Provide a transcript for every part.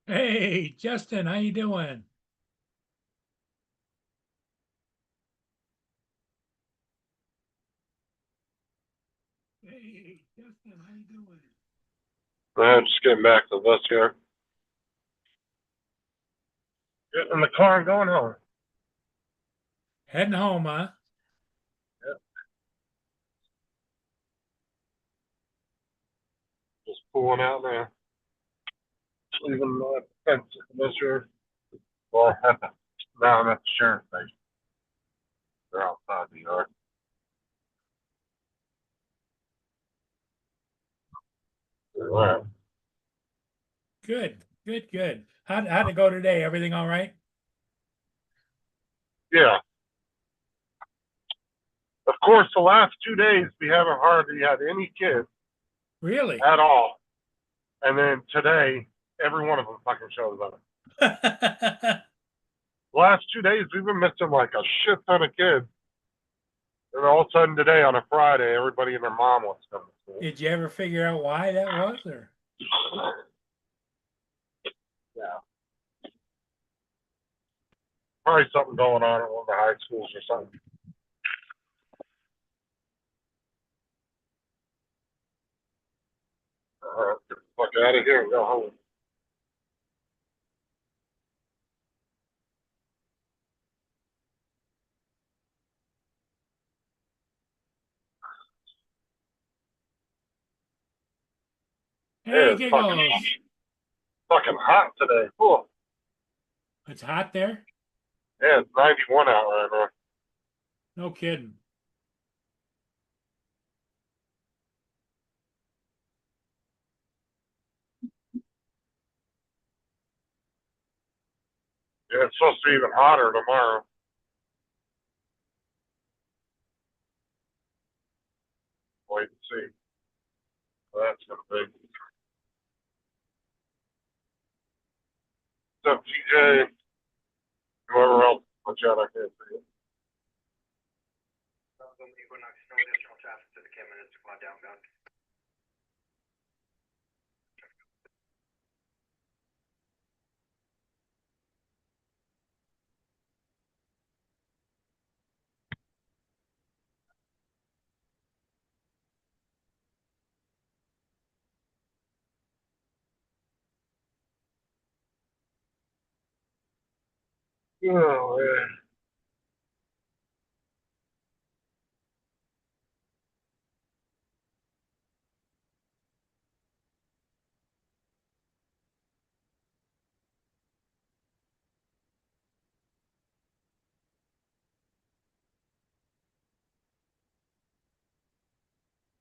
Hey, Justin, how you doing? Hey, Justin, how you doing? I'm just getting back to the bus here. Getting in the car and going home. Heading home, huh? Yep. Just pulling out now. Leaving the fence at the bus here. Well, now I'm at the sheriff's station. They're outside the yard. All right. Good, good, good. How'd it go today? Everything all right? Yeah. Of course, the last 2 days we haven't hardly had any kids Really? at all. And then today, every one of them fucking shows up. The last 2 days we've been missing like a shit ton of kids. And all of a sudden today on a Friday, everybody and their mom wants to come to school. Did you ever figure out why that was, or? Yeah. Probably something going on at one of the high schools or something. Get the fuck out of here and go home. Hey, Yeah, it's fucking Giggles. fucking hot today. Cool. It's hot there? Yeah, it's 91 out right now. No kidding. Yeah, it's supposed to be even hotter tomorrow. Wait and see. What that's gonna be. What's up, TJ? Whoever else put you out, I can't see it. Oh, man.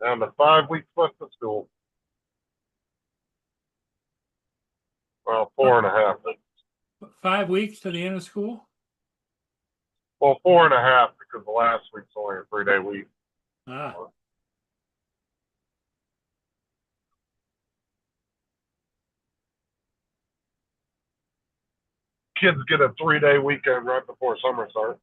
Down to 5 weeks left of school. Well, four Fi- and a half. 5 weeks to the end of school? Well, four and a half because the last week's only a 3 day week. Ah, Kids get a 3 day weekend right before summer starts.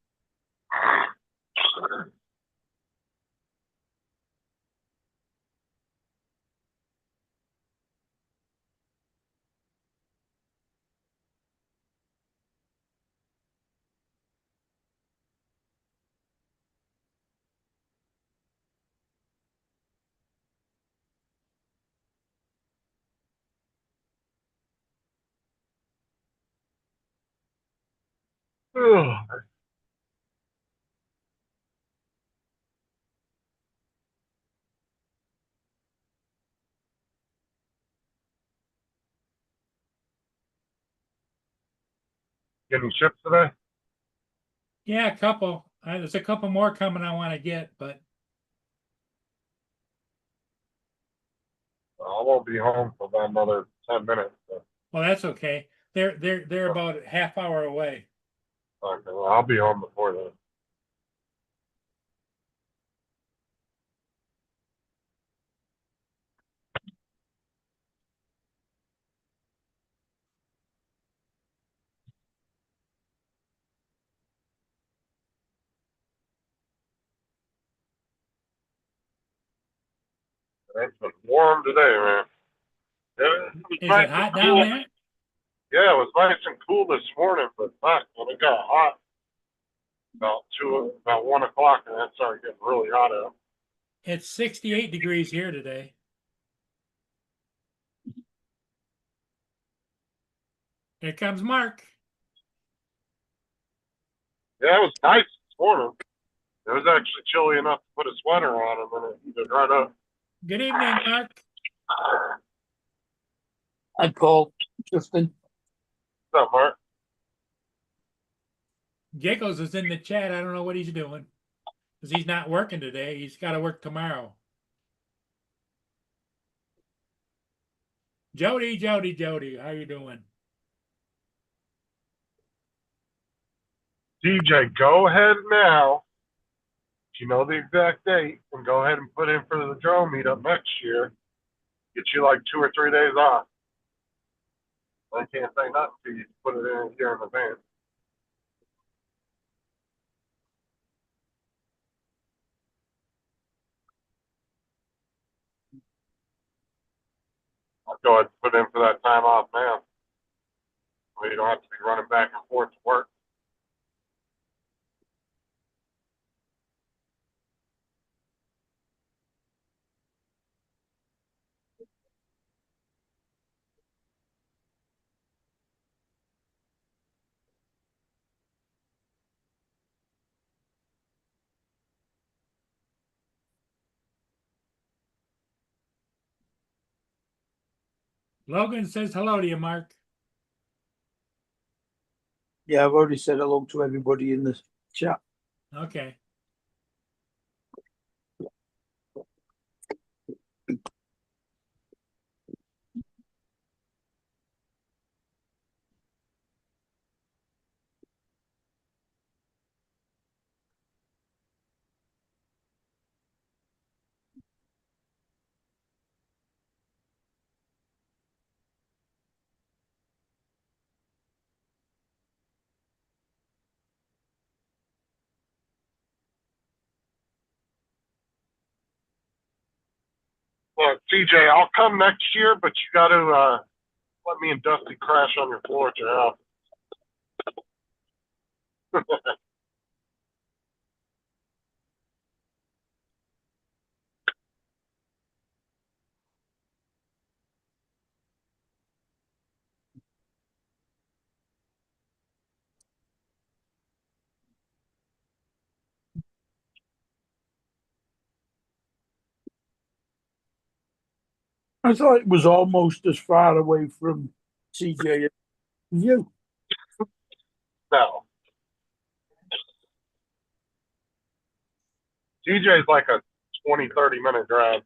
Getting ships today? yeah, a couple. There's a couple more coming I want to get, but I won't be home for about another 10 minutes. So. well, that's okay. They're about a half hour away. Okay, well, I'll be home before then. It's been warm today, man. Yeah, it was Is nice it and hot down cool. there? Yeah, it was nice and cool this morning, but fuck, when it got hot, about 1 o'clock, and it started getting really hot out. It's 68 degrees here today. Here comes Mark. Yeah, it was nice this morning. It was actually chilly enough to put a sweater on, and then it heated right up. Good evening, Mark. Hi, Paul. Justin. What's up, Mark? Giggles is in the chat. I don't know what he's doing because he's not working today. He's got to work tomorrow. Jody, how you doing? DJ, go ahead now. If you know the exact date, and go ahead and put in for the drone meetup next year. Get you like 2 or 3 days off. I can't say nothing to you. Put it in here in advance. I'll go ahead and put in for that time off now. So you don't have to be running back and forth to work. Logan says hello to you, Mark. Yeah, I've already said hello to everybody in the chat. Okay. Well, TJ, I'll come next year, but you got to let me and Dusty crash on your floor at your house. I thought it was almost as far away from CJ as you. No. TJ's like a 20, 30-minute drive.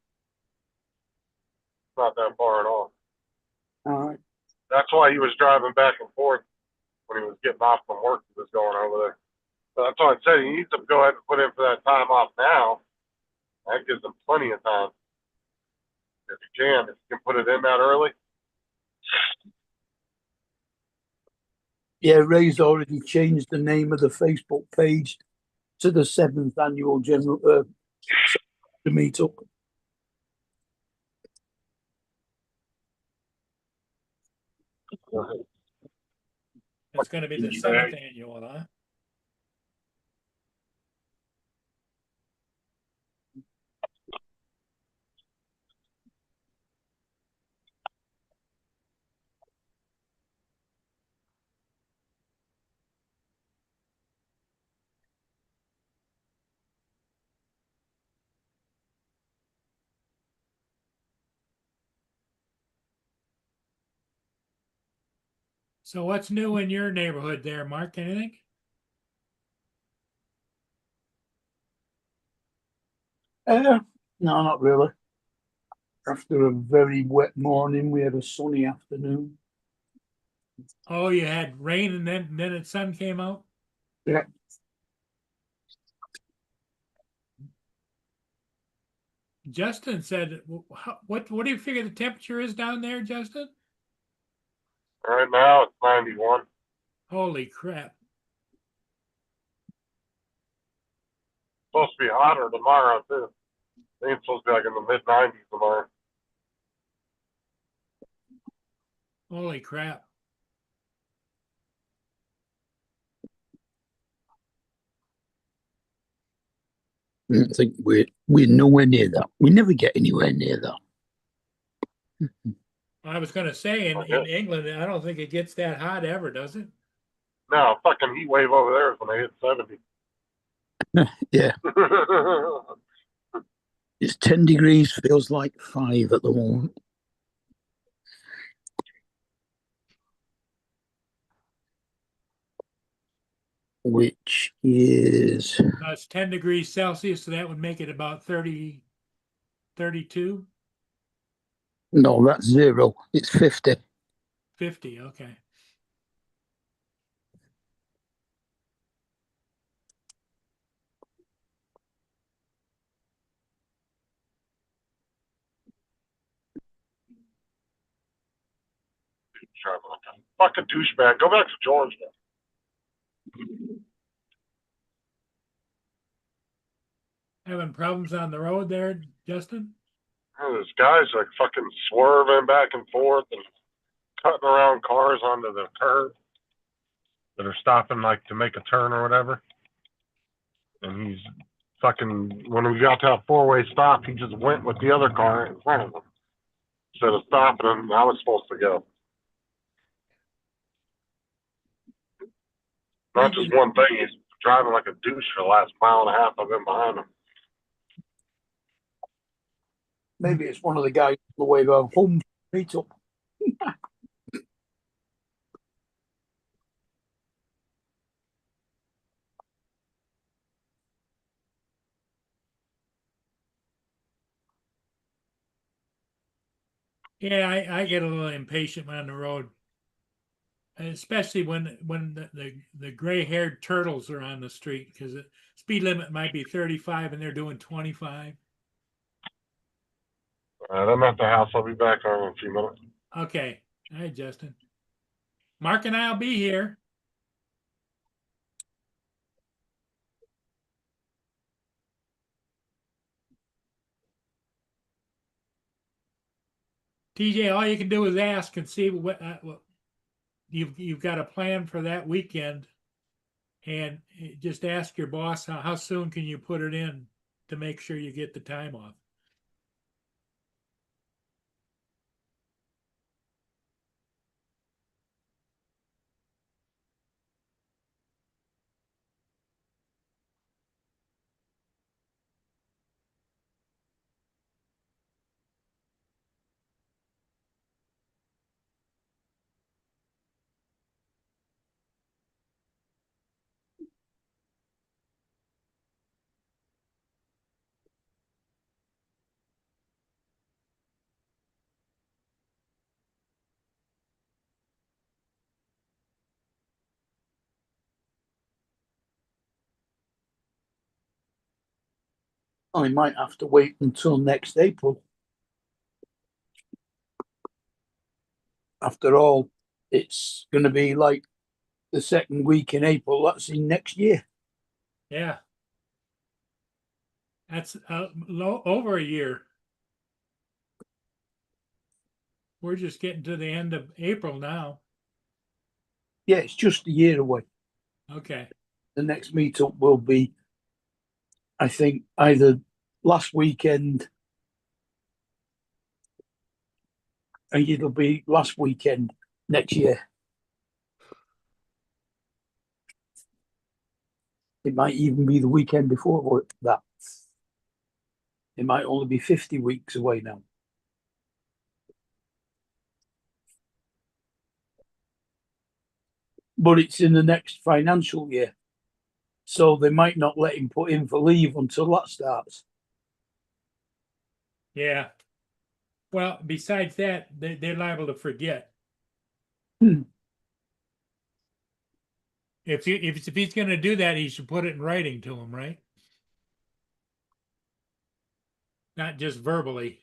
Not that far at all. All right. That's why he was driving back and forth when he was getting off from work. He was going over there. So that's why I said he needs to go ahead and put in for that time off now. That gives him plenty of time. If you can put it in that early. Yeah, Ray's already changed the name of the Facebook page to the 7th annual general meetup. It's going to be the 7th annual, huh? So what's new in your neighborhood there, Mark? Anything? No, not really. After a very wet morning, we had a sunny afternoon. Oh, you had rain and then the sun came out? Yeah. Justin said, what do you figure the temperature is down there, Justin? Right now it's 91. Holy crap. Supposed to be hotter tomorrow too. I think it's supposed to be like in the mid-90s tomorrow. Holy crap. I don't think we're nowhere near that. We never get anywhere near that. I was gonna say in Okay. England, I don't think it gets that hot ever, does it? No, fucking heat wave over there is when they hit 70. Yeah, it's 10 degrees, feels like 5 at the moment. Which is, It's 10 degrees Celsius, so that would make it about 30, 32, no, that's 0. It's 50. 50. Okay. Fucking douchebag. Go back to Georgia. Having problems on the road there, Justin? There's guys like fucking swerving back and forth and cutting around cars onto the curb that are stopping like to make a turn or whatever. And he's fucking, when we got to a four-way stop, he just went with the other car in front of him instead of stopping him. I was supposed to go. Not just one thing, he's driving like a douche for the last mile and a half I've been behind him. Maybe it's one of the guys on the way home meetup. Yeah, I get a little impatient on the road, especially when the gray-haired turtles are on the street because the speed limit might be 35 and they're doing 25. All right, I'm at the house. I'll be back on in a few minutes. Okay. All right, Justin. Mark and I'll be here. TJ, all you can do is ask and see what you've got a plan for that weekend, and just ask your boss how soon can you put it in to make sure you get the time off. I might have to wait until next April. After all, it's going to be like the second week in April. That's in next year. Yeah. That's over a year. We're just getting to the end of April now. Yeah, it's just a year away. Okay. The next meetup will be, I think, either last weekend. I think it'll be last weekend next year. It might even be the weekend before that. It might only be 50 weeks away now. But it's in the next financial year. So they might not let him put in for leave until that starts. Yeah. Well, besides that, they're liable to forget. If he's going to do that, he should put it in writing to him, right? Not just verbally.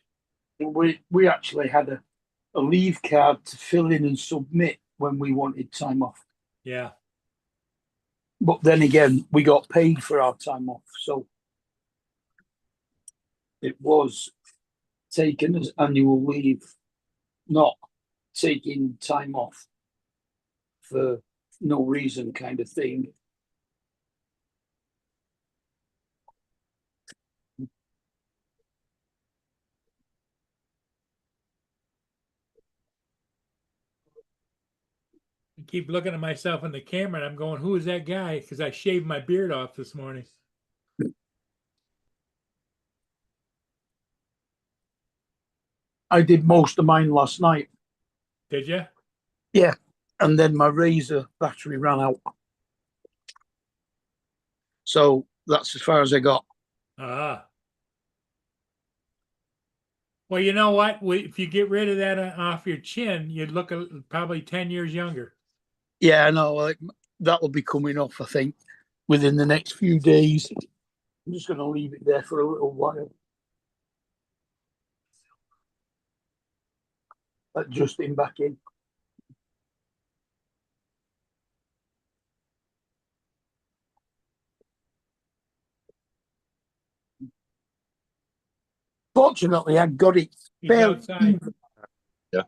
We actually had a leave card to fill in and submit when we wanted time off. Yeah. But then again, we got paid for our time off, so it was taken as annual leave, not taking time off for no reason kind of thing. keep looking at myself in the camera and I'm going, who is that guy? Because I shaved my beard off this morning. I did most of mine last night. Did you? Yeah. And then my Razor battery ran out. So that's as far as I got. Ah. Well, you know what? If you get rid of that off your chin, you'd look probably 10 years younger. Yeah, I know. Like, that'll be coming off, I think, within the next few days. I'm just going to leave it there for a little while. Let Justin back in. Fortunately, I got it He's fairly outside. even. Yeah.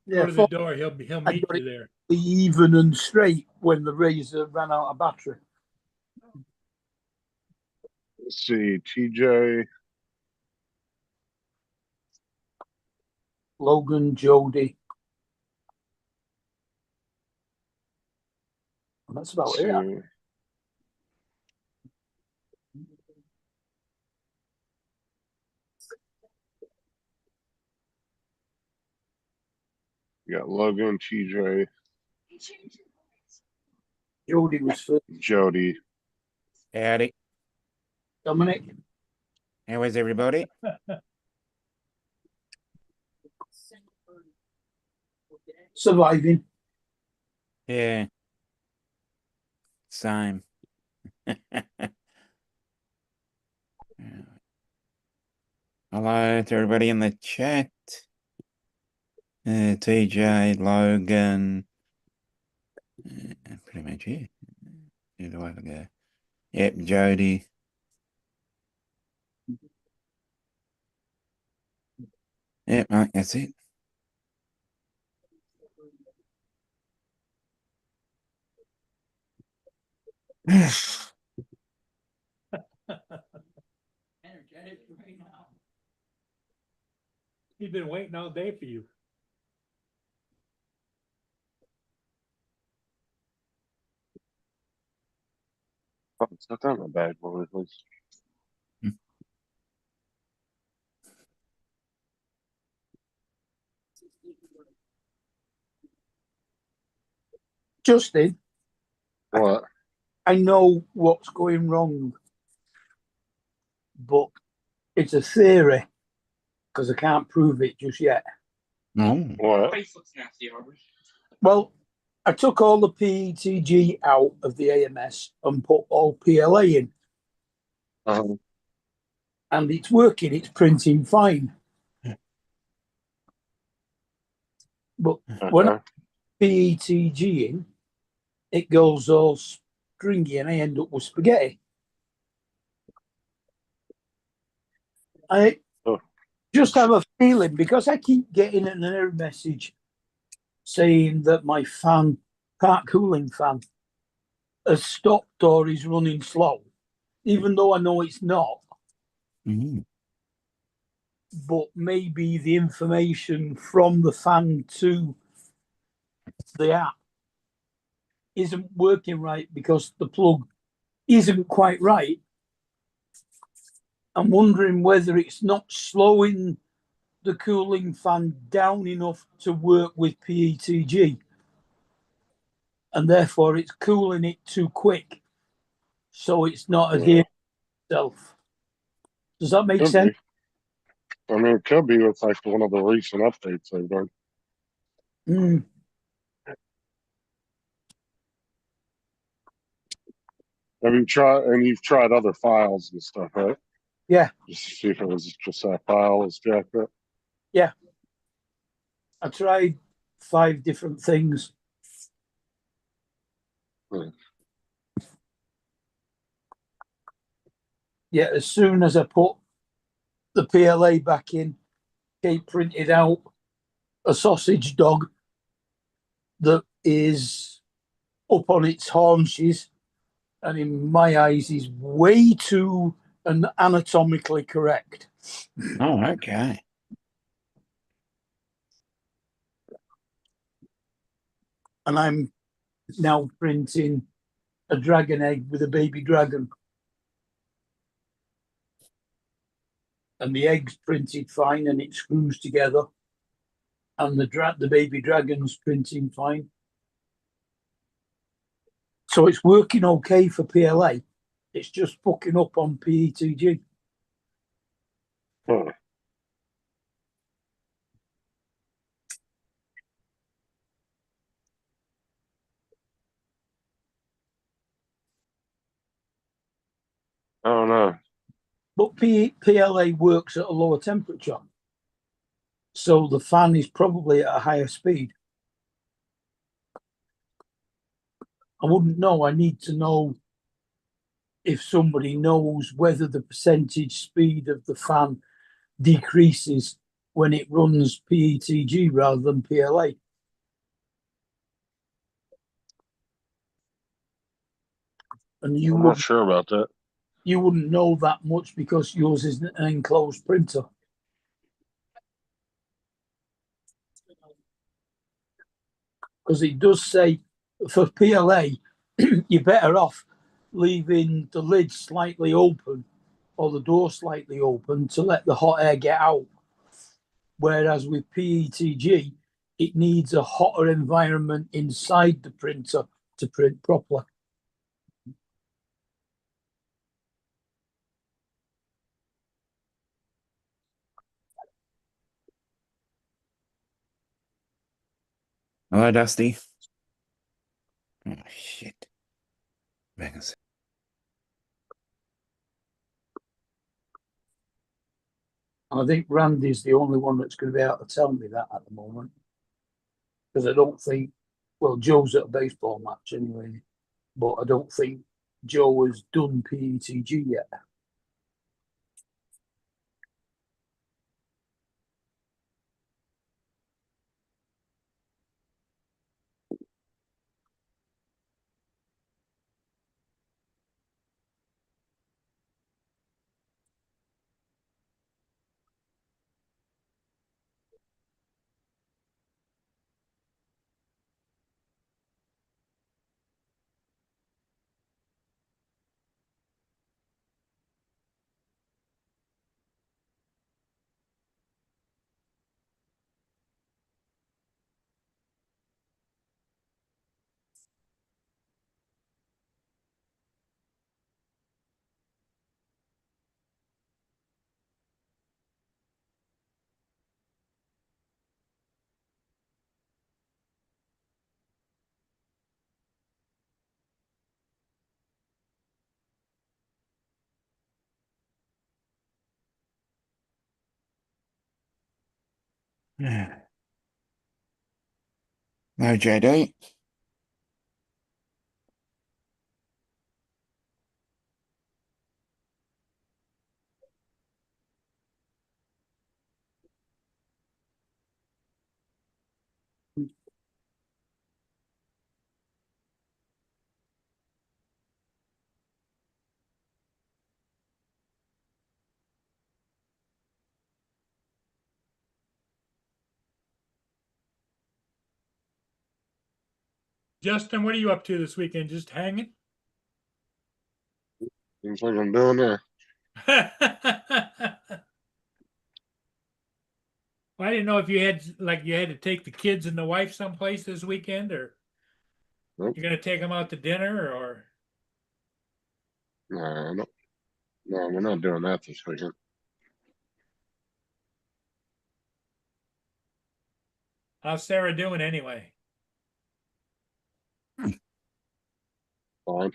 Go Yeah, to the door. He'll I meet got you it there. even and straight when the Razor ran out of battery. Let's see, TJ. Logan, Jody. And that's about Let's it. see. You got Logan, TJ, Jody was first. Jody. Howdy. Dominic. How is everybody? Surviving. Yeah. Same. Hello to everybody in the chat. TJ, Logan. Pretty much it. Who do I go? Yep, Jody. Yep, Mark, that's it. He's been waiting all day for you. Oh, it's not that a bad one, at least. Justin, What? I know what's going wrong, but it's a theory because I can't prove it just yet. No. What? Well, I took all the PETG out of the AMS and put all PLA in, and it's working. It's printing fine. But when I put PETG in, it goes all stringy and I end up with spaghetti. I just have a feeling because I keep getting an error message saying that my fan, part cooling fan, has stopped or is running slow, even though I know it's not. Mm. But maybe the information from the fan to the app isn't working right because the plug isn't quite right. I'm wondering whether it's not slowing the cooling fan down enough to work with PETG, and therefore it's cooling it too quick, so it's not adhering to itself. Does that make Could sense? be. I mean, it could be with like one of the recent updates they've done. Mm. Have you tried? And you've tried other files and stuff, right? Yeah. Just to see if it was just that file was jacked up. Yeah. I tried 5 different things. Yeah, as soon as I put the PLA back in, Kate printed out a sausage dog that is up on its haunches, and in my eyes is way too anatomically correct. Oh, okay. and I'm now printing a dragon egg with a baby dragon. And the egg's printed fine and it screws together. And the baby dragon's printing fine. So it's working okay for PLA. It's just fucking up on PETG. Hmm. I don't know. But PLA works at a lower temperature. So the fan is probably at a higher speed. I wouldn't know. I need to know if somebody knows whether the percentage speed of the fan decreases when it runs PETG rather than PLA. And I'm not sure about that. you wouldn't know that much because yours isn't an enclosed printer. Because it does say for PLA, you're better off leaving the lid slightly open or the door slightly open to let the hot air get out. Whereas with PETG, it needs a hotter environment inside the printer to print properly. Hello, Dusty. Oh, shit. Vegas. I think Randy's the only one that's going to be able to tell me that at the moment. Because I don't think, well, Joe's at a baseball match anyway, but I don't think Joe has done PETG yet. Yeah. No, JD. Justin, what are you up to this weekend? Just hanging? Seems like I'm doing that. Well, I didn't know if you had to take the kids and the wife someplace this weekend, or Nope. you're gonna take them out to dinner, or No, we're not doing that this weekend. how's Sarah doing anyway? Fine.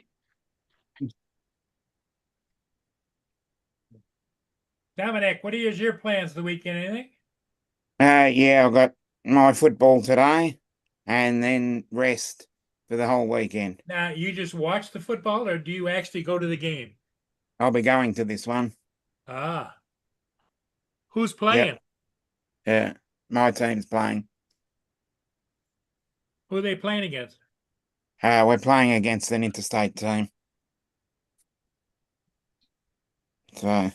Dominic, what are your plans the weekend? Anything? Yeah, I've got my football today and then rest for the whole weekend. Now, you just watch the football, or do you actually go to the game? I'll be going to this one. Ah, who's playing? Yeah, my team's playing. Who are they playing against? We're playing against an interstate team. So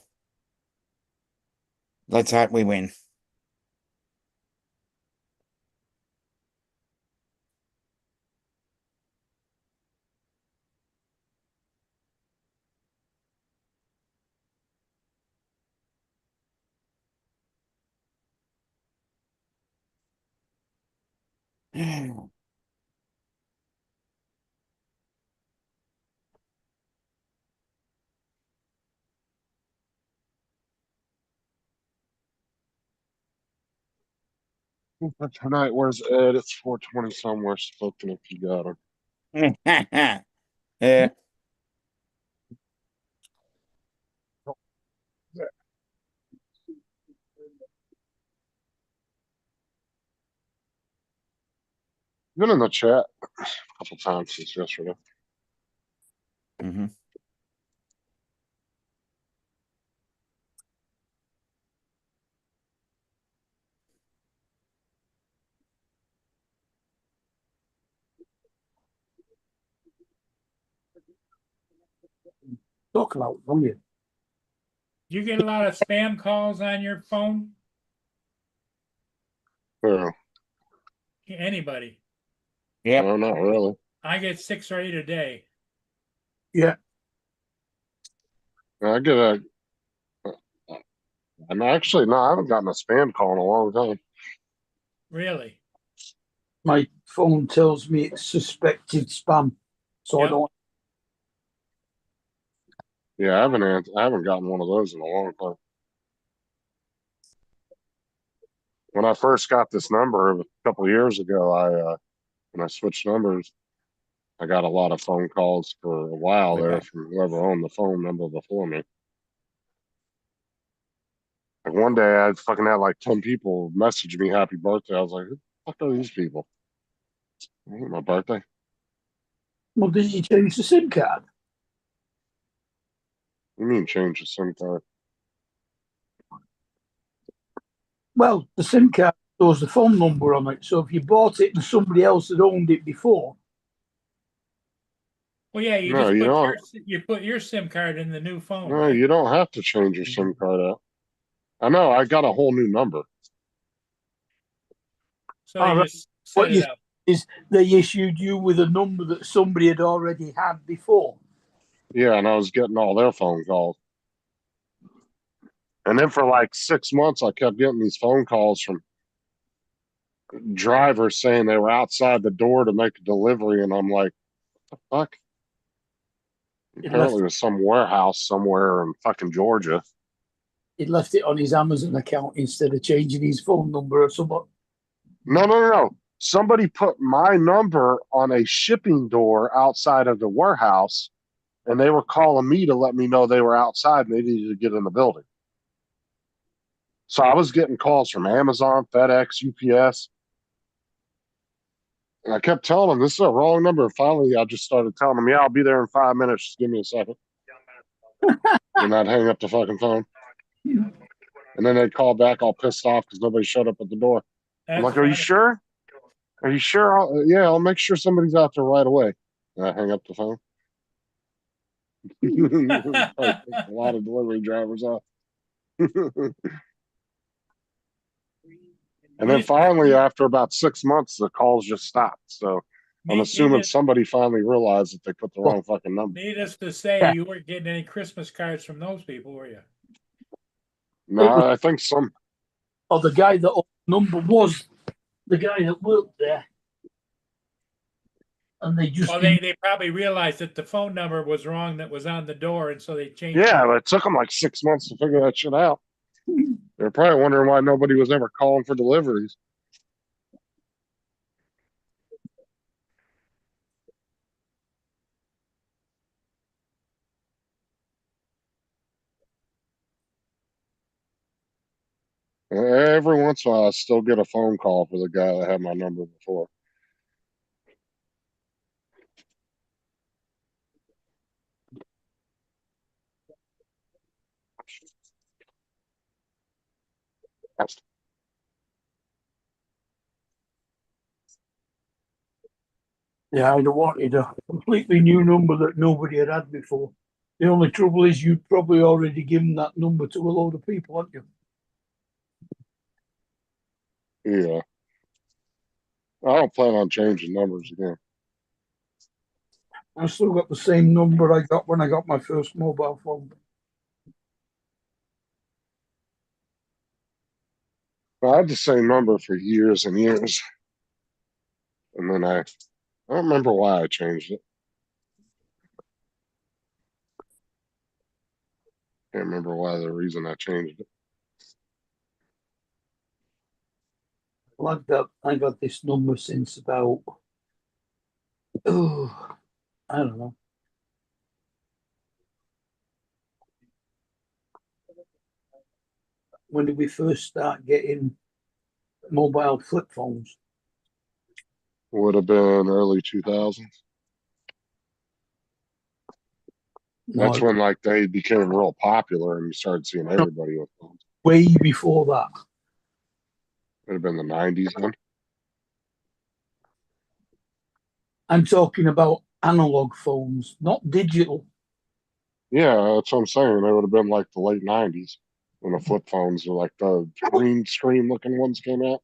let's hope we win. But tonight, where's Ed? It's 4:20 somewhere. Spoken if you got him. Yeah. Been in the chat a couple times since yesterday. Hmm. Talk about weird. Do you get a lot of spam calls on your phone? Yeah, Anybody? Yep. no, not really. I get 6 or 8 a day. Yeah. I get a. And actually, no, I haven't gotten a spam call in a long time. Really? My phone tells me it's suspected spam. So I Yep. don't. Yeah, I haven't gotten one of those in a long time. When I first got this number a couple of years ago, when I switched numbers, I got a lot of phone calls for a while there Okay. from whoever owned the phone number before me. Like one day, I fucking had like 10 people message me happy birthday. I was like, who the fuck are these people? It ain't my birthday. Well, did you change the SIM card? You mean change the SIM card? Well, the SIM card shows the phone number on it. So if you bought it and somebody else had owned it before, Well, yeah, you No, just you put don't. you put your SIM card in the new phone, No, right? you don't have to change your SIM card out. I know. I got a whole new number. So all you right, just set what it you up. is they issued you with a number that somebody had already had before. Yeah, and I was getting all their phone calls. And then for like 6 months, I kept getting these phone calls from drivers saying they were outside the door to make a delivery, and I'm like, fuck. It left Apparently, it was some warehouse somewhere in fucking Georgia. it left it on his Amazon account instead of changing his phone number or something. No, no, no, no. Somebody put my number on a shipping door outside of the warehouse, and they were calling me to let me know they were outside and they needed to get in the building. So I was getting calls from Amazon, FedEx, UPS. And I kept telling them this is a wrong number. And finally, I just started telling them, yeah, I'll be there in 5 minutes. Just give me a second. And I'd hang up the fucking phone. And then they'd call back all pissed off because nobody showed up at the door. I'm That's like, are you funny. sure? Are you sure? Yeah, I'll make sure somebody's out there right away. And I hang up the phone. Probably pissed a lot of delivery drivers off. And then finally, after about 6 months, the calls just stopped. So I'm assuming somebody finally realized that they put the wrong fucking number. Needless to say, Yeah. you weren't getting any Christmas cards from those people, were you? No, I think some. Or the guy that owned the number was the guy that worked there. And they just Well, they probably realized that the phone number was wrong that was on the door, and so they changed Yeah, it. but it took them like 6 months to figure that shit out. They're probably wondering why nobody was ever calling for deliveries. Every once in a while, I still get a phone call for the guy that had my number before. Yeah, I'd have wanted a completely new number that nobody had before. The only trouble is you'd probably already given that number to a load of people, hadn't you? Yeah. I don't plan on changing numbers again. I still got the same number I got when I got my first mobile phone. I had the same number for years and years. And then I don't remember why I changed it. Can't remember why the reason I changed it. Like that, I got this number since about, oh, I don't know. When did we first start getting mobile flip phones? Would have been early 2000s. No, That's when like they became real popular and you started seeing everybody with phones. way before that. Would have been the 90s then. I'm talking about analog phones, not digital. Yeah, that's what I'm saying. It would have been like the late 90s when the flip phones were like the green screen looking ones came out.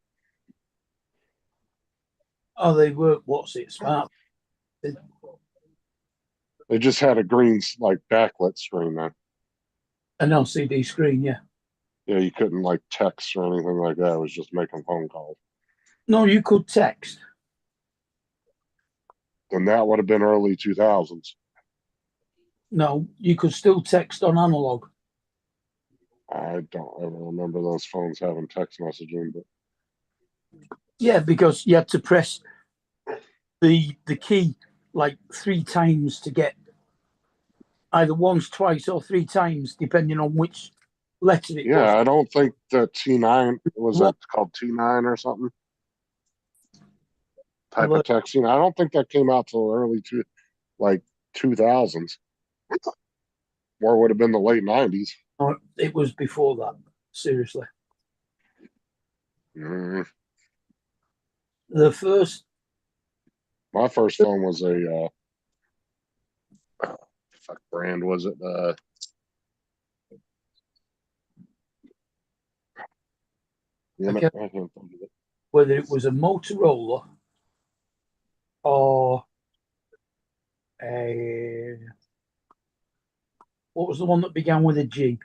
Oh, they were, what's it, smart? They just had a green like backlit screen then. An LCD screen, yeah. Yeah, you couldn't like text or anything like that. It was just making phone calls. No, you could text. And that would have been early 2000s. No, you could still text on analog. I don't ever remember those phones having text messaging, but Yeah, because you had to press the key like 3 times to get either once, twice, or 3 times, depending on which letter it yeah, was. I don't think the T9 was What? that called T9 or something type Well, of texting. I don't think that came out till early like 2000s, or would have been the late 90s. no, it was before that. Seriously, Mm, the first. my first phone was a fuck brand was it? Damn it, Okay, I can't think of it. whether it was a Motorola or a what was the one that began with a G?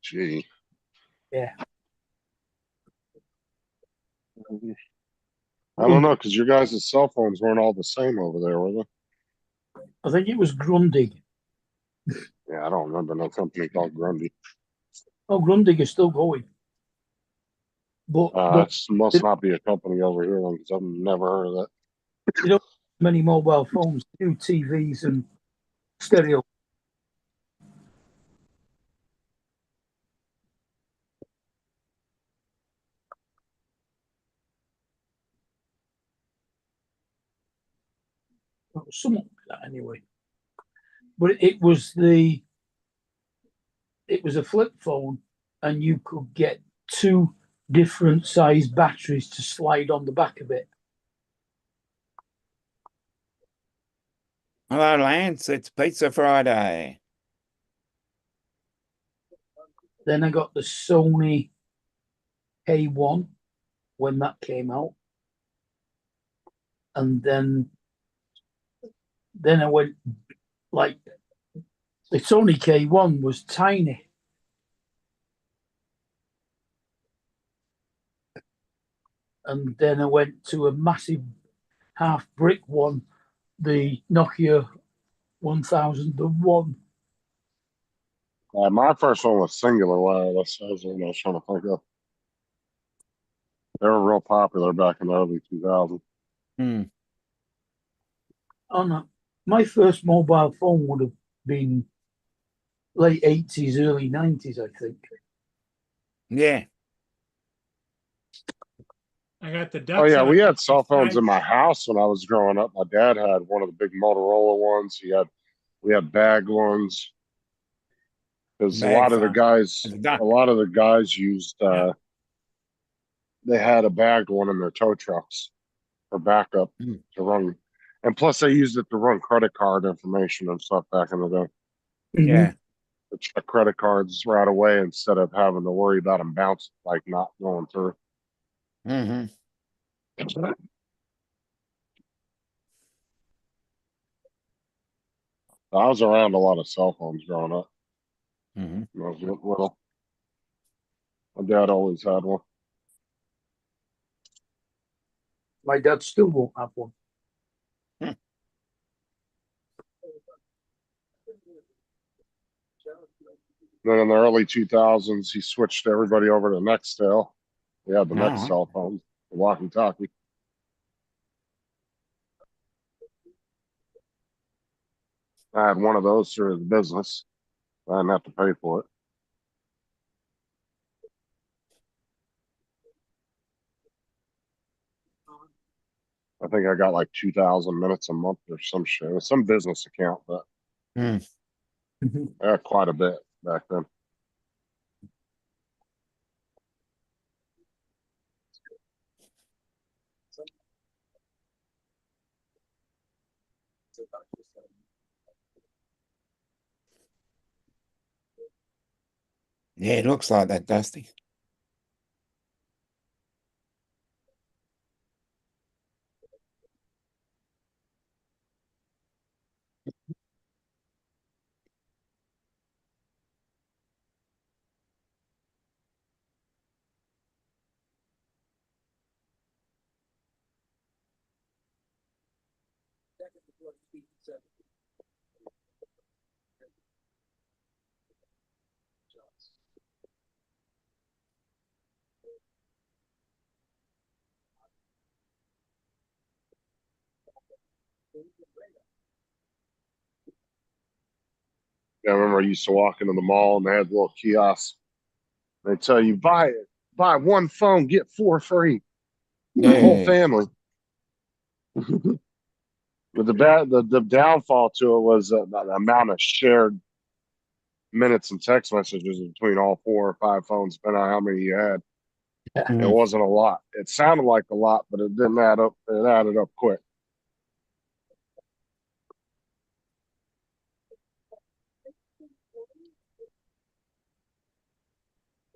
Gee, Yeah, I don't know because your guys' cell phones weren't all the same over there, were they? I think it was Grundig. Yeah, I don't remember no company called Grundy. Oh, Grundig is still going, but It must not be a company over here then, because I've never heard of that. you don't have many mobile phones, do TVs and stereo. Something like that anyway. But it was a flip phone, and you could get 2 different size batteries to slide on the back of it. Hello, Lance. It's Pizza Friday. Then I got the Sony K1 when that came out, and then I went like the Sony K1 was tiny. And then I went to a massive half brick one, the Nokia 1001. My first one was Singular Wireless. That was the one I was trying to think of. They were real popular back in the early 2000s. Hmm. Oh no, my first mobile phone would have been late 80s, early 90s, I think. Yeah. I got the Oh yeah, Ducks. we had cell phones in my house when I was growing up. My dad had one of the big Motorola ones. We had bag ones because a Bag lot of the phone. guys, The duck. a lot of the guys used. Yeah. They had a bagged one in their tow trucks for backup Mm. to run, and plus they used it to run credit card information and stuff back in the day. Yeah. To check credit cards right away instead of having to worry about them bounce like not going through. Mm-hmm. I was around a lot of cell phones growing up Mm-hmm. when I was little. My dad always had one. My dad still won't have one. Then in the early 2000s, he switched everybody over to Nextel. He had the Alright. Nextel phone, the walkie-talkie. I had one of those through his business. I didn't have to pay for it. I think I got like 2,000 minutes a month or some shit. It was some business account, but Hmm. I had quite a bit back then. Yeah, it looks like that, Dusty. Yeah, I remember I used to walk into the mall and they had little kiosks. They tell you buy one phone, get four free. The whole Yeah. family. But the downfall to it was the amount of shared minutes and text messages between all 4 or 5 phones, depending on how many you had. It Hmm. wasn't a lot. It sounded like a lot, but it didn't add up. It added up quick.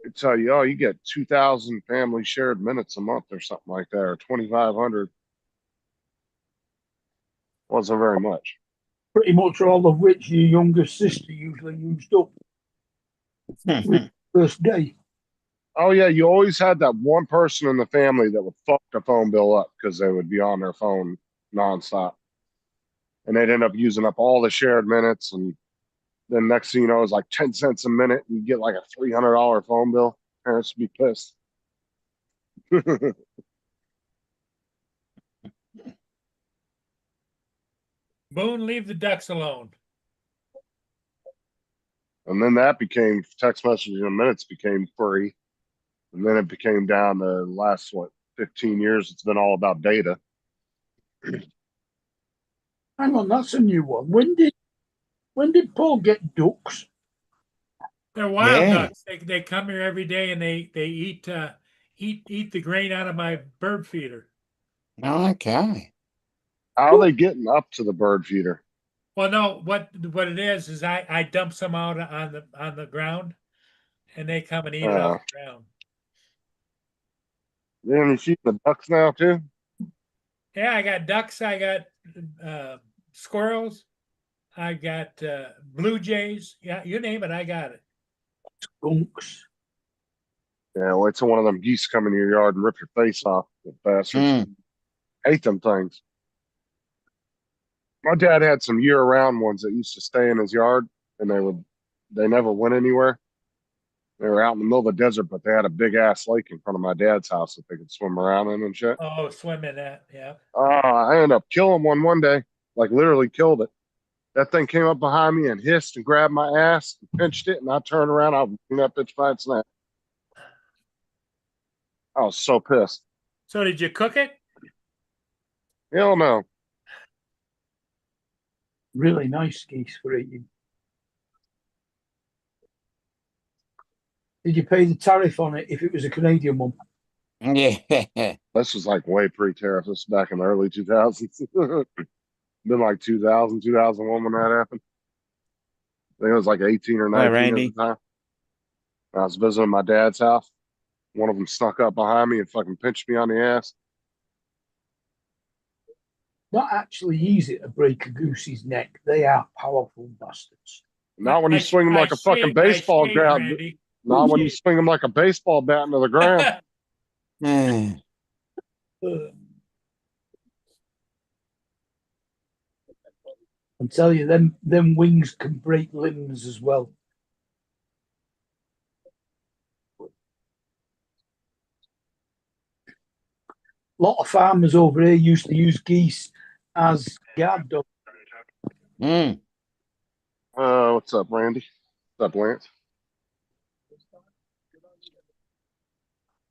They tell you, oh, you get 2,000 family shared minutes a month or something like that, or 2,500. Wasn't very much. Pretty much all of which your younger sister usually used up first day. Oh yeah, you always had that one person in the family that would fuck the phone bill up because they would be on their phone nonstop, and they'd end up using up all the shared minutes. And then next thing you know, it's like 10 cents a minute, and you get like a $300 phone bill. Parents would be pissed. Boone, leave the ducks alone. And then that became text messages and minutes became free, and then it became down to the last 15 years. It's been all about data. Hang on, that's a new one. When did Paul get ducks? They're wild Yeah. ducks. They come here every day and they eat the grain out of my bird feeder. Okay. How are they getting up to the bird feeder? Well, no, what it is I dump some out on the ground, and they come and eat it off the ground. Then you feed the ducks now too. Yeah, I got ducks. I got squirrels. I got blue jays. Yeah, you name it, I got it. Skunks. Yeah, wait till one of them geese come in your yard and rip your face off, the bastards. Hate them things. My dad had some year-round ones that used to stay in his yard, and they never went anywhere. They were out in the middle of the desert, but they had a big ass lake in front of my dad's house that they could swim around in and shit. Oh, swim in that, yeah. I ended up killing one day, like literally killed it. That thing came up behind me and hissed and grabbed my ass and pinched it, and I turned around. I was that bitch by its neck. I was so pissed. So did you cook it? Hell no. Really nice geese for eating. Did you pay the tariff on it if it was a Canadian one? Yeah. This was like way pre-tariff. This was back in the early 2000s. Been like 2000, 2001 when that happened. I think it was like 18 or 19 Randy. at the time. I was visiting my dad's house. One of them snuck up behind me and fucking pinched me on the ass. Not actually easy to break a goose's neck. They are powerful bastards. Not when you swing them like a fucking baseball bat. Not when you swing them like a baseball bat into the ground. Yeah. Uh, I'm telling you, them wings can break limbs as well. A lot of farmers over here used to use geese as guard dogs. Mm. What's up, Randy? What's up, Lance?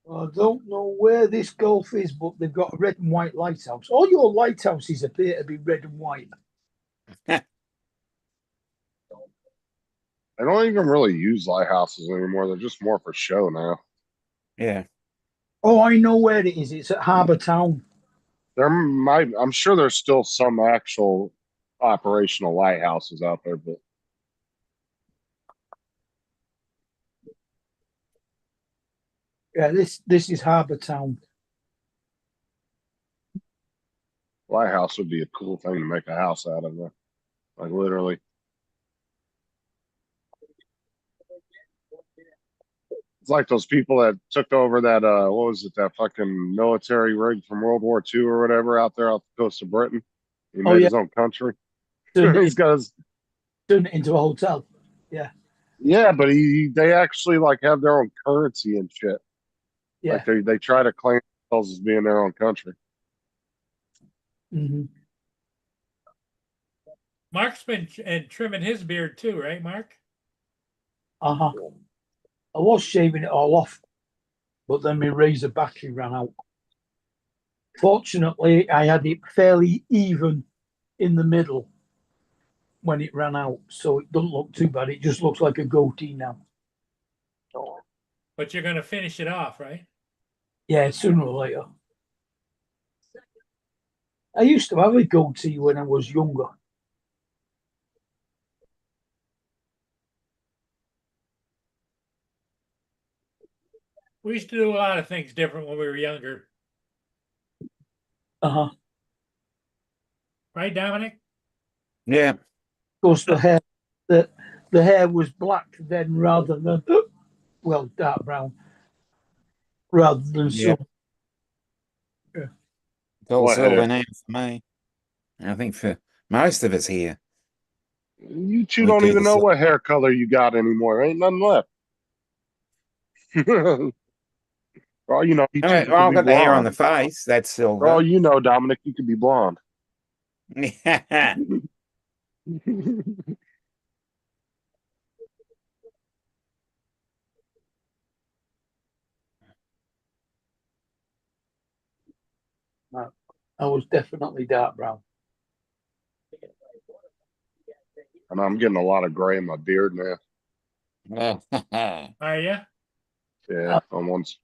I don't know where this golf is, but they've got a red and white lighthouse. All your lighthouses appear to be red and white. They don't even really use lighthouses anymore. They're just more for show now. Yeah. Oh, I know where it is. It's at Harbour Town. I'm sure there's still some actual operational lighthouses out there, but Yeah, this is Harbour Town. lighthouse would be a cool thing to make a house out of. Like literally. It's like those people that took over that what was it, that fucking military rig from World War II or whatever out there off the coast of Britain. He Oh, made yeah. his own country. Turned He's got his it into a hotel. yeah, but they actually like have their own currency and shit. Yeah. Like they try to claim themselves as being their own country. Hmm. Mark's been trimming his beard too, right, Mark? Uh-huh. I was shaving it all off, but then my razor battery ran out. Fortunately, I had it fairly even in the middle when it ran out, so it doesn't look too bad. It just looks like a goatee now. But you're gonna finish it off, right? Yeah, sooner or later. I used to have a goatee when I was younger. We used to do a lot of things different when we were younger, Uh-huh. right, Dominic? Yeah. Of course, the hair was black then rather than well, dark brown rather than Yeah. silver. It's all What silver hair? now for me. I think for most of us here. You two We don't do even the know sil- what hair color you got anymore. Ain't nothing left. For all you know, you two Well, could I've be got the hair on the blonde. face. That's For all silver. you know, Dominic, you could be blonde. Yeah. I was definitely dark brown. And I'm getting a lot of gray in my beard now. Are you? Yeah, on one's.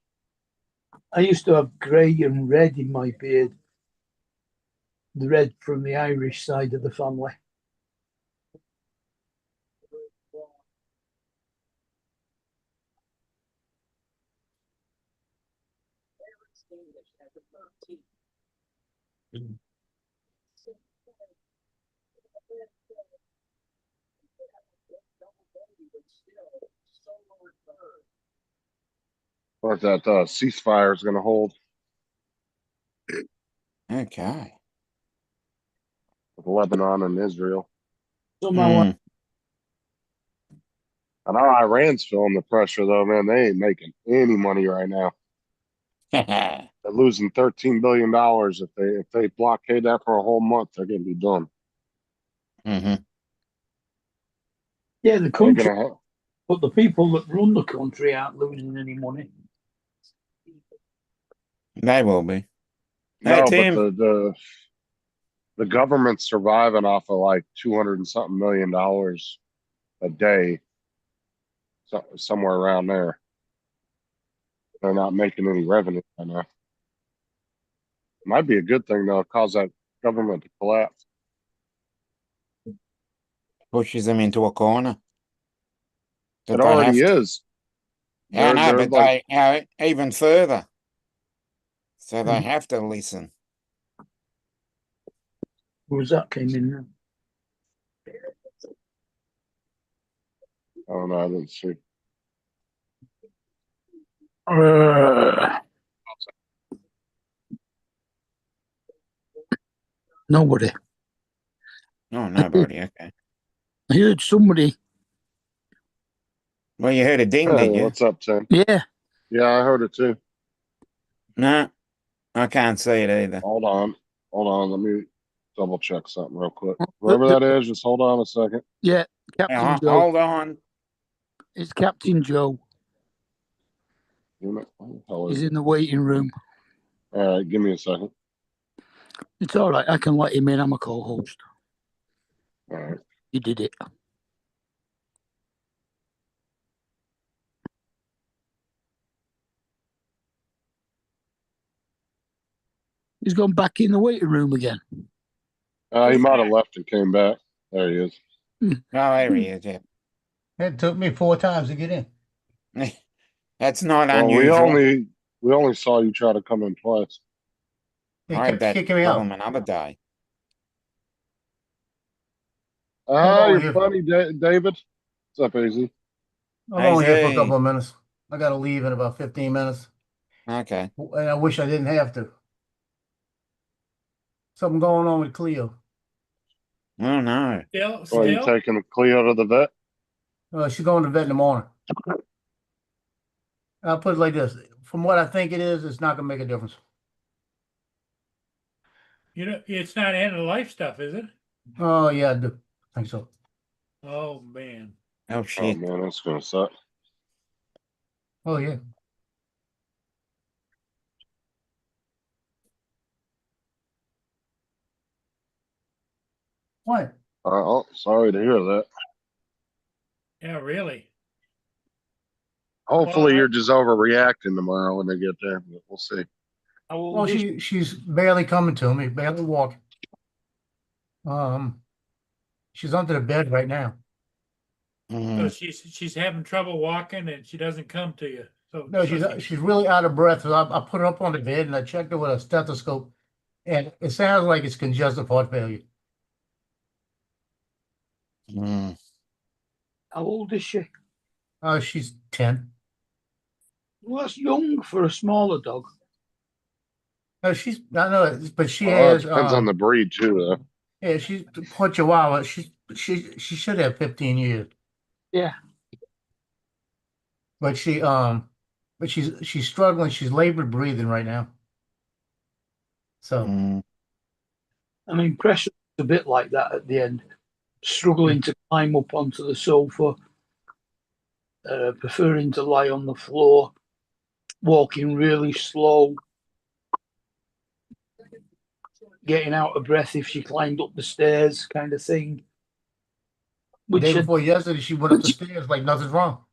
I used to have grey and red in my beard. The red from the Irish side of the family. What that ceasefire is going to hold Okay. with Lebanon and Israel. Somehow, Mm. I know Iran's feeling the pressure though, man. They ain't making any money right now. They're losing $13 billion if they blockade that for a whole month. They're going to be done. Hmm. yeah, the They're country, gonna have, but the people that run the country aren't losing any money. They will be. Hey, no, but Tim. the government's surviving off of like 200 and something $1 million a day, somewhere around there. They're not making any revenue right now. Might be a good thing though, cause that government to collapse. Pushes them into a corner. It That they already have to. is. Yeah, I know, They're but like, they even further. So they Mhm. have to listen. Who was that came in now? I don't know, I didn't see. Nobody. Oh, nobody. Okay. I heard somebody. Well, you heard a ding, Hey, did you? what's up, Tim? Yeah, Yeah, I heard it too. No, I can't see it either. Hold on. Hold on. Let me double check something real quick. the- Whoever the- that is, just hold on a second. yeah, Captain Yeah, Joe. hold on. It's Captain Joe. What the hell He's is it? in the waiting room. All right, give me a second. It's all right. I can let him in. I'm a co-host. All right. You did it. He's gone back in the waiting room again. He might have left and came back. There he is. Oh, there he is. Yeah. It took me 4 times to get in. That's not Well, unusual. we only saw you try to come in twice. They I had kept that kicking me out. problem another day. Ah, only you're here- funny, David. What's up, AZ? I'm only here for a Hey. couple of minutes. I got to leave in about 15 minutes. Okay. And I wish I didn't have to. Something going on with Cleo. Oh, no. Still, Well, you still, taking Cleo to the vet? She's going to vet in the morning. I'll put it like this. From what I think it is, it's not going to make a difference. you know, it's not end of life stuff, is it? Oh, yeah, I do. I think so. Oh, man. Oh, Oh shit. man, that's gonna suck. Oh, yeah. What? Oh, sorry to hear that. Yeah, really. Hopefully, Well, you're just overreacting tomorrow when they get there. But we'll see. How old Well, is she? she's barely coming to me, barely walking. She's under the bed right now. So Mm. she's having trouble walking and she doesn't come to you. So No, so she's really out of breath. So I put her up on the bed and I checked her with a stethoscope, and it sounds like it's congestive heart failure. Mm. How old is she? She's 10. Well, that's young for a smaller dog. No, I know, but she Well, it has depends on the breed too, though. yeah, she's poor Chihuahua. She should have 15 years, Yeah. but she's struggling. She's labored breathing right now. So Mm. I mean, Pressure's a bit like that at the end, struggling to climb up onto the sofa, preferring to lie on the floor, walking really slow, getting out of breath if she climbed up the stairs, kind of thing. the day Which before yesterday, she went up the stairs like nothing's wrong.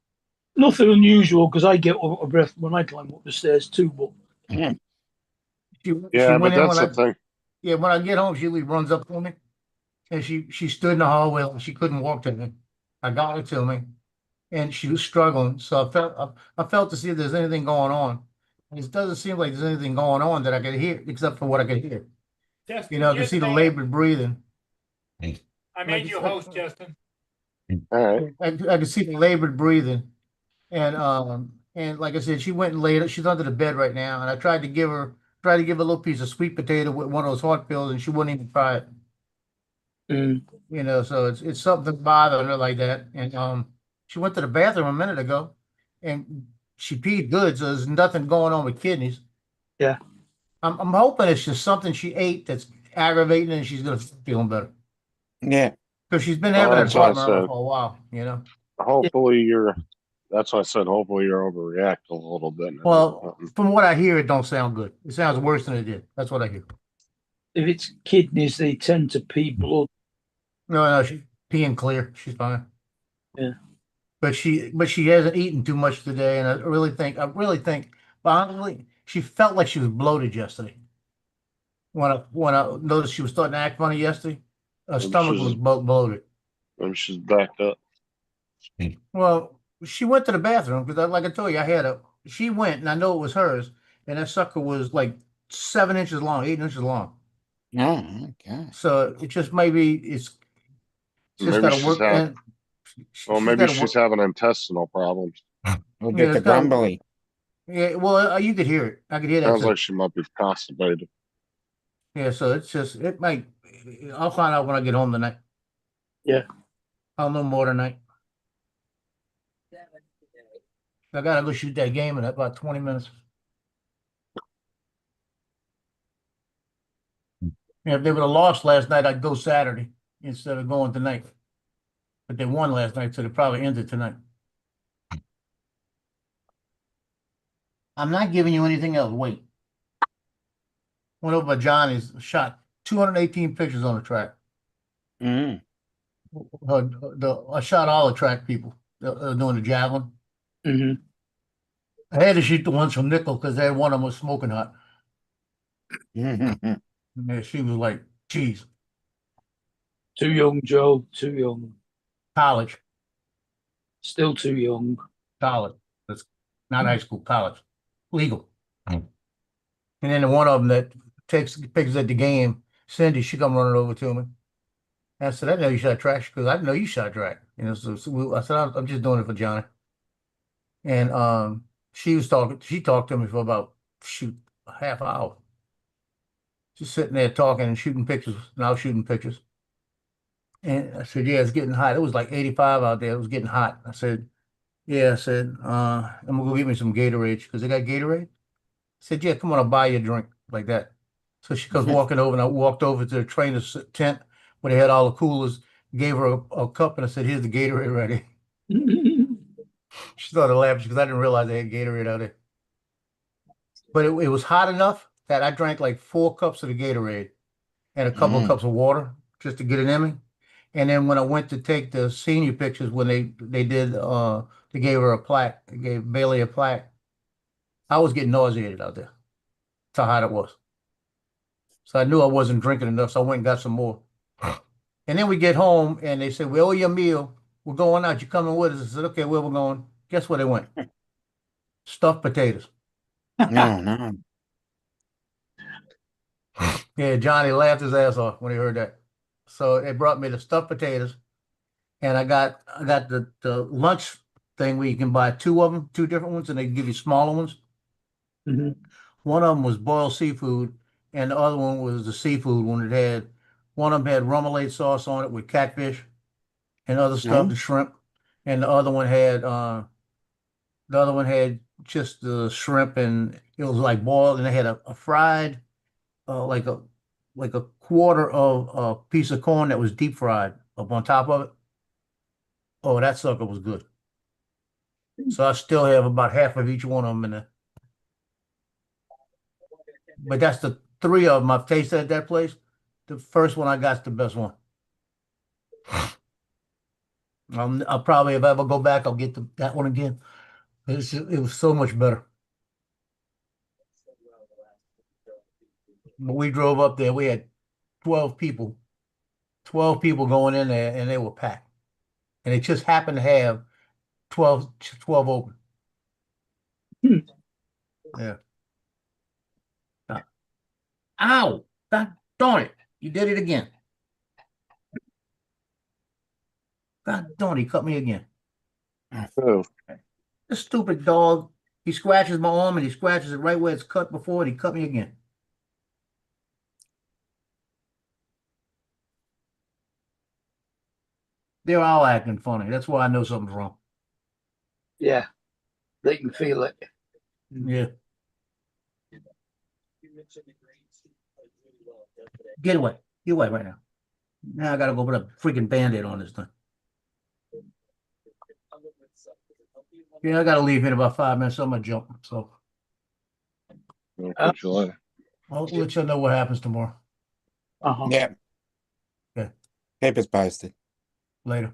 nothing unusual because I get out of breath when I climb up the stairs too. But She Yeah, but went in that's the thing. yeah, when I get home, she usually runs up to me, and she stood in the hallway like she couldn't walk to me. I got her to me, and she was struggling. So I felt to see if there's anything going on. And it doesn't seem like there's anything going on that I could hear, except for what I could hear. Justin, You know, I could here's see the an- labored breathing. I made you host, Justin. All right. I could see the labored breathing, and like I said, she went and laid. She's under the bed right now, and I tried to give her a little piece of sweet potato with one of those heart pills, and she wouldn't even try it. You know, so it's something bothering her like that. And she went to the bathroom a minute ago, and she peed good, so there's nothing going on with kidneys. Yeah. I'm hoping it's just something she ate that's aggravating, and she's gonna feeling better Yeah. because she's been Well, having that's that what I problem said. for a while. You know. Hopefully, that's why I said. Hopefully, you're overreacting a little bit. Well, from what I hear, it don't sound good. It sounds worse than it did. That's what I hear. if it's kidneys, they tend to pee blood. No, she's peeing clear. She's fine. Yeah. But she hasn't eaten too much today, and I really think, but honestly, she felt like she was bloated yesterday. When I noticed she was starting to act funny yesterday, her Maybe stomach she's- was bloated. Maybe she's backed up. Well, she went to the bathroom because, like I told you, she went, and I know it was hers, and that sucker was like 7 inches long, 8 inches long. Oh, okay. So it just maybe it's just Maybe got to she's work. having. Well, maybe gotta she's having intestinal problems. We'll Yeah, get the it's gotta- grumbly. Yeah, well, you could hear it. I could hear that. Sounds too. like she might be constipated. Yeah, so it might. I'll find out when I get home tonight. Yeah. I'll know more tonight. I gotta go shoot that game in about 20 minutes. If they would have lost last night, I'd go Saturday instead of going tonight. But they won last night, so they probably ended tonight. I'm not giving you anything else. Wait. Went over by Johnny's, shot 218 pictures on the track. Mm. I shot all the track people doing the javelin. Hmm. I had to shoot the ones from Nickel because they had one of them was smoking hot. Mm. And she was like, geez, Too young, Joe. Too young. college, Still too young. college. That's not high school, college. Legal. And then the one of them that takes pictures at the game, Cindy, she come running over to me. And I said, I know you shot track because I know you shot track. I said, I'm just doing it for Johnny. And she talked to me for about a half hour. Just sitting there talking and shooting pictures, and I was shooting pictures. And I said, yeah, it's getting hot. It was like 85 out there. It was getting hot. I said, yeah, I said, I'm gonna go get me some Gatorade because they got Gatorade. I said, yeah, come on, I'll buy you a drink like that. So she comes walking over, and I walked over to the trainer's tent where they had all the coolers, gave her a cup, and I said, here's the Gatorade ready. She started laughing because I didn't realize they had Gatorade out there. But it was hot enough that I drank like 4 cups of the Gatorade and a couple of cups of water just to get it in me. And then when I went to take the senior pictures, when they did they gave her a plaque, they gave Bailey a plaque. I was getting nauseated out there. That's how hot it was. So I knew I wasn't drinking enough, so I went and got some more. And then we get home and they said, we owe you a meal. We're going out. You coming with us? I said, okay, where we're going? Guess where they went? Stuffed potatoes. No, no. Yeah, Johnny laughed his ass off when he heard that. So they brought me the stuffed potatoes, and I got the lunch thing where you can buy 2 of them, 2 different ones, and they give you smaller ones. Mhm. One of them was boiled seafood, and the other one was the seafood one. It had one of them had remoulade sauce on it with catfish and other stuff, the shrimp, and the other one had just the shrimp, and it was like boiled, and they had a fried like a quarter of a piece of corn that was deep fried up on top of it. Oh, that sucker was good. So I still have about half of each one of them in there. But that's the 3 of them I've tasted at that place. The first one I got's the best one. I'll probably, if I ever go back, I'll get that one again. It was so much better. But we drove up there, we had 12 people, 12 people going in there, and they were packed. And it just happened to have 12 open. Hmm. Yeah. Ow! God darn it. You did it again. God darn, he cut me again. Oh, This stupid dog. He scratches my arm and he scratches it right where it's cut before, and he cut me again. They're all acting funny. That's why I know something's wrong. Yeah, they can feel it. Yeah. Get away. Get away right now. Now I gotta go put a freaking band-aid on this thing. Yeah, I gotta leave here in about 5 minutes. I'm gonna jump. So I'll catch you later. I'll let you know what happens tomorrow. Uh-huh. Yeah. Okay. Paper's posted. Later.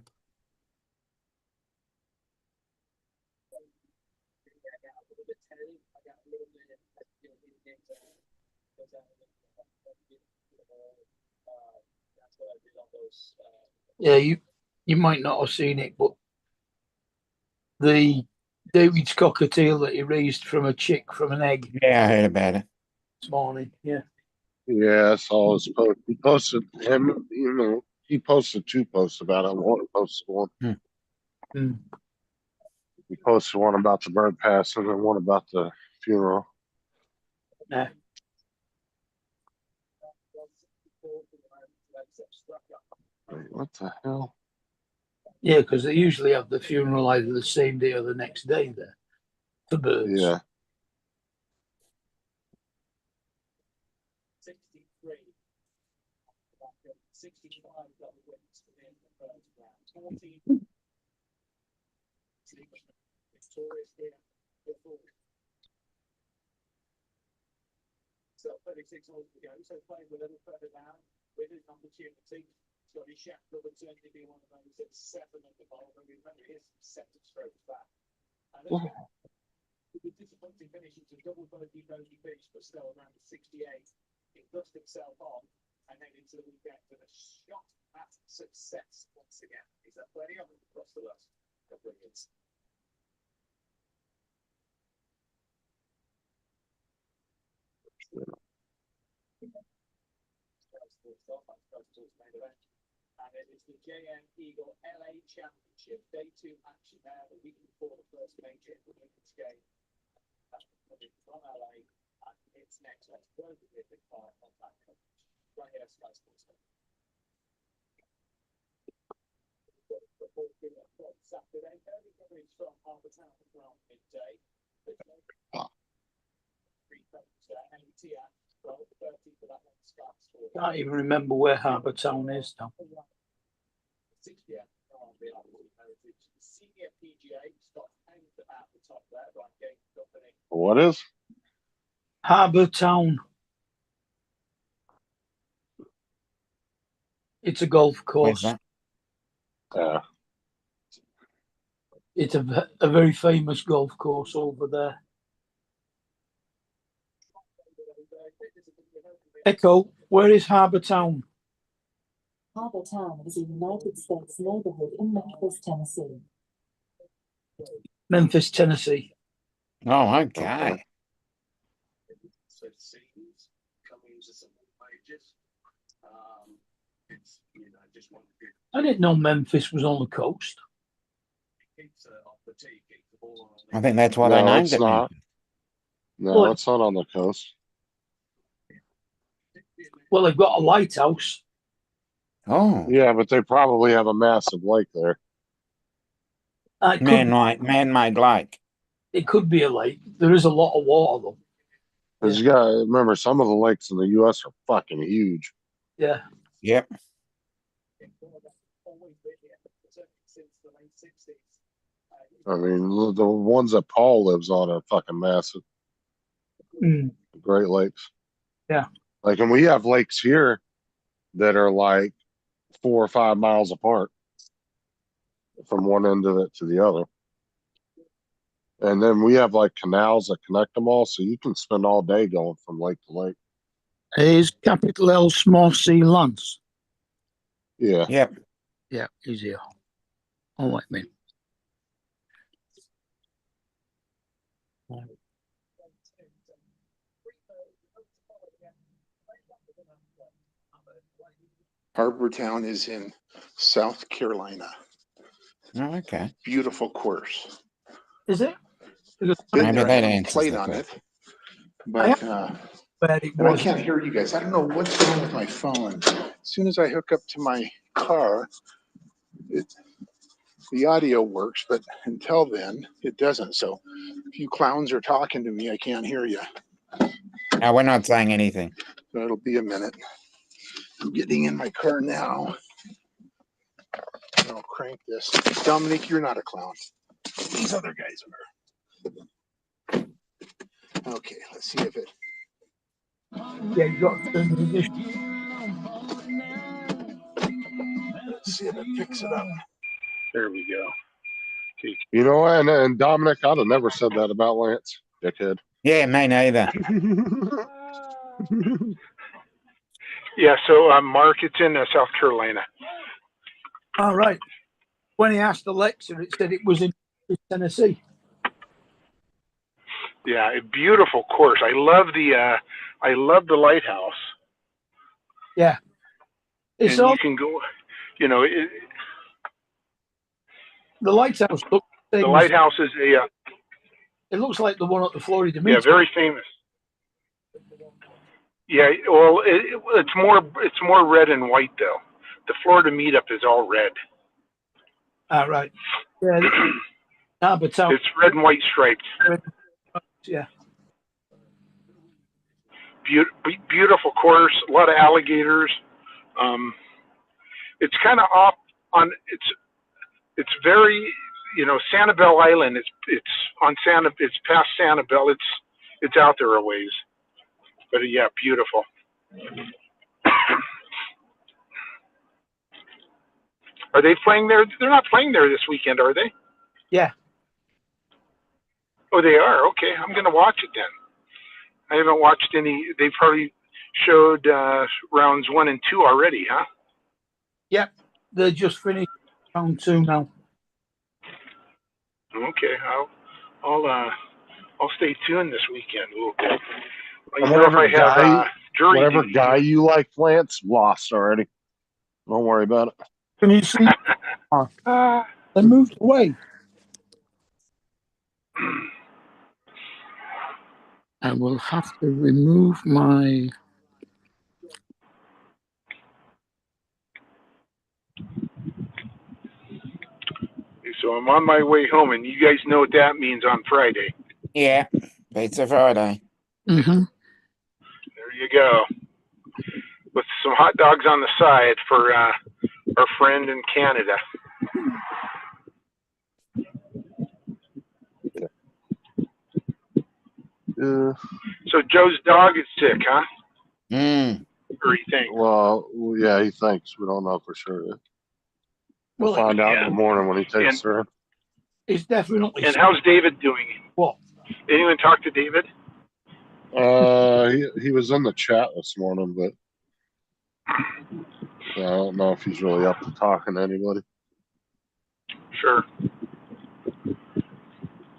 Yeah, you might not have seen it, but the David's cockatiel that he raised from a chick from an egg Yeah, I heard about it. this morning. Yeah. Yeah, I saw his post. He posted him, he posted 2 posts about it. One posted one. Mm. He posted one about the bird passing and one about the funeral. Yeah. Wait, what the hell? Yeah, because they usually have the funeral either the same day or the next day there for birds. Yeah. 63. 65 double wins in the first round. 14. Victorious here before. So 36 holes to go. So playing a little further down with his opportunity. Scotty Scheffler would certainly be one of those at 7 at the ball. But remember, here's 7 strokes back. And it was disappointing finishing to double bogey finish, but still around the 68. He dust himself on and then into the weekend with a shot at success once again. He's had plenty of them across the last couple of years. And it is the JM Eagle LA Championship Day 2 action there, the week before the first major in the women's game. From LA, and it's next. Let's go with the car on that coverage. Right here, Sky Sports. Saturday, early coverage from Harbour Town around midday. Can't even remember where Harbour Town is now. 6 p.m. on the Heritage. Senior PGA Scott Hank at the top there, right game company. What is? Harbour Town. It's a golf Where's course. that? Yeah. It's a very famous golf course over there. Echo, where is Harbour Town? Harbour Town is a United States neighborhood in Memphis, Tennessee. Memphis, Tennessee. Oh, okay. So it seems coming to some majors. It's, you know, just one good I didn't know Memphis was on the coast. keeps off the tee, keeps the ball on. I think that's why they No, named it's it. not. No, Well, it's not on the coast. Well, they've got a lighthouse. Oh, Yeah, but they probably have a massive lake there. man-made lake. It could be a lake. There is a lot of water, though. Because you gotta remember, some of the lakes in the U.S. are fucking huge. Yeah. Yep. I mean, the ones that Paul lives on are fucking massive. Mm. Great Lakes. Yeah. Like, and we have lakes here that are like 4 or 5 miles apart from one end of it to the other. And then we have like canals that connect them all, so you can spend all day going from lake to lake. Is capital L small C Lance? Yeah. Yep. Yeah, he's here. All right, man. Harbour Town is in South Carolina. Oh, okay. Beautiful course. Is it? Because Been Maybe there, that haven't answers played the on question. it, but where it and I was. can't hear you guys. I don't know what's wrong with my phone. As soon as I hook up to my car, the audio works, but until then, it doesn't. So if you clowns are talking to me, I can't hear you. No, we're not saying anything. So it'll be a minute. I'm getting in my car now. I'll crank this. Dominic, you're not a clown. These other guys are. Okay, let's see if it. Yeah, you got to turn the ignition. Let's see if it picks it up. There we go. You know, and Dominic, I'd have never said that about Lance, dickhead. Yeah, me neither. Yeah, so Mark, it's in South Carolina. All right. When he asked Alexa, it said it was in Tennessee. Yeah, a beautiful course. I love the lighthouse. Yeah. It's And all you can go, you know, the lighthouse. the lighthouse is It looks like the one at the Florida yeah, Meet. very famous. Yeah, well, it's more red and white though. The Florida meetup is all red. All right. Yeah. Harbour Town. It's red and white striped. Yeah. Beautiful course, a lot of alligators. It's kind of off on it's very, Sanibel Island. It's on it's past Sanibel. It's out there a ways, but yeah, beautiful. Are they playing there? They're not playing there this weekend, are they? Yeah. Oh, they are. Okay, I'm gonna watch it then. I haven't watched any. They probably showed rounds 1 and 2 already, huh? Yep. They just finished round 2 now. Okay, I'll stay tuned this weekend a little bit. And whatever jury whatever duty. guy you like, Lance, lost already. Don't worry about it. Can you see? They moved away. I will have to remove my. So I'm on my way home, and you guys know what that means on Friday. Yeah, Pizza Friday. Mm-hmm. There you go. With some hot dogs on the side for our friend in Canada. So Joe's dog is sick, huh? Or you think? Well, yeah, he thinks. We don't know for sure. We'll find out in the morning when he takes her. It's definitely. And how's David doing? What? Anyone talk to David? He was in the chat this morning, but I don't know if he's really up to talking to anybody. Sure.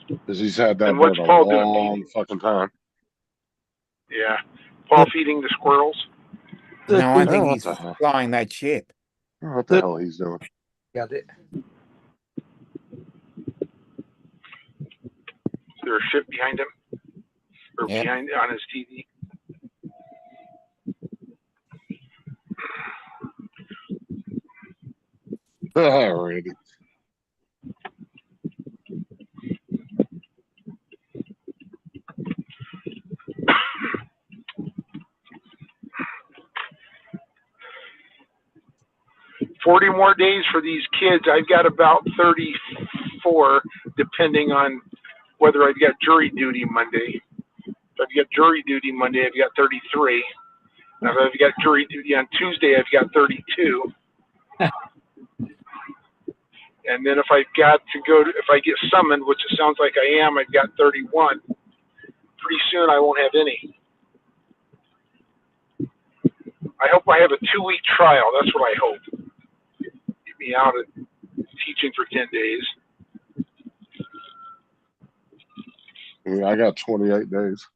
Because he's had that And what's bird a Paul doing? long fucking time. Yeah. Paul feeding the squirrels? No, I think what he's the hell? flying that ship. I don't know what the hell he's doing. Got it. Is there a ship behind him? Or Yeah. behind on his TV? Randy. $40 more days for these kids. I've got about 34, depending on whether I've got jury duty Monday. If I've got jury duty Monday, I've got 33. Now, if I've got jury duty on Tuesday, I've got 32. And then if I get summoned, which it sounds like I am, I've got 31. Pretty soon I won't have any. I hope I have a 2-week trial. That's what I hope. Get me out of teaching for 10 days. I got 28 days.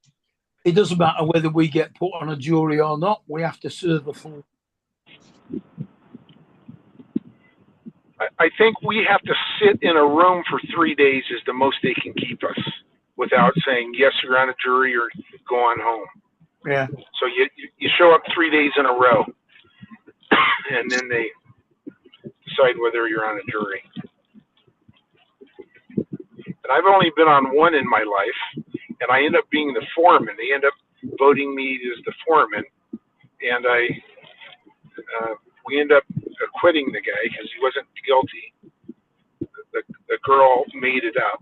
It doesn't matter whether we get put on a jury or not. We have to serve a full. I think we have to sit in a room for 3 days is the most they can keep us without saying, yes, you're on a jury or go on home. Yeah. So you show up 3 days in a row, and then they decide whether you're on a jury. And I've only been on one in my life, and I end up being the foreman. They end up voting me as the foreman, and we end up acquitting the guy because he wasn't guilty. The girl made it up.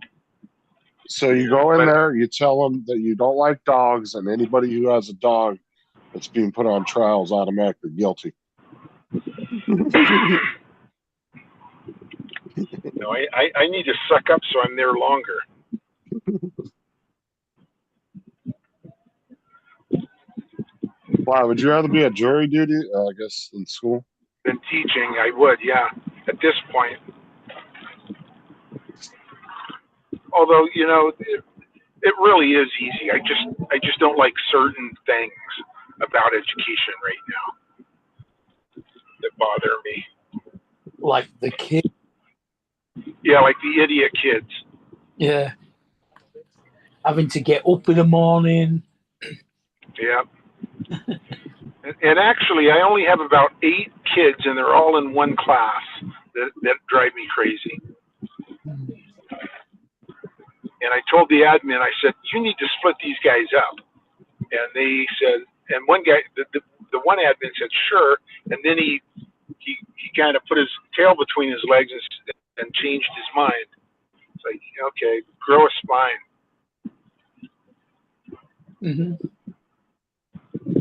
So you go in there, you tell them that you don't like dogs, and anybody who has a dog that's being put on trial is automatically guilty. No, I need to suck up so I'm there longer. Why, would you rather be at jury duty, I guess, in school? Than teaching, I would, yeah, at this point. Although, it really is easy. I just don't like certain things about education right now that bother me. Like the kid. Yeah, like the idiot kids. Yeah. Having to get up in the morning. Yeah. And actually, I only have about 8 kids, and they're all in one class. that drive me crazy. And I told the admin, I said, you need to split these guys up. And they said, and one guy, the one admin said, sure. And then he kind of put his tail between his legs and changed his mind. It's like, okay, grow a spine.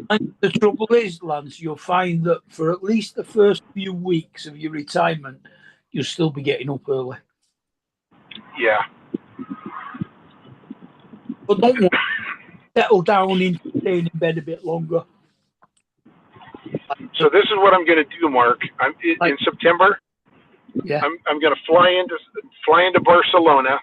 And the trouble is, Lance, you'll find that for at least the first few weeks of your retirement, you'll still be getting up early. Yeah. But don't worry, settle down in, staying in bed a bit longer. So this is what I'm going to do, Mark. In September. Yeah. I'm going to fly into Barcelona,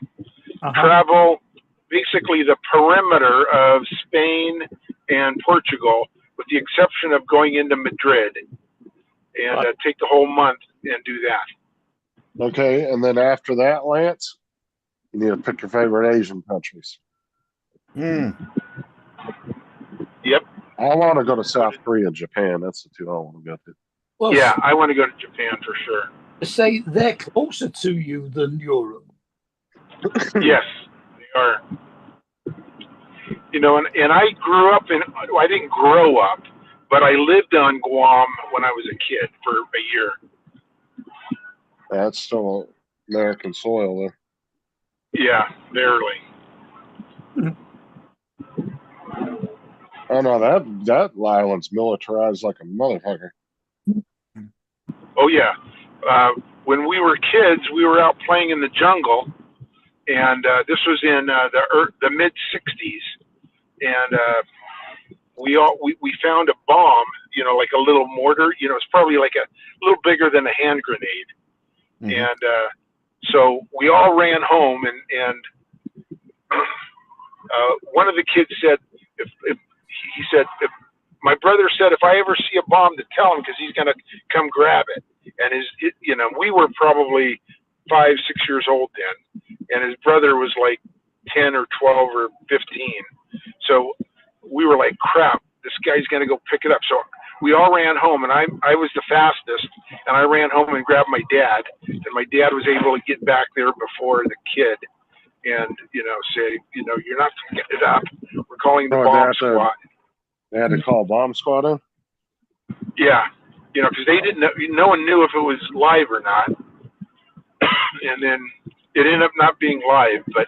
travel basically the perimeter of Spain and Portugal, with the exception of going into Madrid, and take the whole month and do that. Okay, and then after that, Lance, you need to pick your favorite Asian countries. Mm. Yep. I want to go to South Korea and Japan. That's the two I want to go to. Well, yeah, I want to go to Japan for sure. Say they're closer to you than Europe. Yes, they are. You know, and I grew up I didn't grow up, but I lived on Guam when I was a kid for a year. That's still American soil, though. Yeah, barely. Oh no, that island's militarized like a motherfucker. Oh yeah. When we were kids, we were out playing in the jungle, and this was in the mid '60s, and we found a bomb, you know, like a little mortar. You know, it's probably like a little bigger than a hand grenade, and so we all ran home, and one of the kids said, if my brother said, if I ever see a bomb, to tell him, because he's going to come grab it. And you know, we were probably 5, 6 years old then, and his brother was like 10 or 12 or 15. So we were like, crap, this guy's going to go pick it up. So we all ran home, and I was the fastest, and I ran home and grabbed my dad, and my dad was able to get back there before the kid, and, you know, say, you know, you're not going to get it up. We're calling the bomb squad. They had to call bomb squad in? Yeah. You know, because they didn't know, no one knew if it was live or not. And then it ended up not being live, but,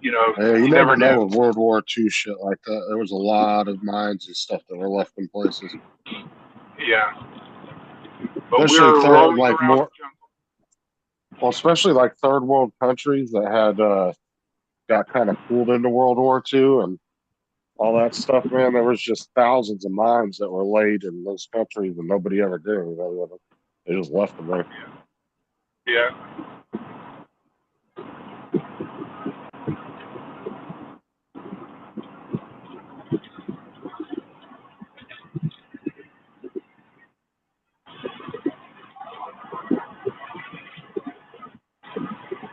you know, yeah, you never know knew. with World War II shit like that. There was a lot of mines and stuff that were left in places. Yeah. But Especially we were roaming like around more, the jungle. well, especially like third world countries that had got kind of pulled into World War II and all that stuff, man. There was just thousands of mines that were laid in those countries and nobody ever did anything with them. They just left them there. Yeah.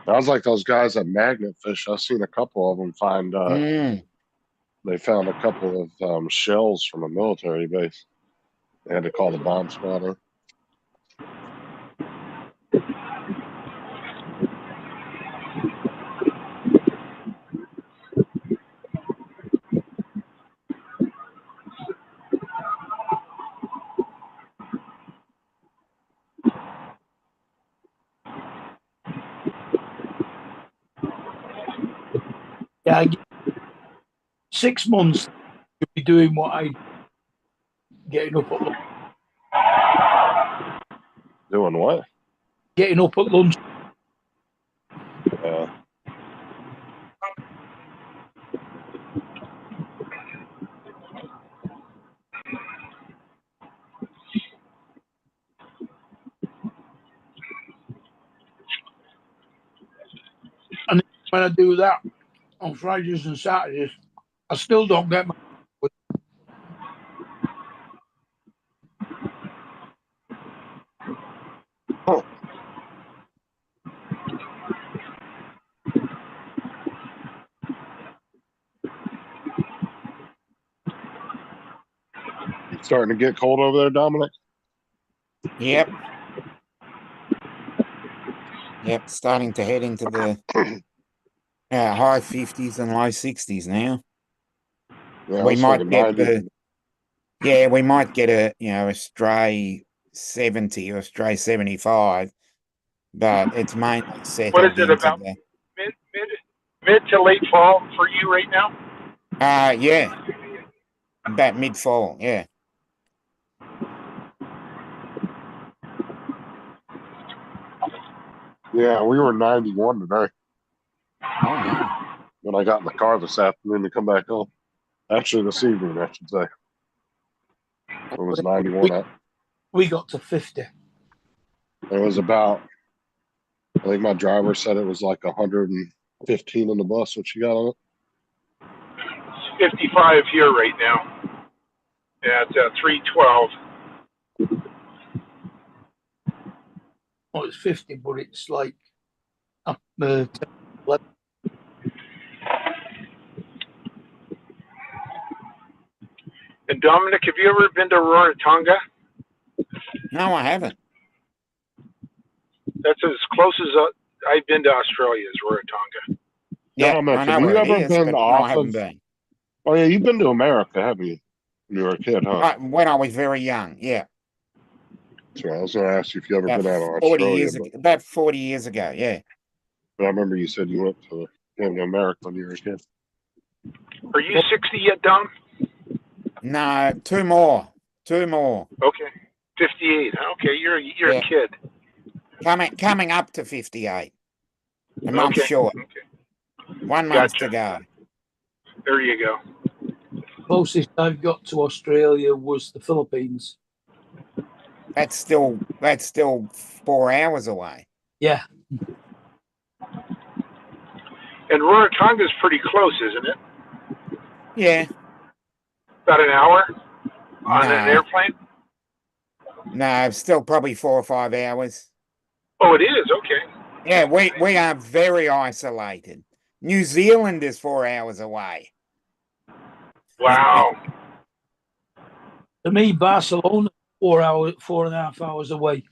Sounds like those guys at Magnet Fish. I've seen a couple of them find. They found a couple of shells from a military base. They had to call the bomb squad in. Yeah, 6 months to be doing what I getting up at lunch. Doing what? Getting up at lunch. And when I do that on Fridays and Saturdays, I still don't get my. Starting to get cold over there, Dominic? Yep. Yep, starting to head into the high 50s and low 60s now. Yeah, We it's might like a get 90. we might get a stray 70 or stray 75, but it's mainly What is settled it into about mid to late fall for you right now? yeah, about mid-fall, yeah. Yeah, we were 91 today Oh no. when I got in the car this afternoon to come back home. Actually, this evening, I should say. It was 91 up. We got to 50. It was about, I think my driver said it was like 115 on the bus, what she got on it. It's 55 here right now. At 312. Oh, it's 50, but it's like up 11. And Dominic, have you ever been to Rarotonga? No, I haven't. That's as close as I've been to Australia, is Rarotonga. Yeah, Dominic, I know have you where it ever is, been but no, off I haven't of? been. Oh yeah, you've been to America, haven't you? When you were a kid, huh? When I was very young, yeah. So I was going to ask you if you ever About been out of 40 Australia, years ago, about 40 years ago, yeah. but I remember you said you went to America when you were a kid. Are you 60 yet, Dom? No, two more. Okay. 58. Okay, you're Yeah. a kid. Coming up to 58. A month Okay. short. Okay. 1 month to Gotcha. go. There you go. Closest I've got to Australia was the Philippines. That's still 4 hours away. Yeah. And Rarotonga's pretty close, isn't it? Yeah. About an hour on an No. airplane? No, still probably 4 or 5 hours. Oh, it is? Okay. Yeah, we are very isolated. New Zealand is 4 hours away. Wow. To me, Barcelona, 4.5 hours away.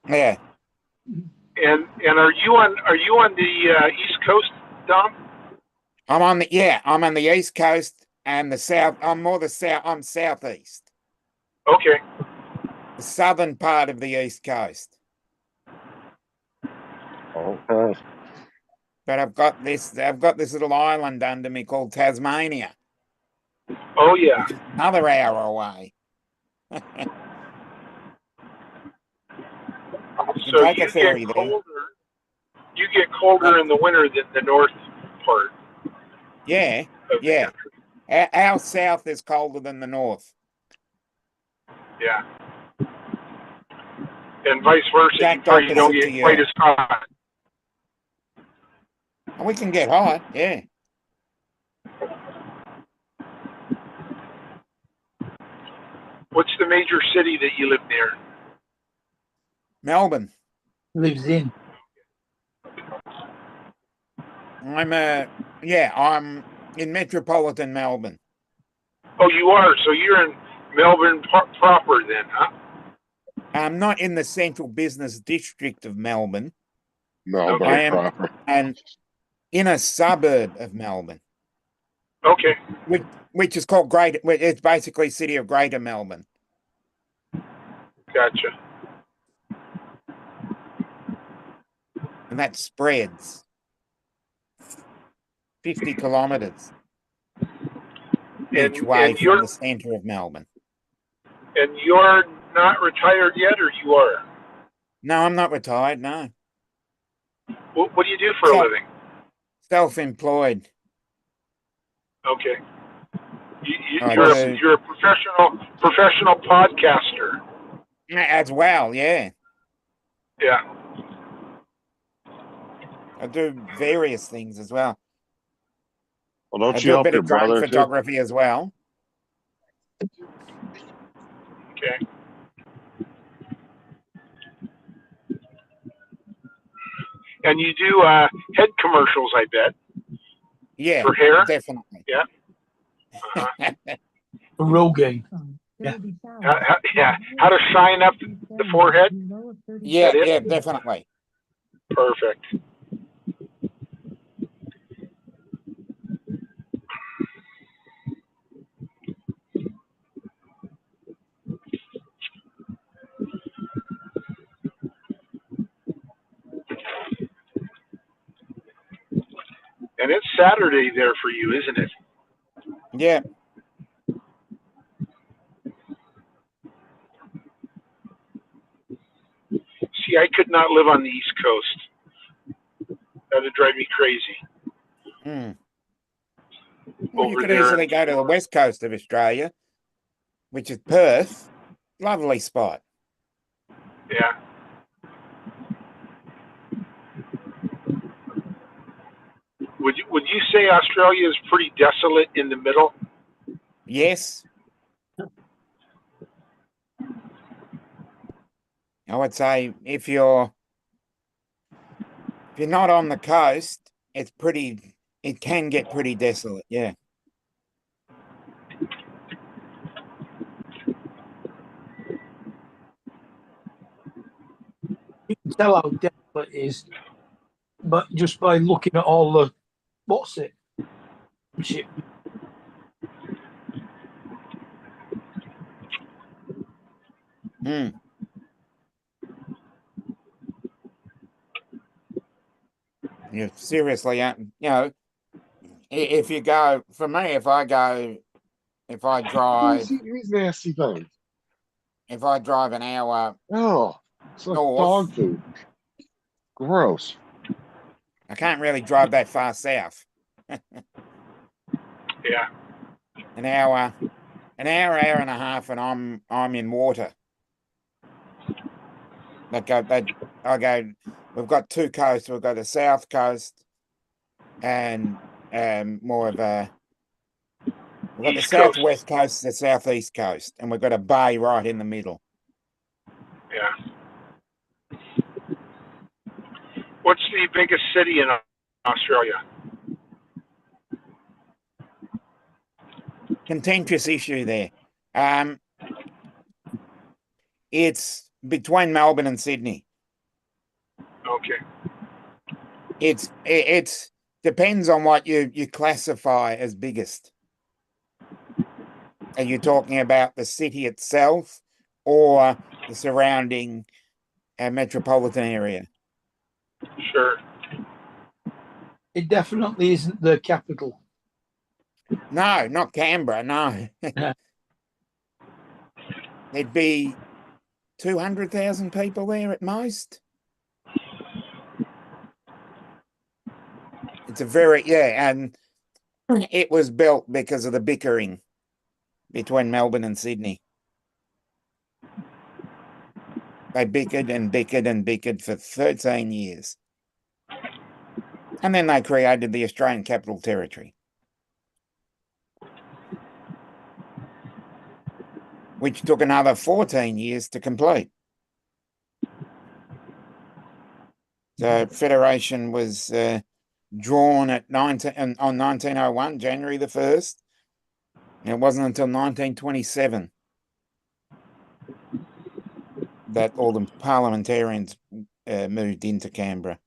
Yeah. And are you on the East Coast, Dom? I'm on the East Coast and the South. I'm southeast. Okay. The southern part of the East Coast. Okay. But I've got this little island under me called Tasmania. Oh yeah. Another hour away. So take you a ferry get there. colder. You get colder in the winter than the north part Yeah, of the yeah. country. Our south is colder than the north. Yeah. And vice versa. You Exact probably don't opposite to get you. quite as hot. We can get hot, yeah. What's the major city that you live near? Melbourne. Lives in. I'm in metropolitan Melbourne. Oh, you are. So you're in Melbourne proper then, huh? I'm not in the central business district of Melbourne. No, but I I'm am proper. in a suburb of Melbourne. Okay. Which is called it's basically city of Greater Melbourne. Gotcha. And that spreads 50 kilometres each way from the centre of Melbourne. And you're not retired yet, or you are? No, I'm not retired, no. What do you do for a living? Self-employed. Okay. You're a professional podcaster. As well, yeah. Yeah. I do various things as well. Well, don't I you do a help bit your of drone brother too? photography as well. Okay. And you do head commercials, I bet. Yeah, for hair? definitely. Yeah. Uh-huh. A Rogaine. Yeah. Yeah. How to shine up the forehead? Yeah, That it? yeah, definitely. Perfect. And it's Saturday there for you, isn't it? Yeah. See, I could not live on the East Coast. That'd drive me crazy. Hmm. Well, you Over could there. easily go to the west coast of Australia, which is Perth. Lovely spot. Yeah. Would you say Australia is pretty desolate in the middle? Yes. I would say if you're not on the coast, it can get pretty desolate, yeah. You can tell how desolate it is, but just by looking at all the ship. Hmm. You seriously, if you go, for me, if I drive, These nasty things. if I drive an hour Oh, it's like north, dog food. Gross. I can't really drive that far south. Yeah. An hour and a half, and I'm in water. We've got two coasts. We've got the south coast and we've got the East Coast. southwest coast, the southeast coast, and we've got a bay right in the middle. Yeah. What's the biggest city in Australia? Contentious issue there. It's between Melbourne and Sydney. Okay. It's depends on what you classify as biggest. Are you talking about the city itself or the surrounding metropolitan area? Sure. It definitely isn't the capital. No, not Canberra. No, there'd be 200,000 people there at most. It's and it was built because of the bickering between Melbourne and Sydney. They bickered and bickered and bickered for 13 years. And then they created the Australian Capital Territory, which took another 14 years to complete. So Federation was drawn on 1901, January the 1st. And it wasn't until 1927 that all the parliamentarians moved into Canberra.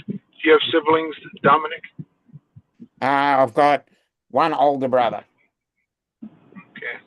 Do you have siblings, Dominic? I've got one older brother. Okay.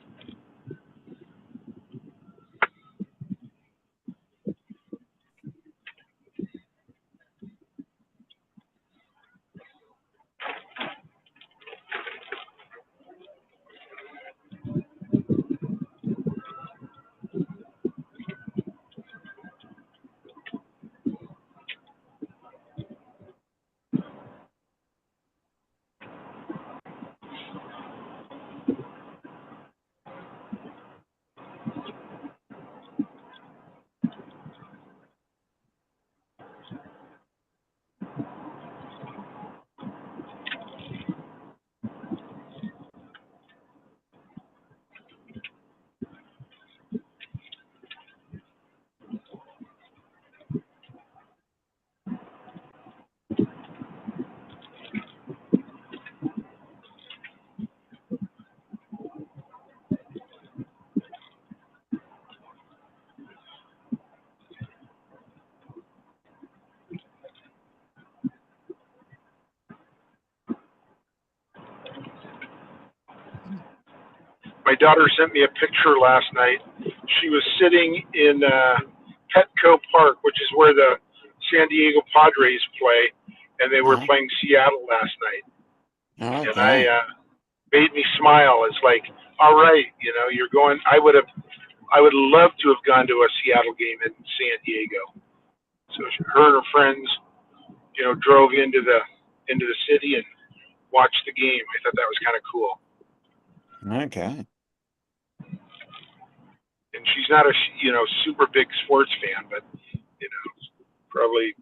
My daughter sent me a picture last night. She was sitting in Petco Park, which is where the San Diego Padres play, and they were Uh-huh. playing Seattle last night. And Okay. made me smile. It's like, all right, you're going. I would love to have gone to a Seattle game in San Diego. So her and her friends, drove into the city and watched the game. I thought that was kind of cool. Okay. And she's not a super big sports fan, but probably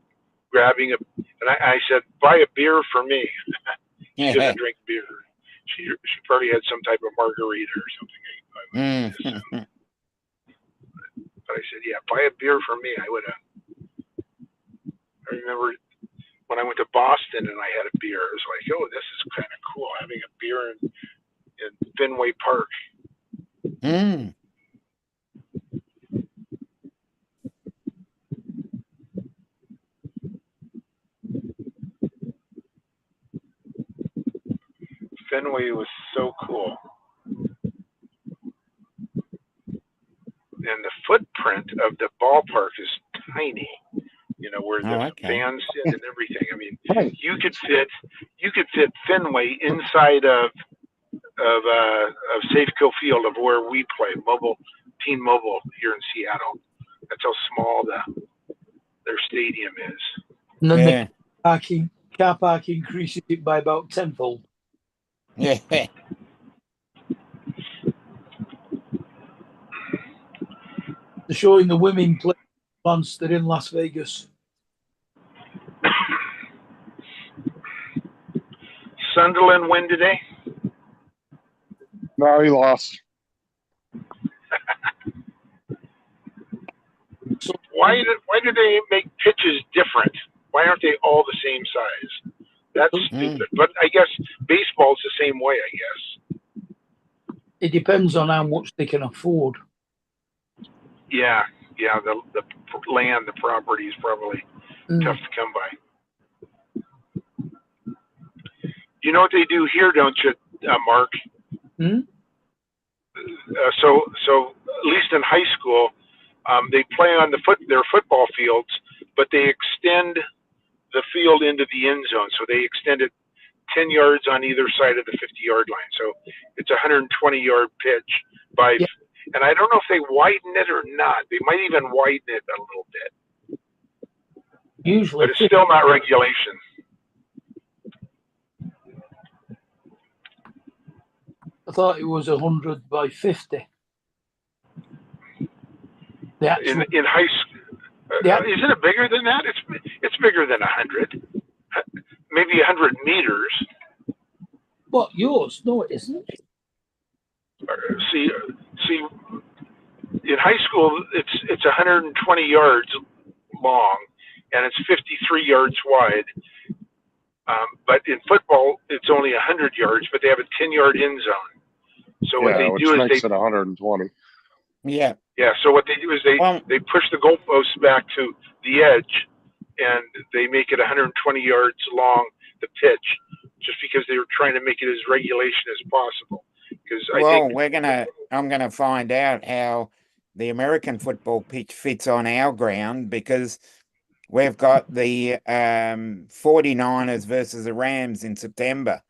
grabbing and I said, buy a beer for me. She Yeah. doesn't drink beer. She probably had some type of margarita or something. Mm. But I said, yeah, buy a beer for me. I would have. I remember when I went to Boston and I had a beer. It was like, oh, this is kind of cool, having a beer in Fenway Park. Mm. Fenway was so cool. And the footprint of the ballpark is tiny, where the Okay. fans sit and everything. I mean, Right. you could fit Fenway inside of Safeco Field of where we play, T-Mobile here in Seattle. That's how small their stadium is. And then Yeah. the car park increases it by about tenfold. Yeah. They're showing the women play once they're in Las Vegas. Sunderland win today? No, he lost. So Why do they make pitches different? Why aren't they all the same size? That's stupid. But I guess baseball's the same way, I guess. it depends on how much they can afford. Yeah. The land, the property is probably tough to come by. You know what they do here, don't you, Mark? So at least in high school, they play on their football fields, but they extend the field into the end zone. So they extend it 10 yards on either side of the 50-yard line. So it's a 120-yard pitch Yeah. and I don't know if they widen it or not. They might even widen it a little bit, Usually, but it's still not regulation. I thought it was 100 by 50. The actual, In high school, Yeah. isn't it bigger than that? It's bigger than 100, maybe 100 meters. what, yours? No, it isn't. See, in high school, it's 120 yards long, and it's 53 yards wide. But in football, it's only 100 yards, but they have a 10-yard end zone. So what they which do is makes it 120. Yeah. Yeah, so what they do is they push the goalposts back to the edge, and they make it 120 yards long, the pitch, just because they were trying to make it as regulation as possible. Because I'm gonna find out how the American football pitch fits on our ground, because we've got the 49ers versus the Rams in September.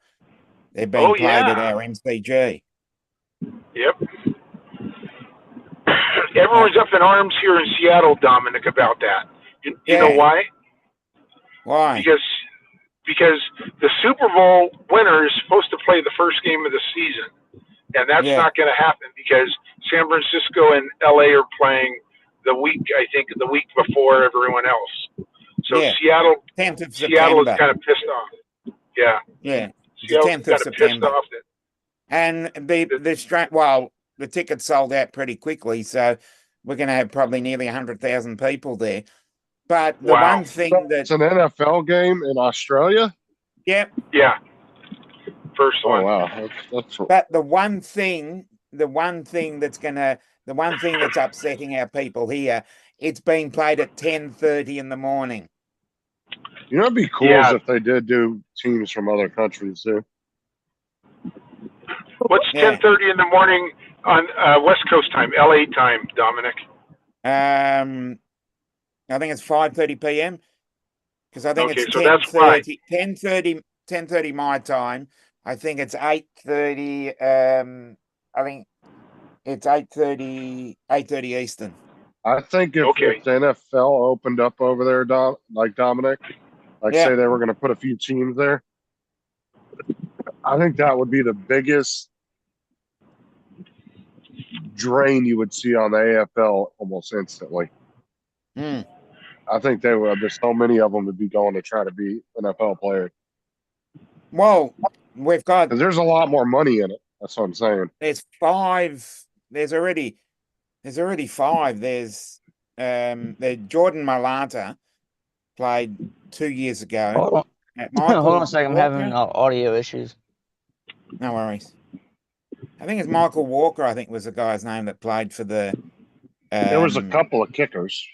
They're being played at our MCG. Yep. Everyone's up in arms here in Seattle, Dominic, about that. You know why? Why? Because the Super Bowl winner is supposed to play the first game of the season, and that's not going to happen because San Francisco and LA are playing the week before everyone else. So Seattle 10th of Seattle is September. kind of pissed off. Yeah. Yeah. Seattle's 10th of kind of pissed September. off that And the tickets sold out pretty quickly, so we're going to have probably nearly 100,000 people there. But the one thing It's an NFL game in Australia? Yep. Yeah. First one. Oh, wow. That's But the one thing that's upsetting our people here, it's being played at 10:30 in the morning. You know, it'd be cool is if they did do teams from other countries too. What's Yeah. 10:30 in the morning on West Coast time, LA time, Dominic? I think it's 5:30 p.m. because I think Okay, it's so that's why. 10:30 my time. I think it's 8:30. I think it's 8:30 Eastern. I think if, Okay. if the NFL opened up over there, like Dominic, like Yeah. say they were going to put a few teams there, I think that would be the biggest drain you would see on the AFL almost instantly. Hmm. I think they would. There's so many of them would be going to try to be NFL players Well, we've got because there's a lot more money in it. That's what I'm saying. there's five. There's already five. There's Jordan Malata played 2 years ago. Hold on, Michael hold on a second. I'm having Walker? audio issues. No worries. I think it's Michael Walker. I think was the guy's name that played for the. There was a couple of kickers.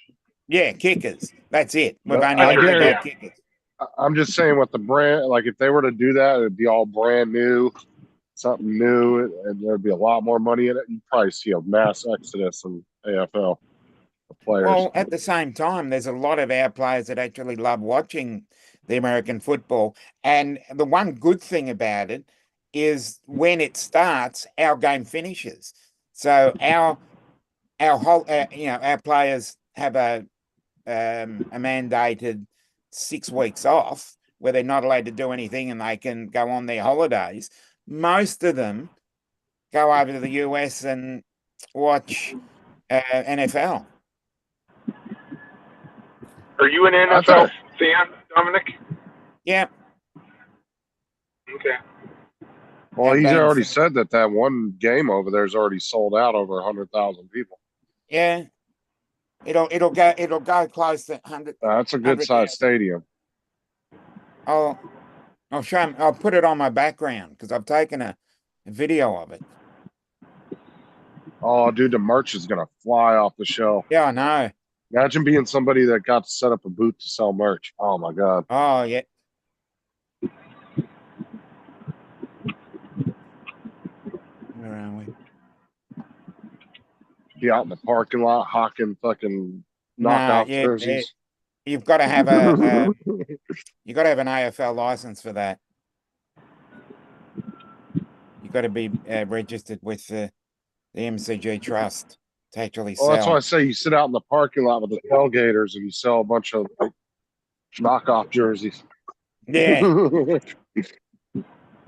Yeah, kickers. That's it. We've But only I had guarantee- bad kickers. I'm just saying with the brand, like if they were to do that, it'd be all brand new, something new, and there'd be a lot more money in it. You'd probably see a mass exodus in AFL players. Well, at the same time, there's a lot of our players that actually love watching the American football. And the one good thing about it is when it starts, our game finishes. So our whole, our players have a mandated 6 weeks off where they're not allowed to do anything and they can go on their holidays. Most of them go over to the US and watch NFL. Are you an NFL fan, Dominic? Yeah. Okay. Well, And he's then already for- said that one game over there is already sold out over 100,000 people. Yeah. It'll go close to 100. That's a good 100,000. sized stadium. I'll show him. I'll put it on my background because I've taken a video of it. Oh, dude, the merch is gonna fly off the shelf. Yeah, I know. Imagine being somebody that got to set up a booth to sell merch. Oh my god. Oh yeah. Where are we? Be out in the parking lot hawking fucking knockoff yeah, jerseys. You've got to have you got to have an AFL license for that. You've got to be registered with the MCG Trust to actually sell. Well, that's why I say you sit out in the parking lot with the tailgaters and you sell a bunch of knockoff jerseys. Yeah.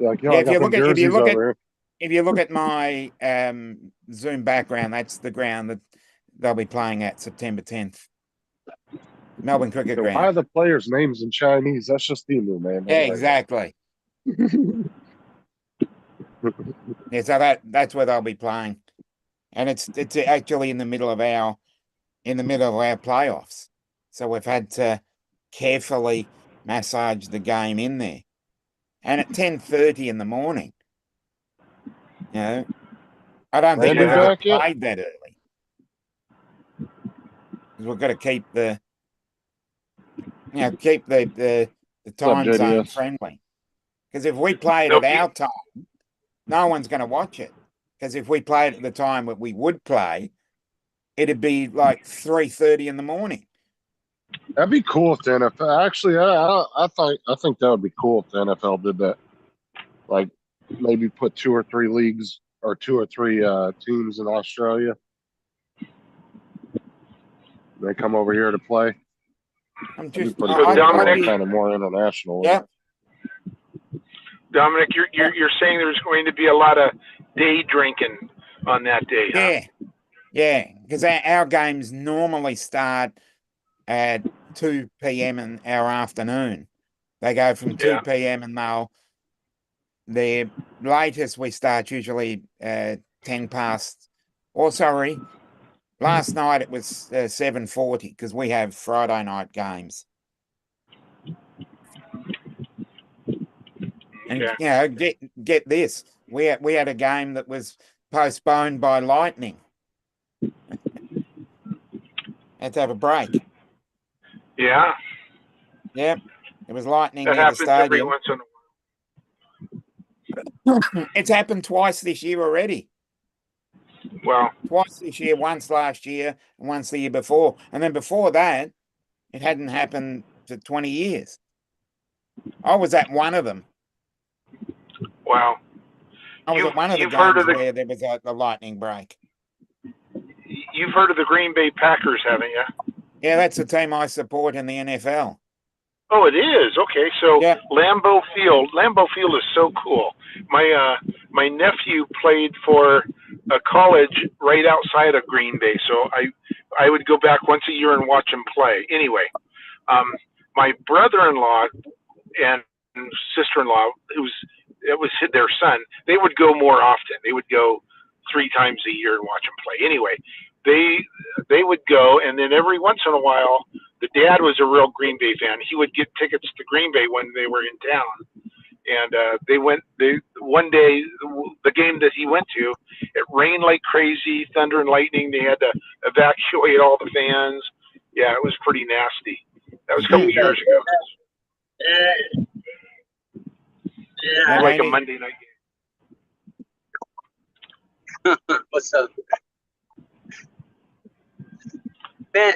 Like, yo, Yeah, I got them jerseys over here. If you look at my Zoom background, that's the ground that they'll be playing at September 10th. Melbourne Cricket So why are Ground. the players' names in Chinese? That's just Emu, man. Yeah, exactly. Yeah, so that's where they'll be playing, and it's actually in the middle of our playoffs. So we've had to carefully massage the game in there, and at 10:30 in the morning. You know, I don't think Randy we've ever back yet? played that early because we've got to keep the time zone JDS? friendly. Because if we played at our time, no one's going to watch it. Because if we played at the time that we would play, it'd be like 3:30 in the morning. That'd be cool if the NFL. Actually, I think that would be cool if the NFL did that. Like maybe put 2 or 3 leagues or 2 or 3 teams in Australia. They come over here to play. I'm just Pretty So cool. Dominic- Kind of more international. Yeah. Dominic, you're saying there's going to be a lot of day drinking on that day, huh? Yeah, because our games normally start at 2 p.m. in our afternoon. They go from 2 p.m. and the latest we start usually 10 past. Or sorry, last night it was 7:40 because we have Friday night games. And Okay. you know, get this. We had a game that was postponed by lightning. Had to have a break. Yeah, Yep. It was lightning that near the happens every stadium. once in a It's happened twice this year already. Well, Twice this year, once last year, and once the year before. And then before that, it hadn't happened for 20 years. I was at one of them. wow. I was at one of the You've heard games of the where there was a lightning break. you've heard of the Green Bay Packers, haven't you? Yeah, that's the team I support in the NFL. Oh, it is. Okay, so Yeah. Lambeau Field. Lambeau Field is so cool. My nephew played for a college right outside of Green Bay, so I would go back once a year and watch him play. Anyway, my brother-in-law and sister-in-law, it was their son, they would go more often. They would go 3 times a year and watch him play. Anyway, they would go, and then every once in a while, the dad was a real Green Bay fan. He would get tickets to Green Bay when they were in town. And one day, the game that he went to, it rained like crazy, thunder and lightning. They had to evacuate all the fans. Yeah, it was pretty nasty. That was a couple years ago. Yeah, Like a Randy? Monday night game. What's up? Man,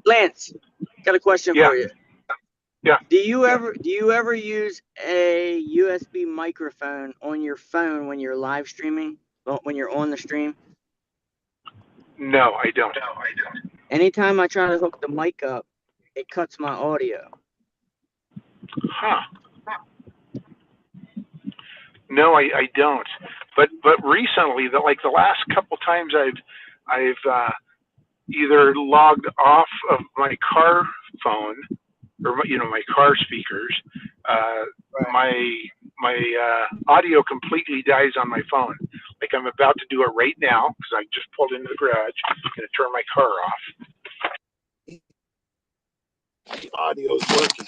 Lance, got a question Yeah. for you. Yeah. Do you ever use a USB microphone on your phone when you're live streaming? When you're on the stream? No, I don't. Anytime I try to hook the mic up, it cuts my audio. Huh. No, I don't. But recently, the last couple times I've either logged off of my car phone or my car speakers. My audio completely dies on my phone. Like I'm about to do it right now because I just pulled into the garage. I'm gonna turn my car off. The audio is working.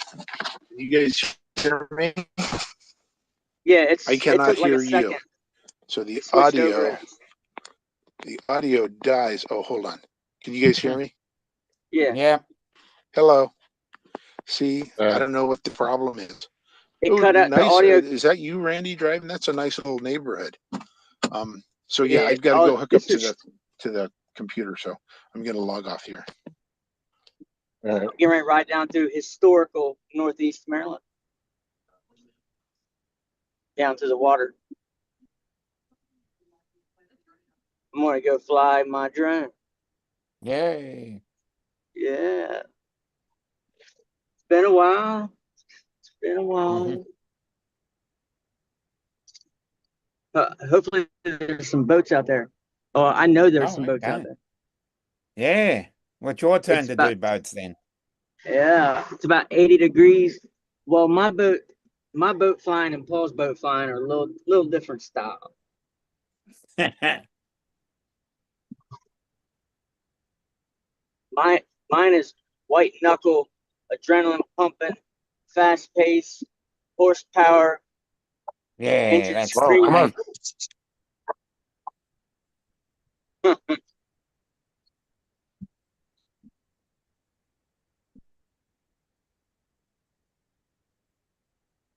Can you guys hear me? Yeah, I cannot it took like hear a second. you. So the Switched over. audio dies. Oh, hold on. Can you guys hear me? Yeah. Yeah. Hello. See, I don't know what the problem is. It cut out the audio. Is that you, Randy, driving? That's a nice little neighborhood. So yeah, Yeah, I've got to go hook up this is- to the computer. So I'm gonna log off here. Getting ready right down through historical Northeast Maryland, down to the water. I'm gonna go fly my drone. Yay. Yeah. It's been a while. Mhm. Hopefully there's some boats out there. Oh, I know there's Oh, some boats out okay. there. Yeah. Well, it's your turn It's to about- do boats then. Yeah, it's about 80 degrees. Well, my boat flying and Paul's boat flying are a little different style. Mine is white knuckle, adrenaline pumping, fast pace, horsepower, Yeah, engine that's screaming. come on.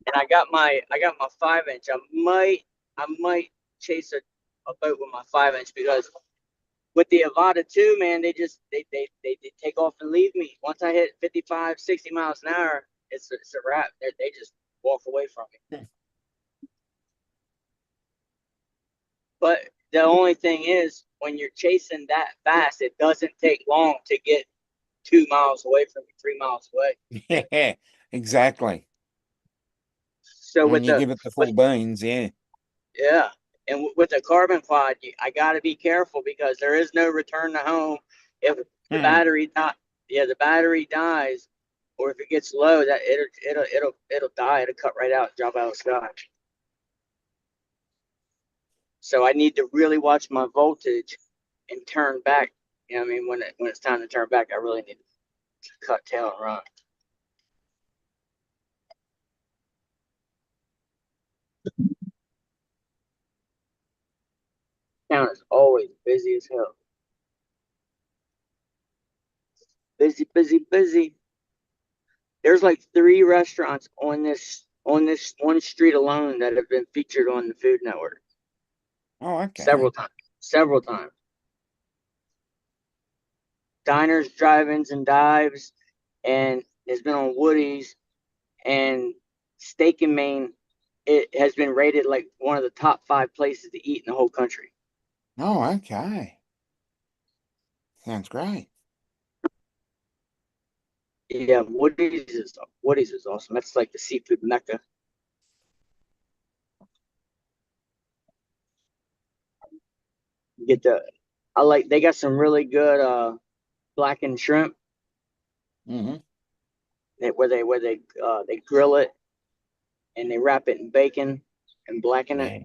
And I got my 5-inch. I might chase a boat with my 5-inch because with the Avata 2, man, they take off and leave me. Once I hit 55, 60 miles an hour, it's a wrap. They just walk away from me. But the only thing is, when you're chasing that fast, it doesn't take long to get 2 miles away from you, 3 miles away. Yeah, exactly. So When you give it the full beans, yeah. Yeah, and with the carbon quad, I got to be careful because there is no return to home if the battery the battery dies, or if it gets low, that it'll die. It'll cut right out and drop out of the sky. So I need to really watch my voltage and turn back. You know what I mean? When it's time to turn back, I really need to cut tail and run. Town is always busy as hell. Busy. There's like 3 restaurants on this on this one street alone that have been featured on the Food Network Oh, okay. several times. Several times. Diners, drive-ins, and dives, and it's been on Woody's and Steak and Maine. It has been rated like one of the top 5 places to eat in the whole country. Oh, okay. Sounds great. Yeah, Woody's is awesome. That's like the seafood mecca. They got some really good blackened shrimp Mm-hmm. where they grill it and they wrap it in bacon and blacken it. Yeah.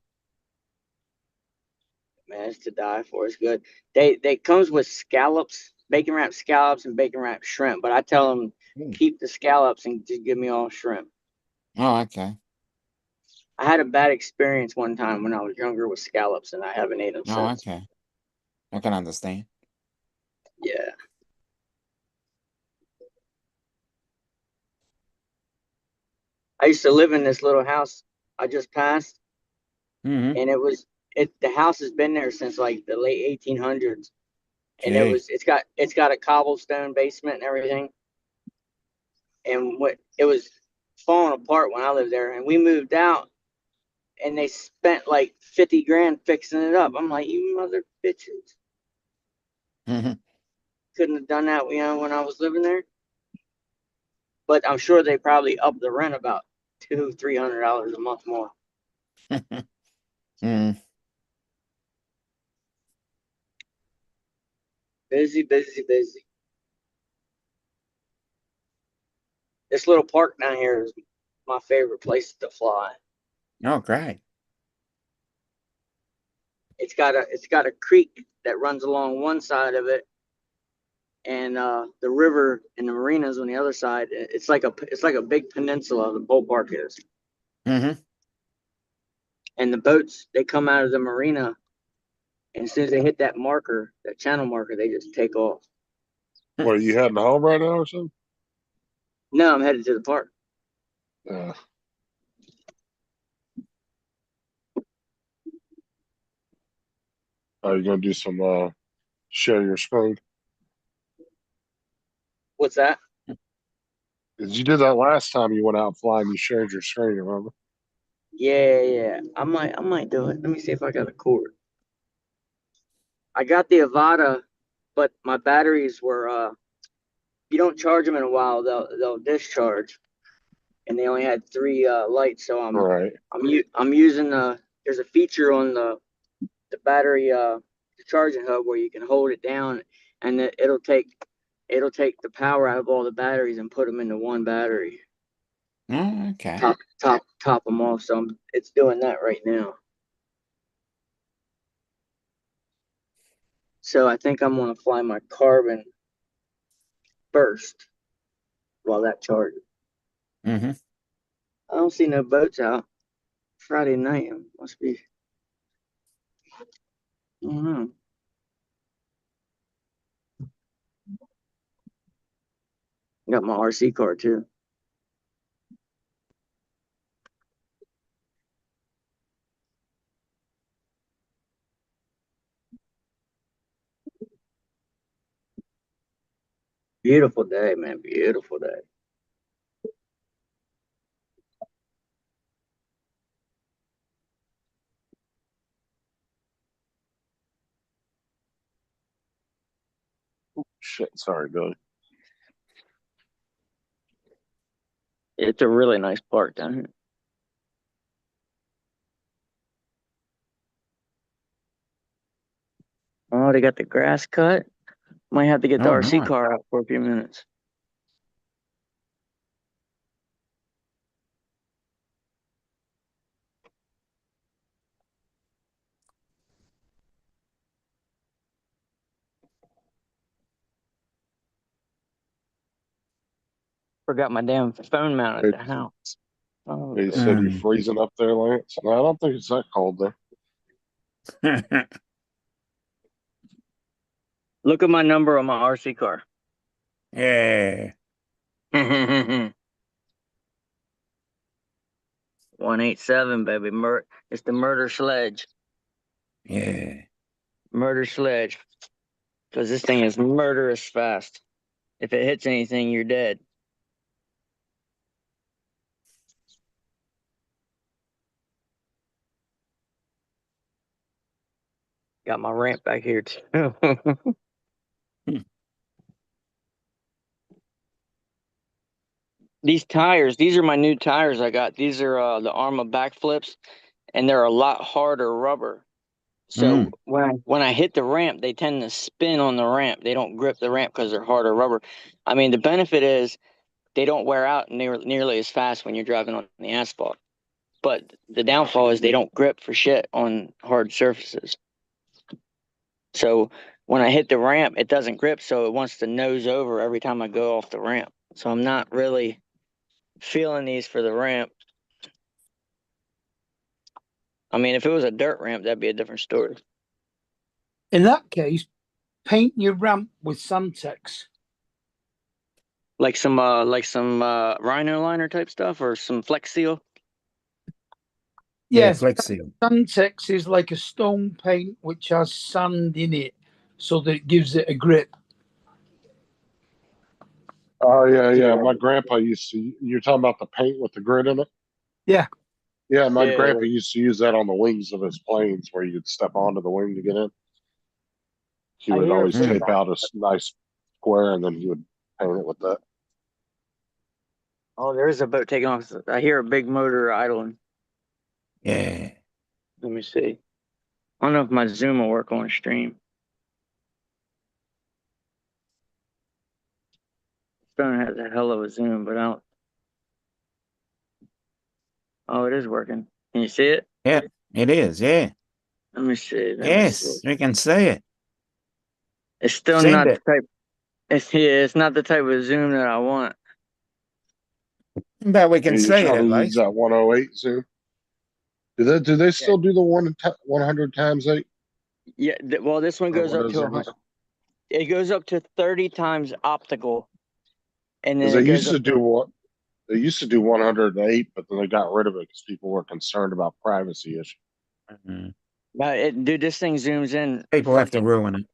Man, it's to die for. It's good. They comes with scallops, bacon wrapped scallops and bacon wrapped shrimp, but I tell them keep the scallops and just give me all shrimp. Oh, okay. I had a bad experience one time when I was younger with scallops, and I haven't ate them Oh, since. okay. I can understand. Yeah. I used to live in this little house I just passed, Mm-hmm. and the house has been there since like the late 1800s, and Gee. it's got a cobblestone basement and everything, and it was falling apart when I lived there, and we moved out, and they spent like 50 grand fixing it up. I'm like, you mother bitches, Mm-hmm. couldn't have done that, when I was living there. But I'm sure they probably upped the rent about $200-$300 a month more. Mm. Busy, busy, busy. This little park down here is my favorite place to fly. Oh, great. It's got a creek that runs along one side of it, and the river and the marinas on the other side. It's like a big peninsula. The boat park is, Mm-hmm. and the boats, they come out of the marina, and as soon as they hit that channel marker, they just take off. What, are you heading home right now or something? No, I'm headed to the park. Are you gonna do some share your screen? What's that? Because you did that last time you went out flying. You shared your screen, remember? Yeah. I might do it. Let me see if I got a cord. I got the Avata, but my batteries were if you don't charge them in a while, they'll discharge, and they only had 3 lights. So Right. I'm using there's a feature on the battery the charging hub where you can hold it down, and it'll take the power out of all the batteries and put them into one battery. Oh, okay. Top them off. So it's doing that right now. So I think I'm gonna fly my Carbon first while that charges. Mm-hmm. I don't see no boats out. Friday night must be. I don't know. Got my RC car too. Beautiful day, man. Beautiful day. Shit, sorry, Billy. It's a really nice park down here. Oh, they got the grass cut. Might have to get the Oh, RC nice. car out for a few minutes. Forgot my damn phone mount at the house. Oh, They said you're Mm. freezing up there, Lance. No, I don't think it's that cold there. look at my number on my RC car. Yeah. 187, baby. It's the murder sledge. Yeah. Murder sledge. Because this thing is murderous fast. If it hits anything, you're dead. Got my ramp back here too. These tires, these are my new tires I got. These are the Arma backflips, and they're a lot harder rubber. So when I hit the ramp, they tend to spin on the ramp. They don't grip the ramp because they're harder rubber. I mean, the benefit is they don't wear out nearly as fast when you're driving on the asphalt. But the downfall is they don't grip for shit on hard surfaces. So when I hit the ramp, it doesn't grip, so it wants to nose over every time I go off the ramp. So I'm not really feeling these for the ramp. I mean, if it was a dirt ramp, that'd be a different story. In that case, paint your ramp with Suntex. Like some Rhino liner type stuff or some Flex Seal. Yes, Flex Seal. Suntex is like a stone paint which has sand in it, so that it gives it a grip. Oh yeah. My grandpa used to. You're talking about the paint with the grit in it. Yeah. Yeah, my Yeah. grandpa used to use that on the wings of his planes, where you'd step onto the wing to get in. He I would hear always about tape that. out a nice square, and then he would paint it with that. Oh, there is a boat taking off. I hear a big motor idling. Yeah. Let me see. I don't know if my Zoom will work on stream. Phone has a hell of a zoom, but I don't. Oh, it is working. Can you see it? Yeah, it is. Yeah. Let me see. Yes, we can see it. It's still Send not it. the type. It's not the type of zoom that I want. But we can And see you're it trying at to use least. that 108 zoom. Do they still do the 100 times 8? Yeah. Well, this one Or goes what up is to it? 100. It goes up to 30 times optical, and then Because it they goes used up to do what? They used to do 108, but then they got rid of it because people were concerned about privacy issues. Mhm. Dude, this thing zooms in. People have to ruin it.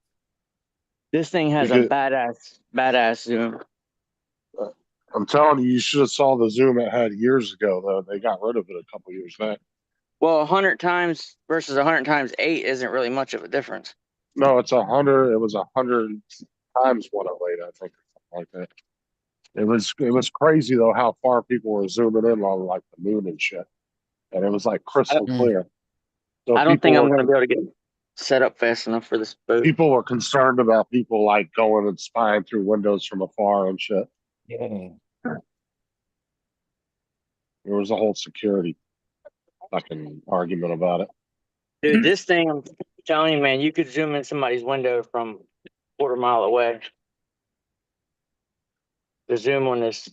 This thing has a Because badass zoom. I'm telling you, you should have saw the zoom it had years ago. Though they got rid of it a couple years back. Well, 100 times versus 100 times 8 isn't really much of a difference. No, it's 100. It was 100 times 108, I think, or something like that. It was crazy though how far people were zooming in on like the moon and shit, and it was like crystal clear. So I don't think I'm going to be able to get set up fast enough for this boat. people were concerned about people like going and spying through windows from afar and shit. Yeah. There was a whole security fucking argument about it. Dude, this thing, I'm telling you, man, you could zoom in somebody's window from a quarter mile away. The zoom on this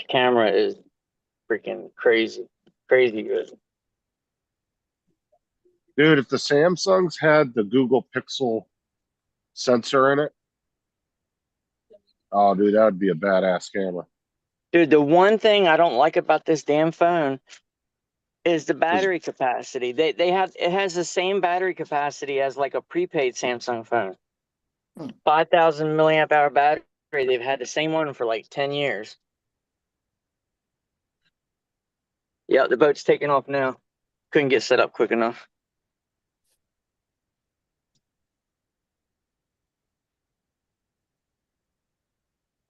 camera is freaking crazy good. Dude, if the Samsungs had the Google Pixel sensor in it, oh, dude, that would be a badass camera. Dude, the one thing I don't like about this damn phone is the battery capacity. It has the same battery capacity as like a prepaid Samsung phone. 5,000 milliamp hour battery. They've had the same one for like 10 years. Yeah, the boat's taking off now. Couldn't get set up quick enough.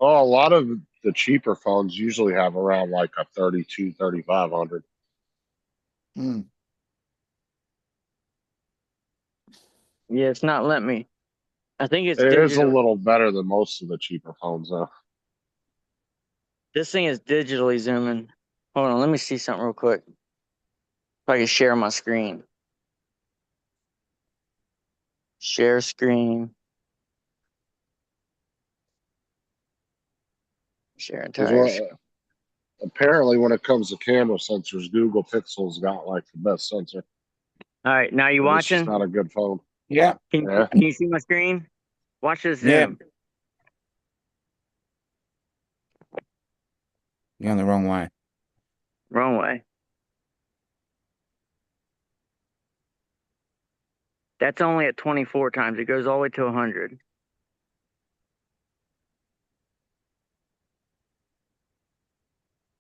Oh, a lot of the cheaper phones usually have around like a 32, 3500. Yeah, it's not letting me. I think it's It is a digital. little better than most of the cheaper phones, though. This thing is digitally zooming. Hold on, let me see something real quick. If I can share my screen. Share screen. Share entire screen. Apparently, when it comes to camera sensors, Google Pixel's got like the best sensor. All right, now you It's just watching? not a good phone. Yeah. Yeah. Can you see my screen? Watch this Yeah. zoom. You're on the wrong way. Wrong way. That's only at 24 times. It goes all the way to 100.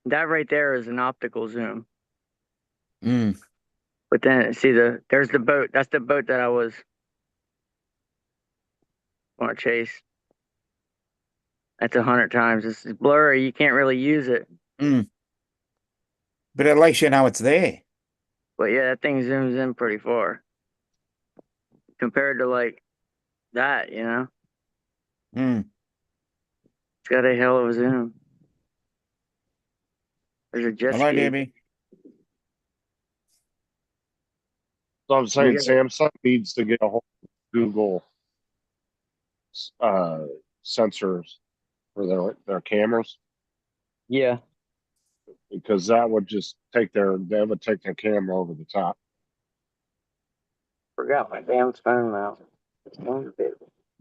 That right there is an optical zoom. Mm. But then see there's the boat. That's the boat that I was want to chase. That's 100 times. It's blurry. You can't really use it. Mm. But at least you know it's there. But yeah, that thing zooms in pretty far compared to like that. You know, Mm. it's got a hell of a zoom. There's a jet Hello, ski. Debbie. So I'm saying You got Samsung needs to get a whole Google sensors for their cameras, Yeah, because that would just take their camera over the top. forgot my damn phone now.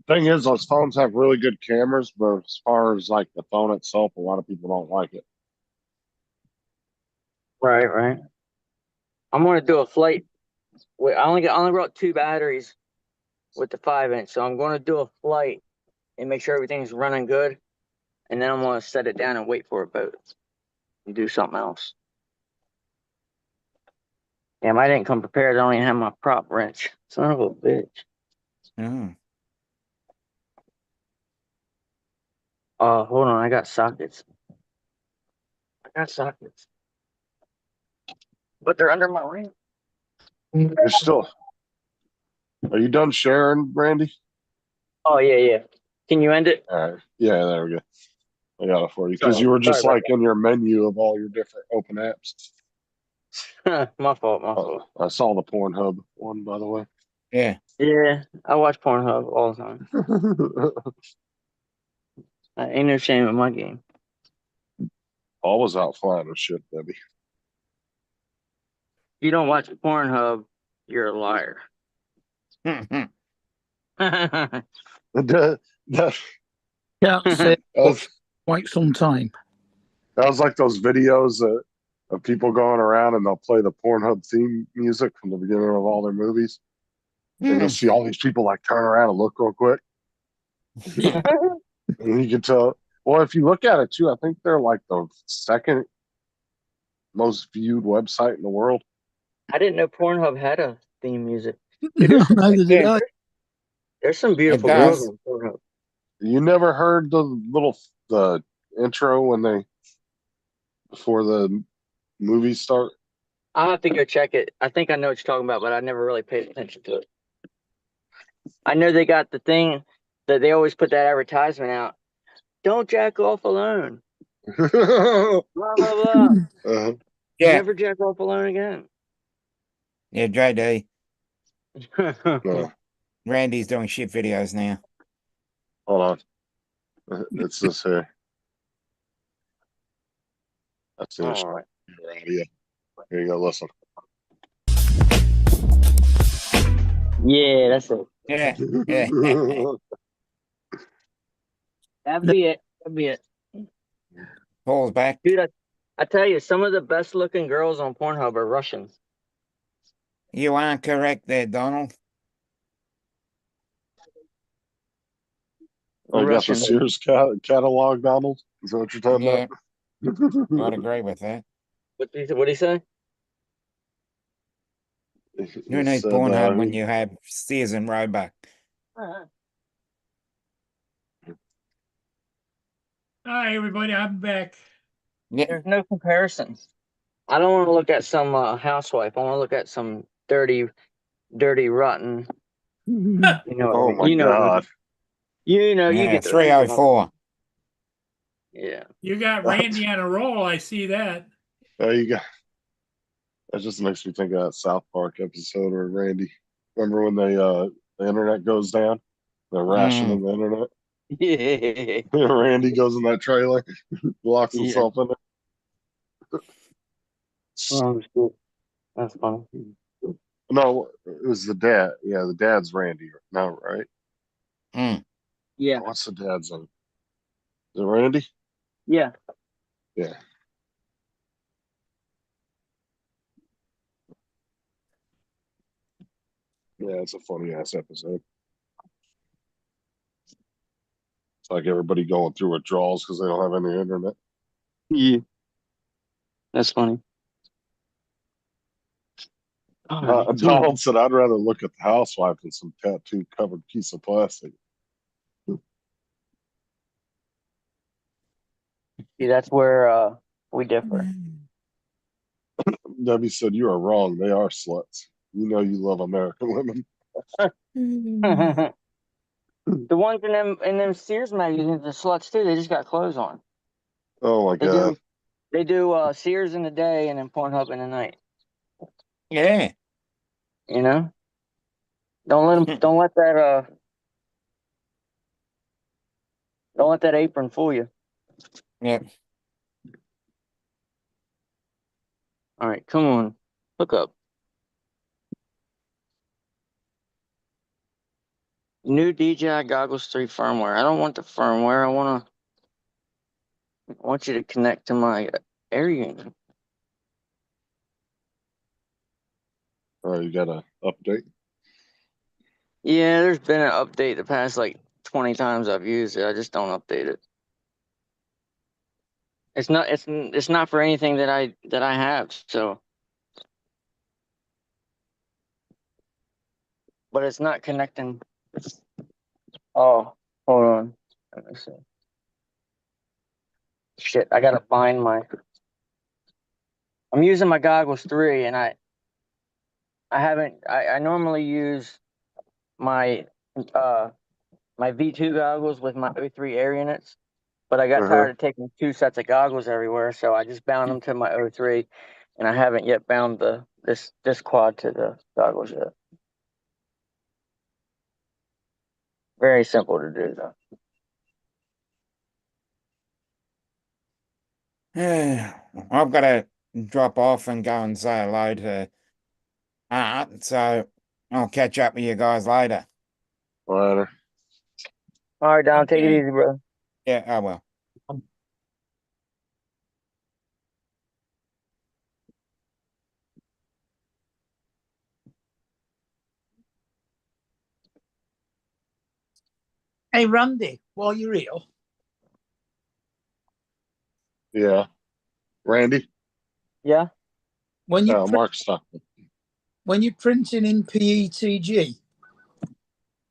Thing is, those phones have really good cameras, but as far as like the phone itself, a lot of people don't like it. Right. I'm gonna do a flight. Wait, I only brought 2 batteries with the 5-inch, so I'm gonna do a flight and make sure everything's running good, and then I'm gonna set it down and wait for a boat and do something else. Damn, I didn't come prepared. I don't even have my prop wrench. Son of a bitch. Oh. Hold on, I got sockets. But they're under my ring. You're still. Are you done sharing, Randy? Oh yeah. Can you end it? All right. Yeah, there we go. I got it for you because Sorry- you were just sorry like in your menu of all your different open apps. My fault. I saw the Pornhub one, by the way. Yeah. Yeah, I watch Pornhub all the time. Ain't no shame in my game. Always out flying with shit, Debbie. If you don't watch Pornhub, you're a liar. Mm. That Can't say was, quite some time. that was like those videos of people going around and they'll play the Pornhub theme music from the beginning of all their movies. And you'll see all these people like turn around and look real quick. And you can tell. Well, if you look at it too, I think they're like the second most viewed website in the world. I didn't know Pornhub had a theme music. Neither did I. There's some beautiful does. girls on Pornhub. You never heard the intro before the movies start? I'll have to go check it. I think I know what you're talking about, but I never really paid attention to it. I know they got the thing that they always put that advertisement out. Don't jack off alone. Blah, blah, blah. Yeah. Never jack off alone again. Yeah, JD. No, Randy's doing shit videos now. hold on. It's this here. That's the All right. audio. Here you go. Listen. Yeah, that's it. Yeah. That'd be it. Paul's back. Dude, I tell you, some of the best looking girls on Pornhub are Russian. You are correct there, Donald. I got the Russian. Sears catalog, Donald. Is that what you're talking Yeah, about? I'd agree with that. What'd he say? Who needs Pornhub when you have Sears and Roebuck? Hi, everybody. I'm back. Yeah. There's no comparison. I don't want to look at some housewife. I want to look at some dirty, rotten. You know. Oh my God. You know. You Yeah, get the 304. Yeah. You got Randy on a roll. I see that. There you go. That just makes me think of that South Park episode where Randy. Remember when the internet goes down? They're rationing the internet. Yeah. Randy goes in that trailer, locks himself in it. Oh, shit. That's funny. No, it was the dad. Yeah, the dad's Randy now, right? Mm. Yeah. What's the dad's name? Is it Randy? Yeah. Yeah. Yeah, it's a funny ass episode. It's like everybody going through withdrawals because they don't have any internet. Yeah, that's funny. Donald said, "I'd rather look at the housewife than some tattoo covered piece of plastic." See, that's where we differ. Debbie said, "You are wrong. They are sluts. You know you love American women." The ones in them Sears magazines, the sluts too. They just got clothes on. Oh my god! They do Sears in the day and then Pornhub in the night. Yeah. You know, don't let that apron fool you. Yeah. All right, come on, hook up. New DJI Goggles 3 firmware. I don't want the firmware. I want you to connect to my air unit. Oh, you got an update? Yeah, there's been an update the past like 20 times I've used it. I just don't update it. It's not for anything that I have, so. But it's not connecting. Oh, hold on. Let me see. Shit, I gotta bind I'm using my Goggles 3 and I normally use my my V2 goggles with my O3 air units, but I got tired of taking 2 sets of goggles everywhere, so I just bound them to my O3, and I haven't yet bound this quad to the goggles yet. Very simple to do though. I've got to drop off and go and say hello to Art, so I'll catch up with you guys later. Later. All right, Don, take it easy, bro. Yeah, I will. Hey, Randy, while you're here, Yeah, Randy. Yeah. when you Mark's talking. when you're printing in PETG,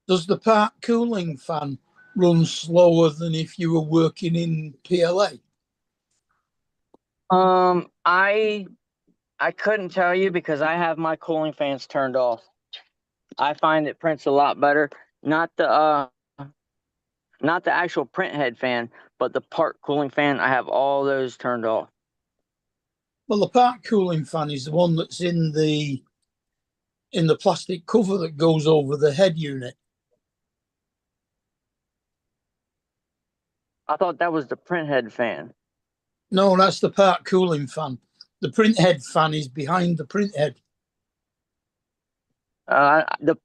does the part cooling fan run slower than if you were working in PLA? I couldn't tell you because I have my cooling fans turned off. I find it prints a lot better. Not the actual print head fan, but the part cooling fan. I have all those turned off. Well, the part cooling fan is the one that's in the plastic cover that goes over the head unit. I thought that was the print head fan. No, that's the part cooling fan. The print head fan is behind the print head. The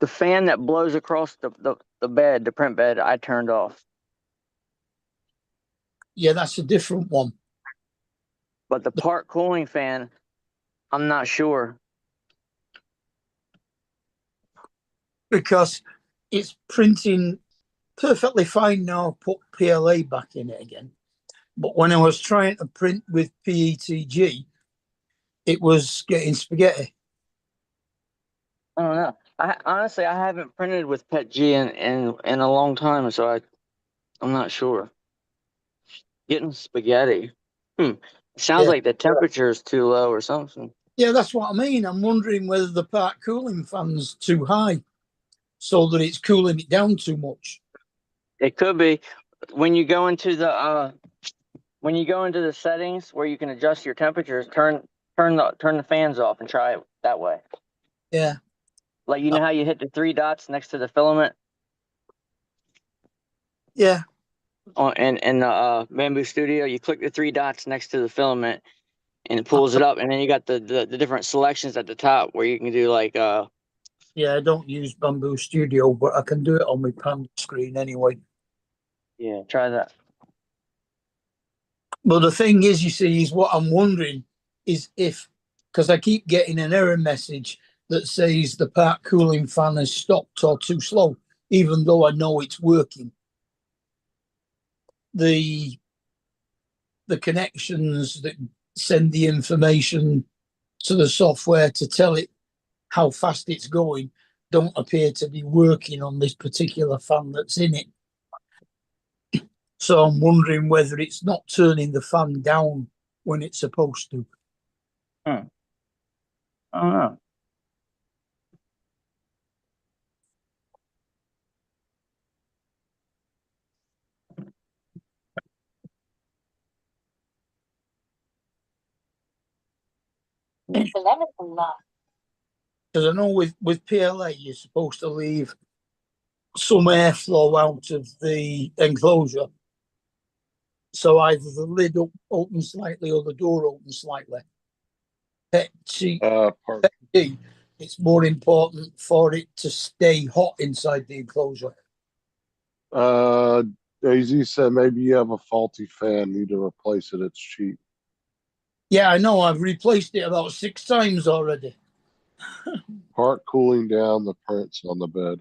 fan that blows across the bed, the print bed, I turned off. Yeah, that's a different one. But the part cooling fan, I'm not sure. Because it's printing perfectly fine now. Put PLA back in it again. But when I was trying to print with PETG, it was getting spaghetti. I don't know. Honestly, I haven't printed with PETG in a long time, so I'm not sure. Getting spaghetti. Sounds like the temperature is too low or something. Yeah, that's what I mean. I'm wondering whether the part cooling fan's too high, so that it's cooling it down too much. It could be. When you go into the settings where you can adjust your temperatures, turn the fans off and try it that way. Yeah. Like, you know how you hit the 3 dots next to the filament? Yeah. In the Bamboo Studio, you click the 3 dots next to the filament and it pulls it up, and then you got the different selections at the top where you can do like Yeah, I don't use Bamboo Studio, but I can do it on my Panda screen anyway. Yeah, try that. But the thing is, you see, is what I'm wondering is if, because I keep getting an error message that says the part cooling fan has stopped or too slow, even though I know it's working. The connections that send the information to the software to tell it how fast it's going don't appear to be working on this particular fan that's in it. So I'm wondering whether it's not turning the fan down when it's supposed to. I don't know. Because I know with PLA, you're supposed to leave some airflow out of the enclosure. So either the lid opens slightly or the door opens slightly. It's more important for it to stay hot inside the enclosure. Daisy said maybe you have a faulty fan, need to replace it. It's cheap. Yeah, I know. I've replaced it about 6 times already. Part cooling down the prints on the bed.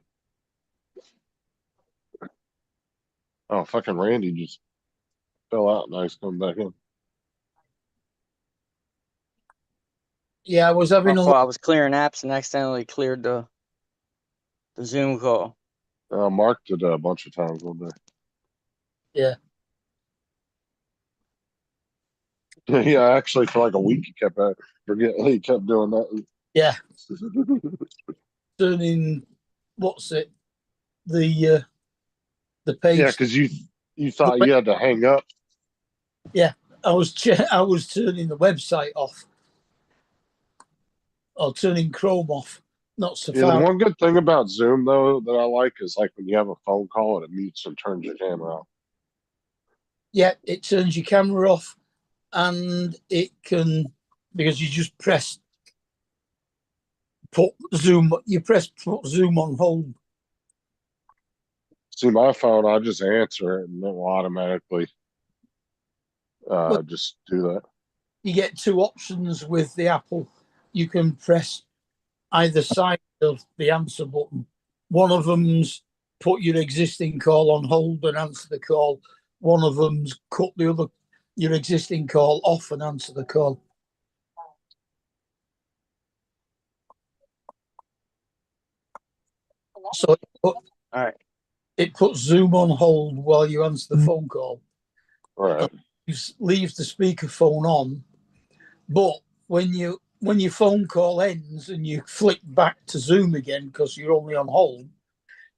Oh, fucking Randy just fell out. Nice coming back in. Yeah, I was having I was clearing apps and accidentally cleared the Zoom call. Mark did a bunch of times one day. Yeah. Yeah, actually, for like a week, he kept he kept doing that. Yeah. Turning, what's it? The page. Yeah, because you thought you had to hang up. Yeah, I was turning the website off, or turning Chrome off, not Safari. Yeah, the one good thing about Zoom though that I like is like when you have a phone call and it mutes and turns your camera off. Yeah, it turns your camera off, and it can, because you just press put Zoom on hold. See, my phone, I just answer it and it will automatically just do that. You get 2 options with the Apple. You can press either side of the answer button. One of them's put your existing call on hold and answer the call. One of them's cut your existing call off and answer the call. So it puts Zoom on hold while you answer the phone call. Right. You leave the speakerphone on, but when your phone call ends and you flick back to Zoom again because you're only on hold,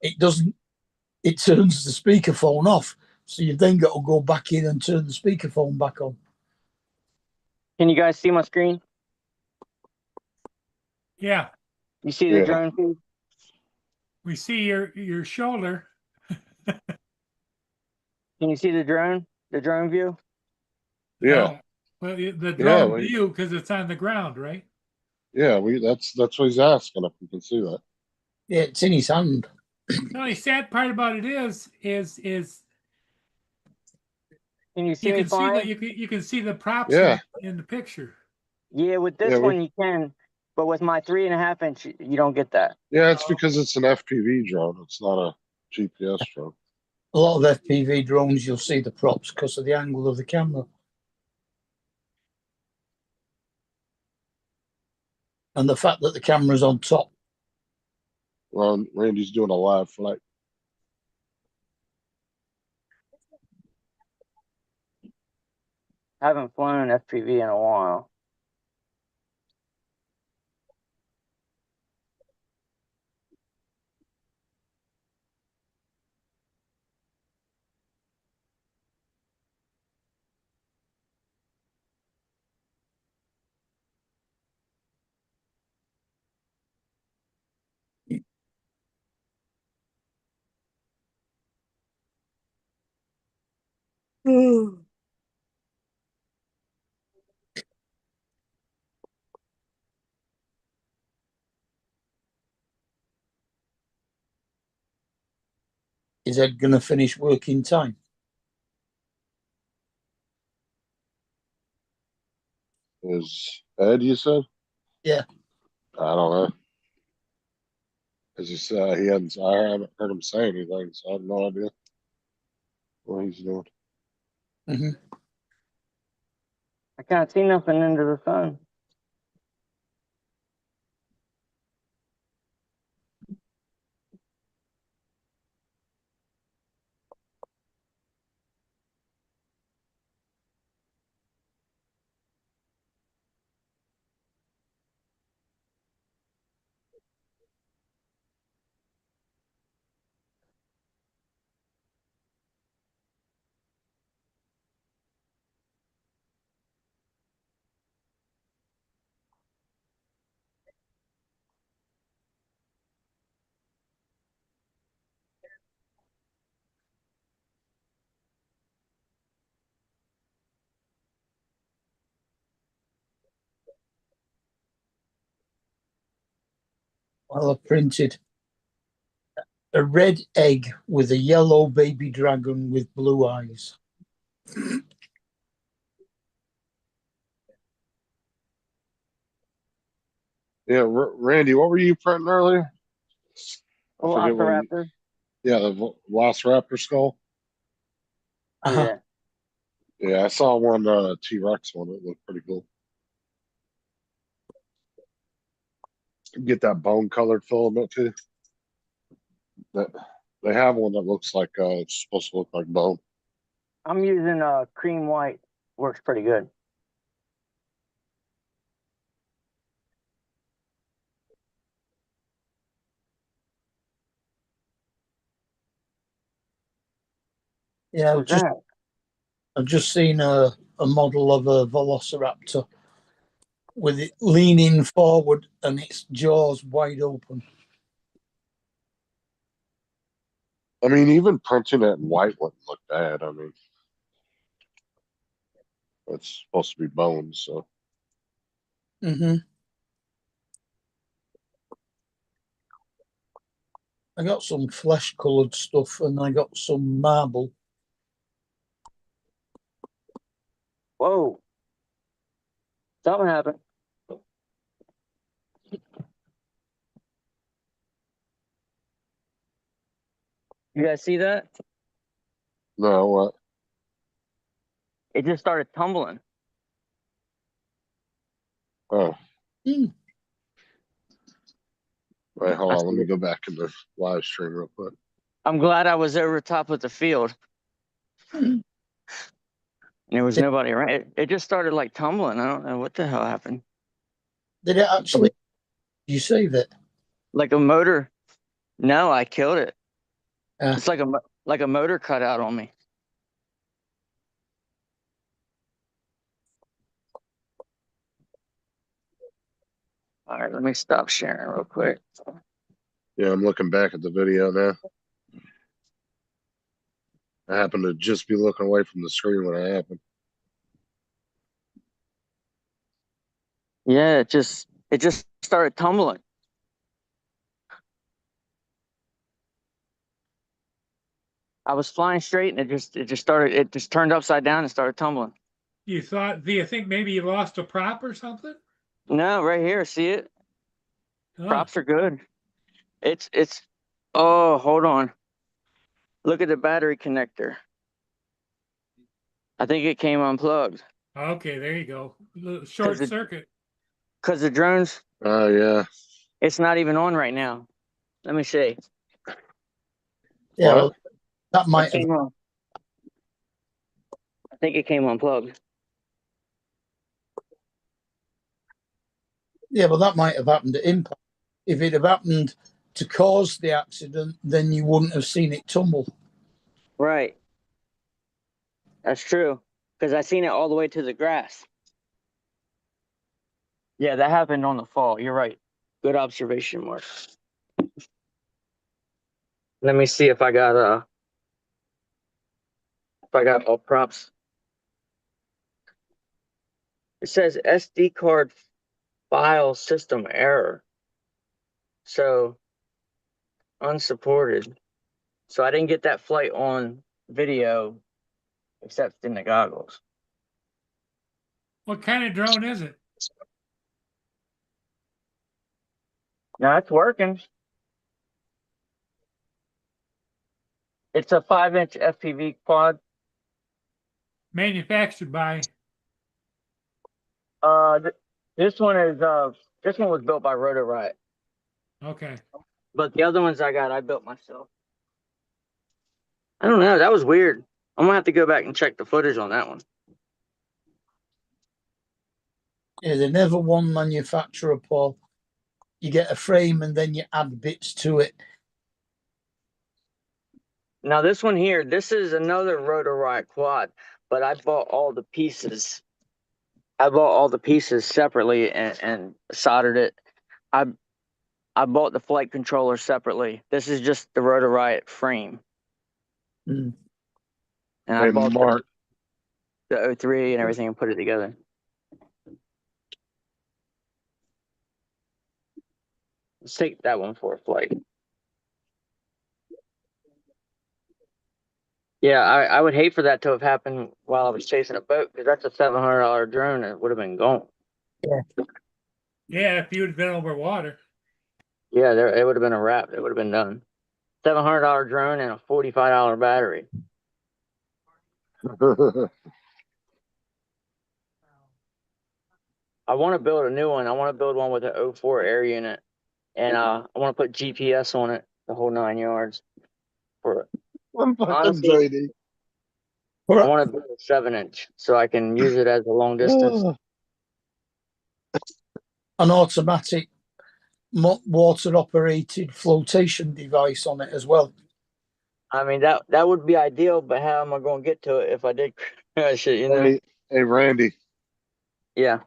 it turns the speakerphone off. So you've then got to go back in and turn the speakerphone back on. Can you guys see my screen? Yeah, You see the drone feed? we see your shoulder. Can you see the drone view? Yeah. No. Well, the drone view, because it's on the ground, right? Yeah, that's what he's asking if we can see that. Yeah, it's in his hand. The only sad part about it is Can you see me fine? You can see the props in the picture. Yeah, with this one you can, but with my 3.5 inch, you don't get that. Yeah, it's because it's an FPV drone. It's not a GPS drone. A lot of FPV drones, you'll see the props because of the angle of the camera. And the fact that the camera's on top. Well, Randy's doing a live flight. I haven't flown an FPV in a while. Is Ed going to finish work in time? Is Ed, you said? Yeah. I don't know. As you said, I haven't heard him say anything, so I have no idea what he's doing. Hmm. I can't see nothing under the sun. Well, I printed a red egg with a yellow baby dragon with blue eyes. Yeah, Randy, what were you printing earlier? I forget what you. Velociraptor. Yeah, the Velociraptor skull. Uh-huh. Yeah. Yeah, I saw one T-Rex one. It looked pretty cool. Get that bone colored filament too. That they have one that looks like it's supposed to look like bone. I'm using cream white. Works pretty good. Yeah, What's that? I've just seen a model of a Velociraptor with it leaning forward and its jaws wide open. I mean, even printing it in white wouldn't look bad. I mean, it's supposed to be bones, so. Mm-hmm. I got some flesh coloured stuff and I got some marble. Whoa. Something happened. You guys see that? No, what? It just started tumbling. Oh, Mm. wait, hold on. Let me go back in the live stream real quick. I'm glad I was over top of the field. Mm. And there was nobody around. It just started like tumbling. I don't know what the hell happened. Did it actually? Did you save it? Like a motor. No, I killed it. Ah. It's like a motor cut out on me. All right, let me stop sharing real quick. Yeah, I'm looking back at the video now. I happened to just be looking away from the screen when it happened. Yeah, it just started tumbling. I was flying straight and it just turned upside down and started tumbling. Do you think maybe you lost a prop or something? No, right here, see it? Oh, Props are good. It's oh, hold on. Look at the battery connector. I think it came unplugged. okay, there you go. Short circuit. Because the drones, Oh, yeah. it's not even on right now. Let me see. Yeah, What? well, that might have. I think it came unplugged. Yeah, well, that might have happened at impact. If it had happened to cause the accident, then you wouldn't have seen it tumble. Right. That's true. Because I seen it all the way to the grass. Yeah, that happened on the fall. You're right. Good observation, Mark. Let me see if I got all props. It says SD card file system error. So unsupported. So I didn't get that flight on video except in the goggles. What kind of drone is it? No, it's working. It's a 5-inch FPV quad. Manufactured by, This one was built by Rotor Riot, okay. but the other ones I built myself. I don't know. That was weird. I'm gonna have to go back and check the footage on that one. Yeah, they're never one manufacturer, Paul. You get a frame and then you add bits to it. Now this one here, this is another Rotor Riot quad, but I bought all the pieces. I bought all the pieces separately and soldered it. I bought the flight controller separately. This is just the Rotor Riot frame. Mm. And I Hey, bought Mark, the O3 and everything and put it together. Let's take that one for a flight. Yeah, I would hate for that to have happened while I was chasing a boat, because that's a $700 drone and it would have been gone. Yeah, if you'd have been over water. Yeah, it would have been a wrap. It would have been done. $700 drone and a $45 battery. I want to build a new one. I want to build one with an 04 air unit, and I want to put GPS on it, the whole 9 yards. For I'm fucking honestly, JD. I want to build a 7-inch so I can use it as a long distance. An automatic water operated flotation device on it as well. I mean, that would be ideal, but how am I going to get to it if I did crash it, you know? Hey, Randy. Yeah.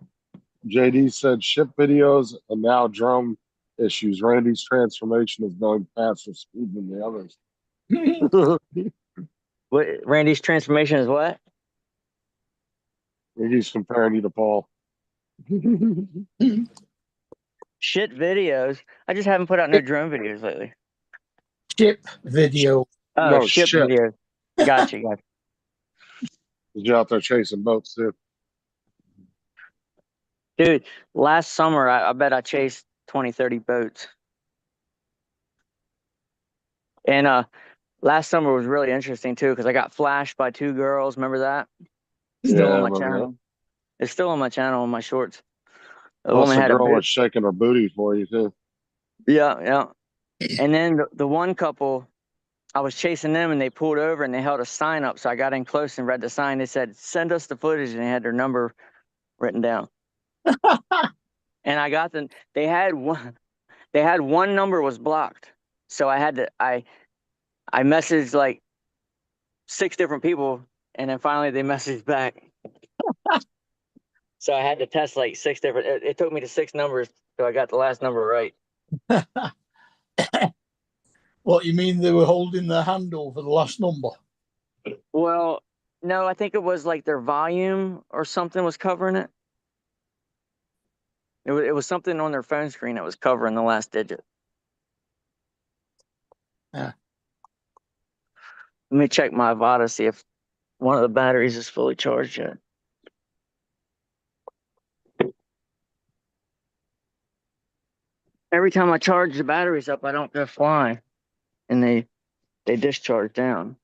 JD said ship videos and now drone issues. Randy's transformation is going faster speed than the others. What Randy's transformation is what? He's comparing you to Paul. Shit videos. I just haven't put out no drone videos lately. Ship video. Oh, No, ship shit. videos. Gotcha. You're out there chasing boats too. Dude, last summer, I bet I chased 20, 30 boats. And last summer was really interesting too, because I got flashed by 2 girls. Remember that? Still on my channel. It's still on my channel on my shorts. The Plus, woman the had a girl boot. was shaking her booty for you too. Yeah. And then the one couple, I was chasing them and they pulled over and they held a sign up. So I got in close and read the sign. They said, "Send us the footage," and they had their number written down. And I got them. They had one number was blocked. So I messaged like 6 different people, and then finally they messaged back. So I had to test like 6 different. It took me to 6 numbers, so I got the last number right. What, you mean they were holding their handle for the last number? Well, no, I think it was like their volume or something was covering it. It was something on their phone screen that was covering the last digit. Yeah. Let me check my Avata, see if one of the batteries is fully charged yet. Every time I charge the batteries up, I don't go flying, and they discharge down.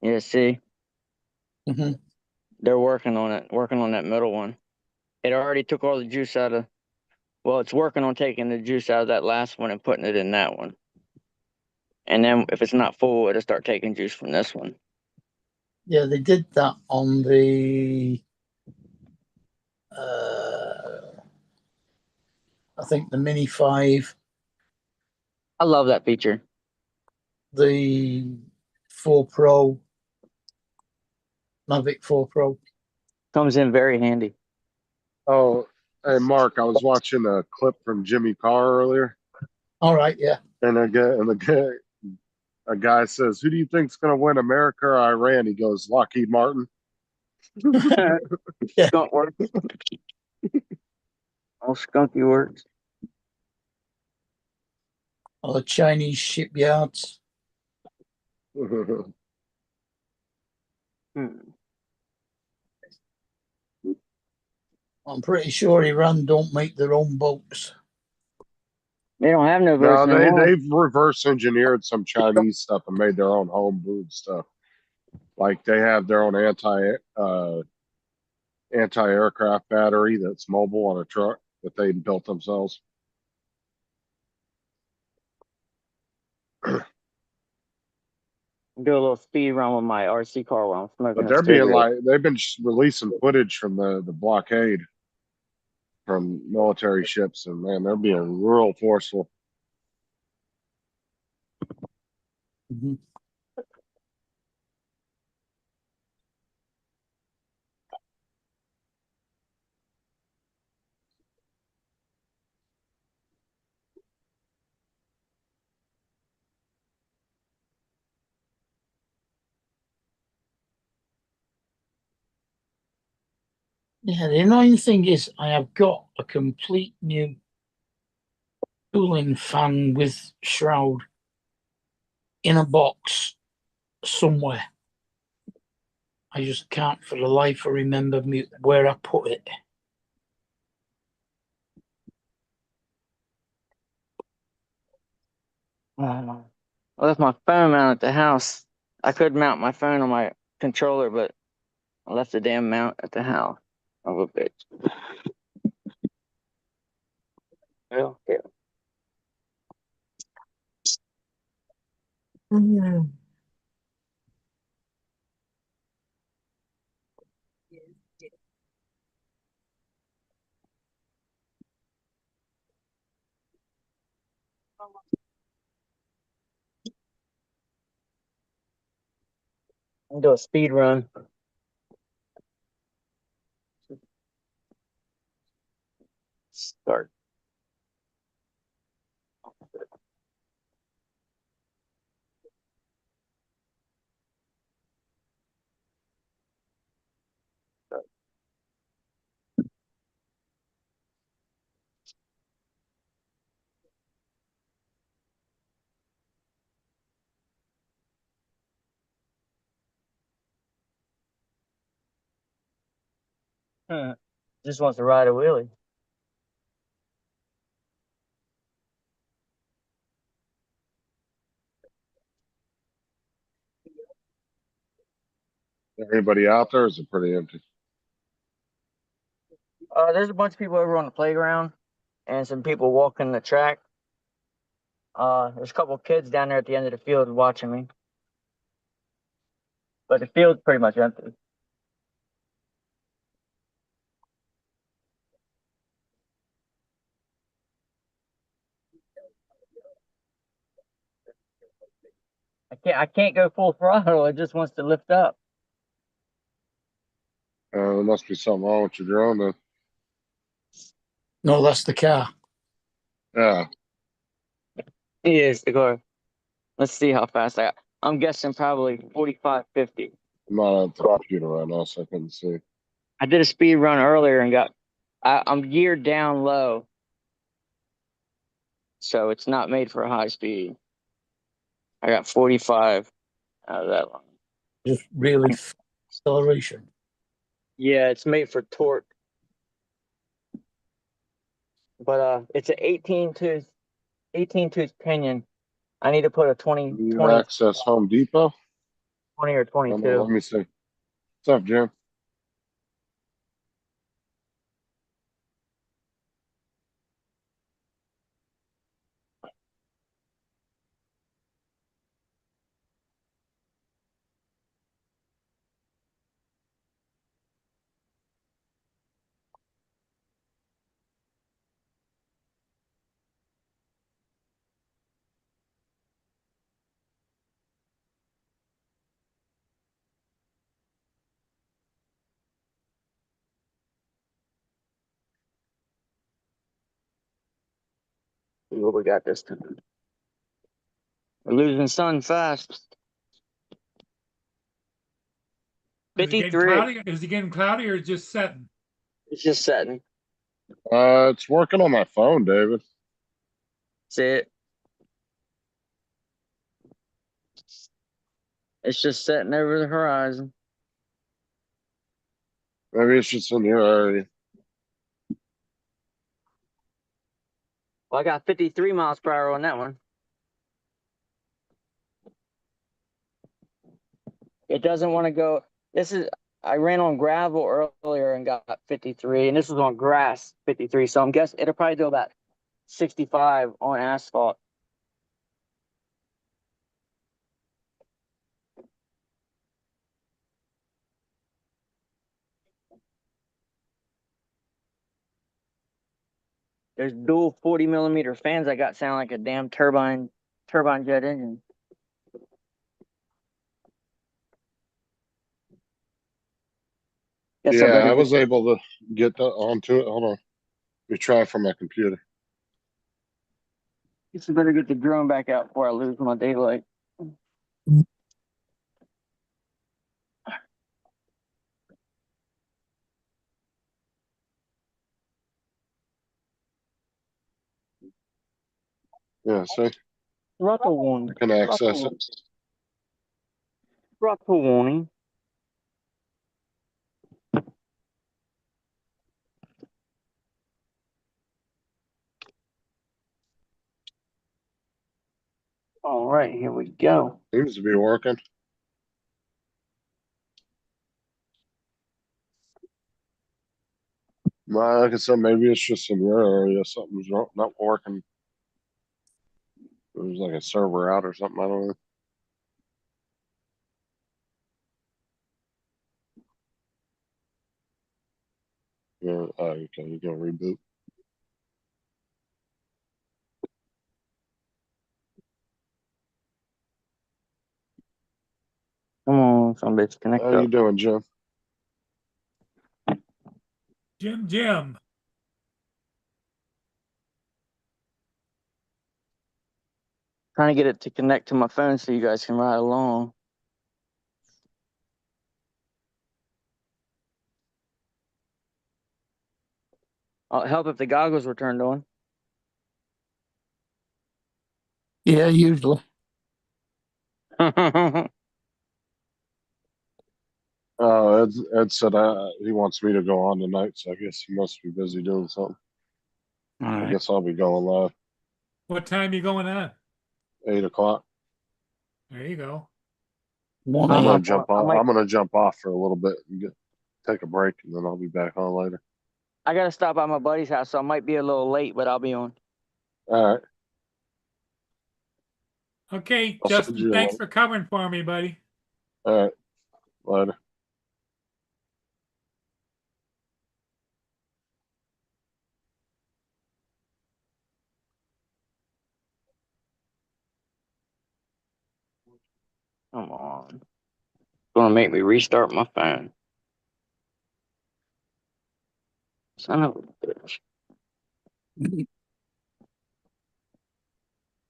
Yeah, see, Mm-hmm. they're working on that middle one. It already took all the juice out of. Well, it's working on taking the juice out of that last one and putting it in that one. And then if it's not full, it'll start taking juice from this one. Yeah, they did that on the I think the Mini 5, I love that feature. the 4 Pro, Mavic 4 Pro. Comes in very handy. Oh, hey, Mark, I was watching a clip from Jimmy Carr earlier. All right, yeah. And a guy says, "Who do you think's going to win, America or Iran?" He goes, "Lockheed Martin." Skunk works. All skunky works. Or the Chinese shipyards. I'm pretty sure Iran don't make their own boats. They don't have no No, verse anymore. they've reverse engineered some Chinese stuff and made their own homebrewed stuff. Like they have their own anti-aircraft battery that's mobile on a truck that they built themselves. Do a little speed run with my RC car while I'm smoking But a they're being cigarette. like they've been releasing footage from the blockade from military ships, and man, they're being real forceful. Mhm. Yeah, the annoying thing is I have got a complete new cooling fan with shroud in a box somewhere. I just can't for the life of remember me where I put it. I left my phone mount at the house. I could mount my phone on my controller, but I left the damn mount at the house. Of a bitch. Well, yeah. I'll do a speed run. Start. Just wants to ride a wheelie. Anybody out there? Is it pretty empty? There's a bunch of people over on the playground and some people walking the track. There's a couple kids down there at the end of the field watching me. But the field's pretty much empty. I can't go full throttle, it just wants to lift up. There must be something wrong with your drone then. No, that's the car. Yeah, Yes, the car. Let's see how fast I got. I'm guessing probably 45, 50. I'm not on the computer right now, so I couldn't see. I did a speed run earlier and I'm geared down low. So it's not made for a high speed. I got 45 out of that one. Just really acceleration. Yeah, it's made for torque. But it's an 18 tooth pinion. I need to put a 20, Do you 20, access Home Depot? 20 or Let 22. me see. What's up, Jim? See what we got this time. We're losing sun fast. Is it getting 53. cloudy? Is it getting cloudy or just setting? It's just setting. It's working on my phone, David. See it? It's just setting over the horizon. Maybe it's just in your area. Well, I got 53 miles per hour on that one. It doesn't want to go. I ran on gravel earlier and got 53, and this was on grass 53. So I'm guessing it'll probably do about 65 on asphalt. There's dual 40mm fans I got sound like a damn turbine jet engine. Guess I Yeah, better I get, was able to get onto it. Hold on. Let me try from my computer. guess I better get the drone back out before I lose my daylight. Yeah, see, Throttle warning. I can access it. Throttle warning. All right, here we go. Seems to be working. Well, like I said, maybe it's just in your area. Something's not working. There's like a server out or something. I don't know. Yeah, oh, okay, you're gonna reboot. Come on, somebody's connect How you up. doing, Jim? Jim. Trying to get it to connect to my phone so you guys can ride along. It'll help if the goggles were turned on. Yeah, usually. Ed said he wants me to go on tonight, so I guess he must be busy doing something. All I right. guess I'll be going live What time you going on? 8 o'clock. There you go. One I'm gonna AM. jump off. I'm gonna jump off for a little bit and take a break, and then I'll be back on later. I gotta stop by my buddy's house, so I might be a little late, but I'll be on. All right. Okay, I'll send Justin, you a thanks link. for covering for me, buddy. All right. Later. Come on. It's gonna make me restart my phone. Son of a bitch.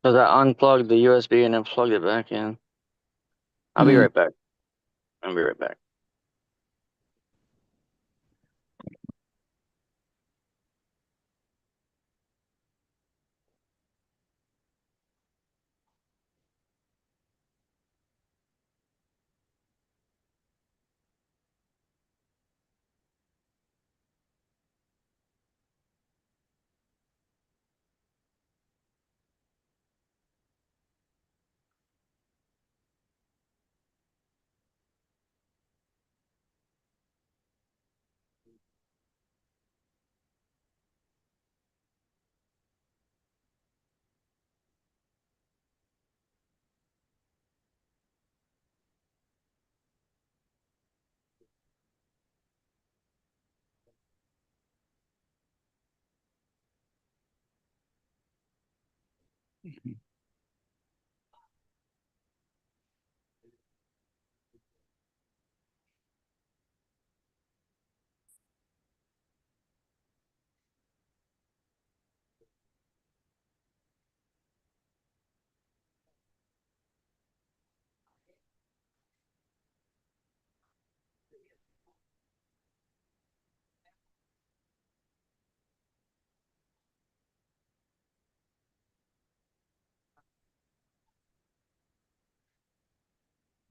Because I unplugged the USB and then plugged it back in. I'll be right back. I'll be right back.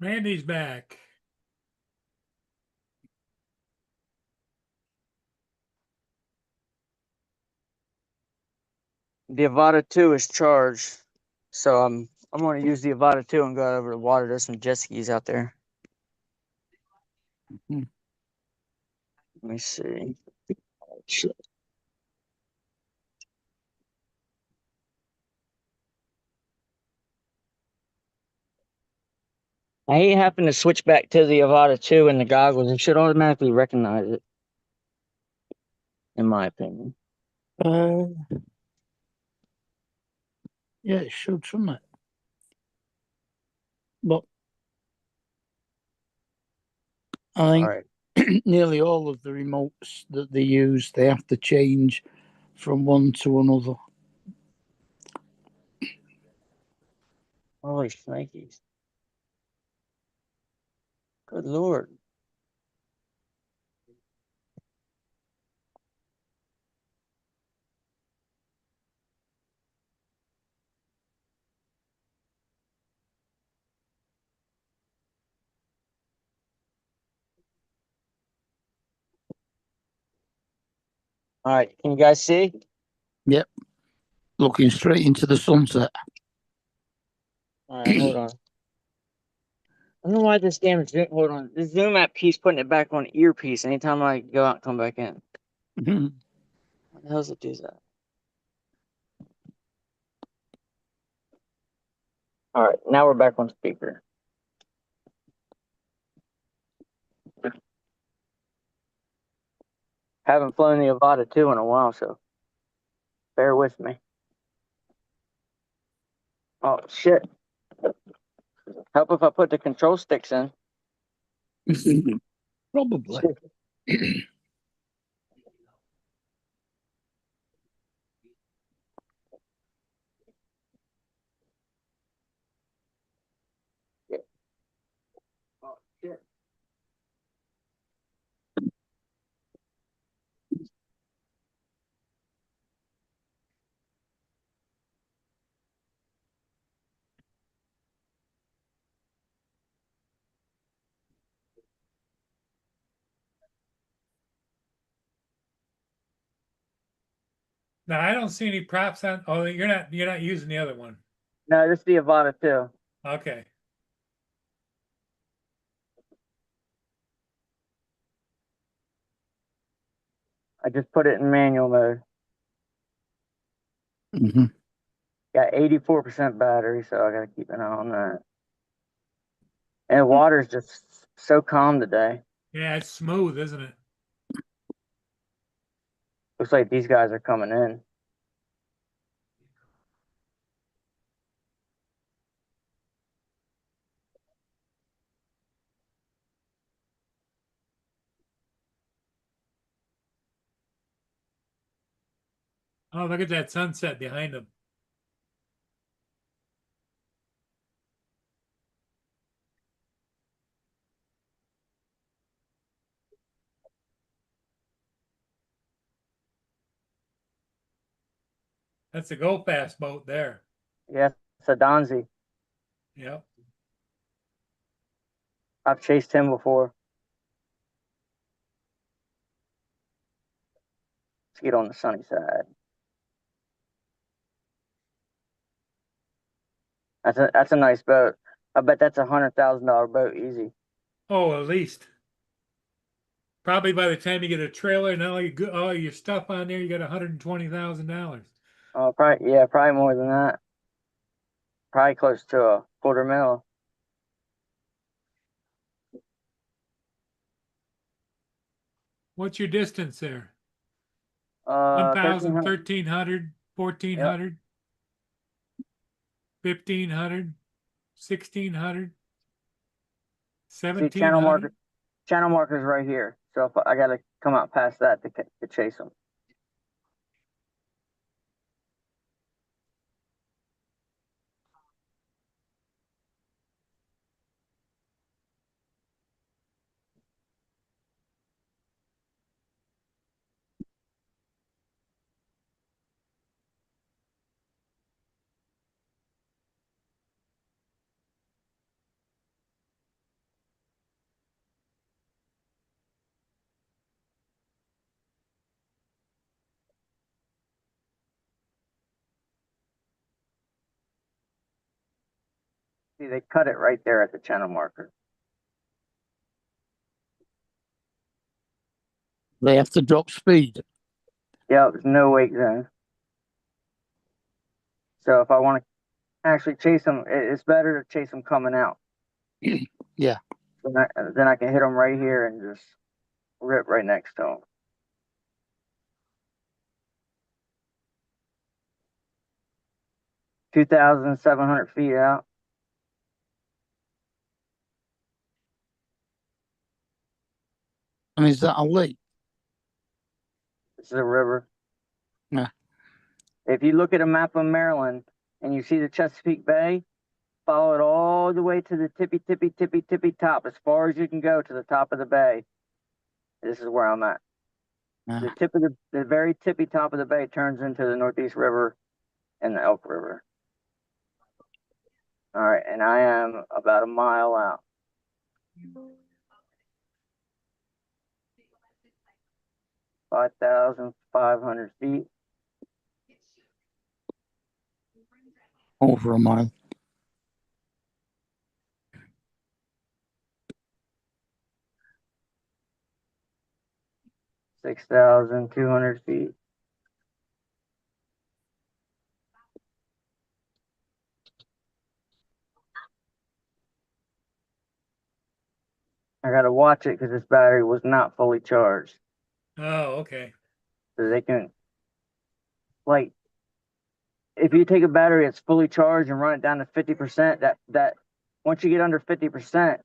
Randy's back. The Avata 2 is charged, so I'm gonna use the Avata 2 and go over the water. There's some jet skis out there. Mhm. Let me see. Oh, shit. I hate having to switch back to the Avata 2 and the goggles. It should automatically recognize it, in my opinion. Uh, yeah, it should, shouldn't it? But I All think right. nearly all of the remotes that they use, they have to change from one to another. Holy shnikes. Good lord. All right, can you guys see? Yep. Looking straight into the sunset. All right, hold on. I don't know why this damn zoom. Hold on, the zoom app keeps putting it back on earpiece anytime I go out and come back in. Mhm. What the hell does it do that? All right, now we're back on speaker. Haven't flown the Avata 2 in a while, so bear with me. Oh shit! Help if I put the control sticks in. Probably. Oh shit! Now I don't see any props on. Oh, you're not using the other one. No, this is the Avata 2. Okay. I just put it in manual mode. Hmm. Got 84% battery, so I gotta keep an eye on that. And the water's just so calm today. Yeah, it's smooth, isn't it? Looks like these guys are coming in. Oh, look at that sunset behind them. That's a go fast boat there. Yeah, it's a Donzi. Yep. I've chased him before. Let's get on the sunny side. That's a nice boat. I bet that's $100,000 boat easy. Oh, at least. Probably by the time you get a trailer and all your stuff on there, you got $120,000. Probably more than that. Probably close to a $250,000. What's your distance there? 1,000, 1,300. 1,300, Yep. 1,400, 1,500, 1,600, See, channel 1,700. marker's right here. So if I gotta come out past that to chase them. See, they cut it right there at the channel marker. They have to drop speed. Yeah, there's no wake zone. So if I want to actually chase them, it's better to chase them coming out. Yeah. Then I can hit them right here and just rip right next to them. $2,700 out. And is that a lake? This is a river. Yeah. If you look at a map of Maryland and you see the Chesapeake Bay, follow it all the way to the tippy top, as far as you can go to the top of the bay. This is where I'm at. The tip of the very tippy top of the bay turns into the Northeast River and the Elk River. All right, and I am about a mile out. $5,500. Over a mile. $6,200. I gotta watch it because this battery was not fully charged. Oh, okay. So they can, like, if you take a battery that's fully charged and run it down to 50%, that once you get under 50%,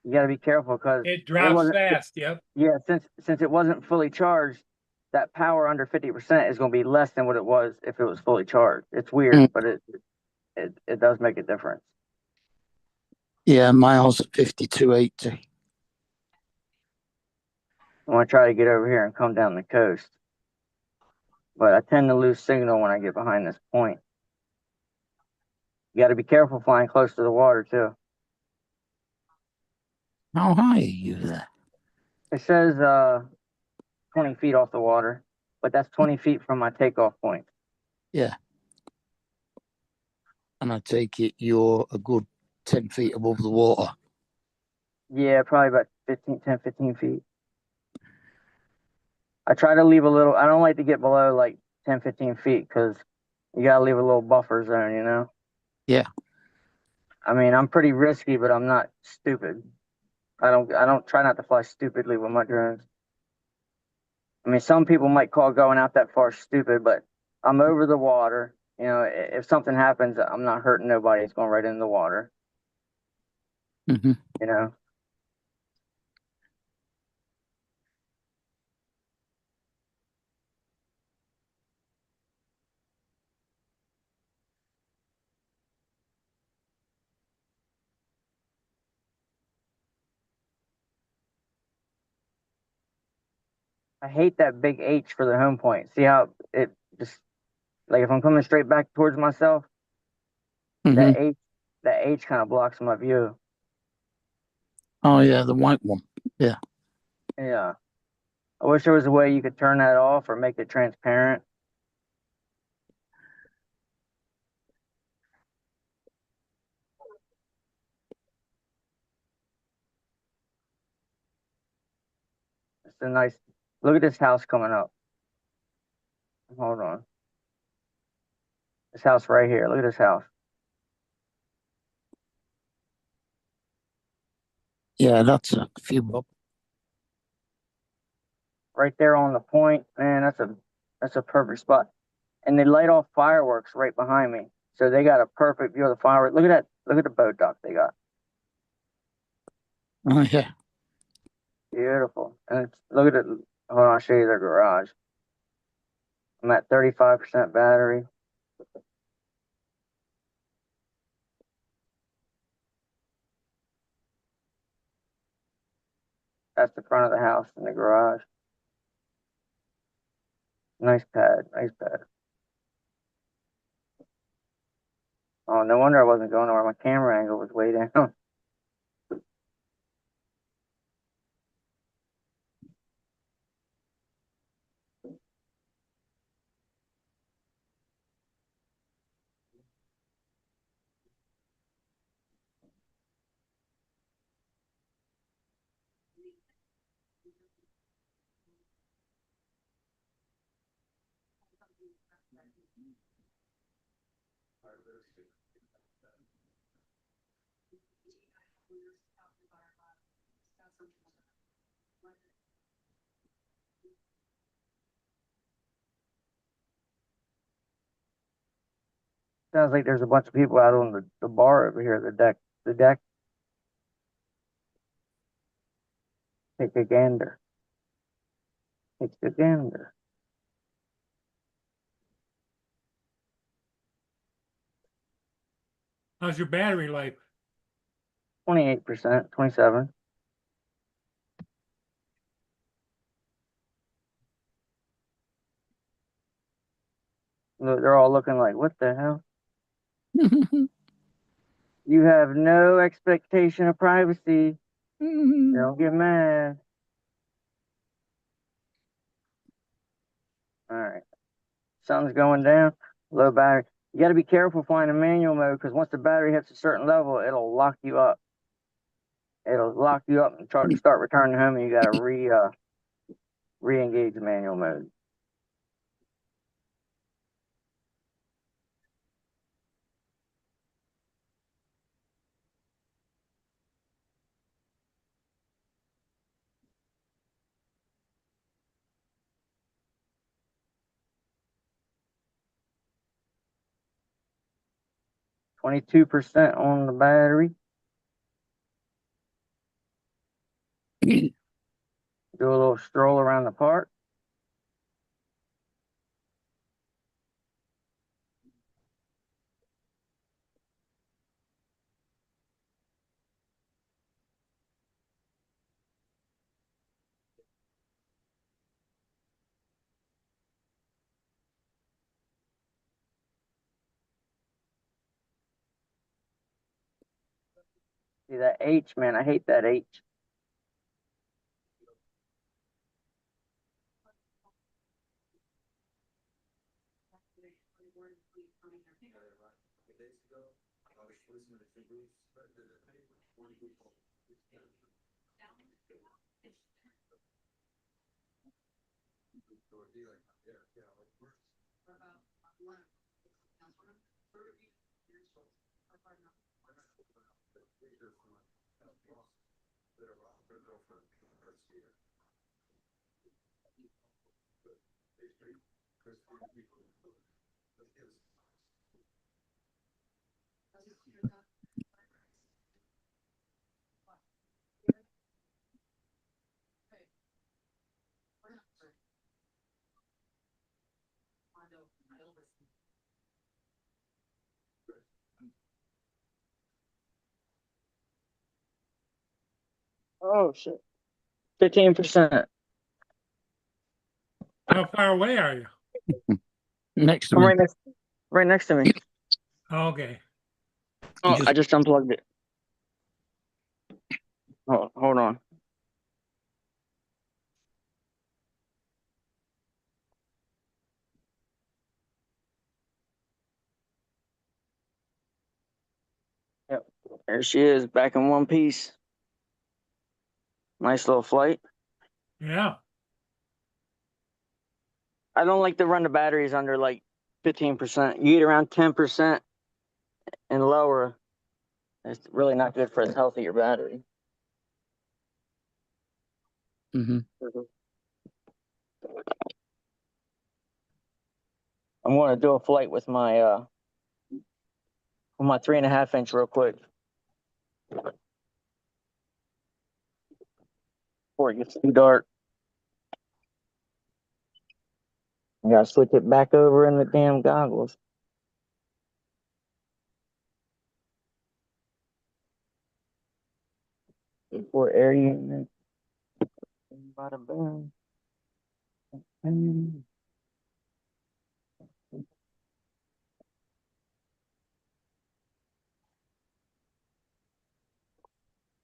you got to be careful because It drops fast. Yep. Yeah, since it wasn't fully charged, that power under 50% is going to be less than what it was if it was fully charged. It's weird, but it does make a difference. Yeah, miles at 52.80. I want to try to get over here and come down the coast, but I tend to lose signal when I get behind this point. You got to be careful flying close to the water too. How high are you there? It says 20 feet off the water, but that's 20 feet from my takeoff point. Yeah. And I take it you're a good 10 feet above the water. Yeah, probably about 10, 15 feet. I try to leave a little, I don't like to get below like 10, 15 feet because you got to leave a little buffer zone, you know? Yeah. I mean, I'm pretty risky, but I'm not stupid. I don't try not to fly stupidly with my drones. I mean, some people might call going out that far stupid, but I'm over the water. You know, if something happens, I'm not hurting nobody. It's going right in the water. Mm-hmm. You know? I hate that big H for the home point. See how it just, like if I'm coming straight back towards myself, Mm-hmm. that H kind of blocks my view. Oh, yeah, the white one. Yeah. Yeah. I wish there was a way you could turn that off or make it transparent. It's a nice, look at this house coming up. Hold on. This house right here. Look at this house. Yeah, that's a few bucks. Right there on the point. Man, that's a perfect spot. And they light off fireworks right behind me. So they got a perfect view of the fireworks. Look at that. Look at the boat dock they got. Oh, yeah. Beautiful. And look at it. Hold on, I'll show you their garage. I'm at 35% battery. That's the front of the house and the garage. Nice pad. Nice pad. Oh, no wonder I wasn't going where my camera angle was way down. Sounds like there's a bunch of people out on the bar over here, the deck. Take a gander. Take a gander. How's your battery life? 28%, 27. Look, they're all looking like, what the hell? You have no expectation of privacy. Don't get mad. All right. Sun's going down. Low battery. You got to be careful flying in manual mode because once the battery hits a certain level, it'll lock you up. It'll lock you up and start returning home, and you got to re-engage the manual mode. %22 on the battery. Do a little stroll around the park. See that H, man? I hate that H. Oh shit. 15%. How far away are you? Next to I'm me. right next to me. Okay. Oh, I just unplugged it. Oh, hold on. Yep. There she is, back in one piece. Nice little flight. Yeah. I don't like to run the batteries under like 15%. You get around 10% and lower, it's really not good for the health of your battery. Mm-hmm. I'm going to do a flight with my 3.5 inch real quick before it gets too dark. I gotta switch it back over in the damn goggles. Before air unit. Bada boom.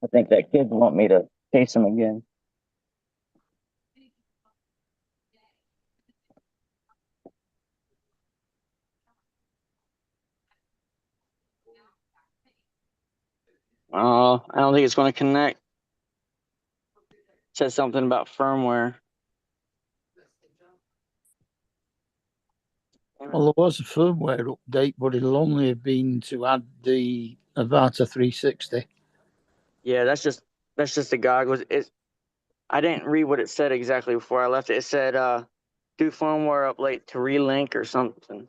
I think that kid want me to chase him again. I don't think it's going to connect. It says something about firmware. Damn Well, there was a firmware update, but it'll only have been to add the Avata 360. Yeah, that's just the goggles. I didn't read what it said exactly before I left it. It said do firmware update to relink or something.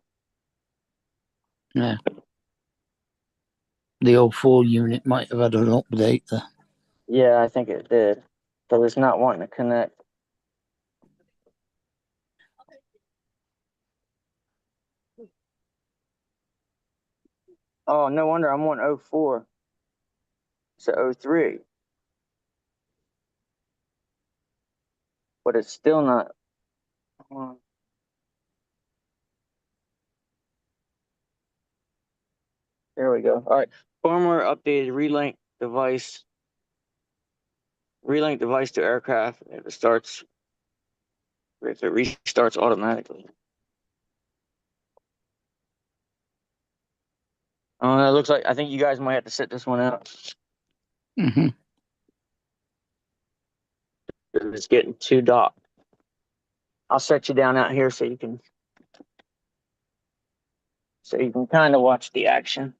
Yeah. The 04 unit might have had an update there. Yeah, I think it did. So it's not wanting to connect. Oh, no wonder I'm on 04. It's a 03. But it's still not. There we go. All right. Firmware updated relink device to aircraft if it restarts automatically. It looks like I think you guys might have to sit this one out. Mm-hmm. It's getting too dark. I'll set you down out here so you can kind of watch the action.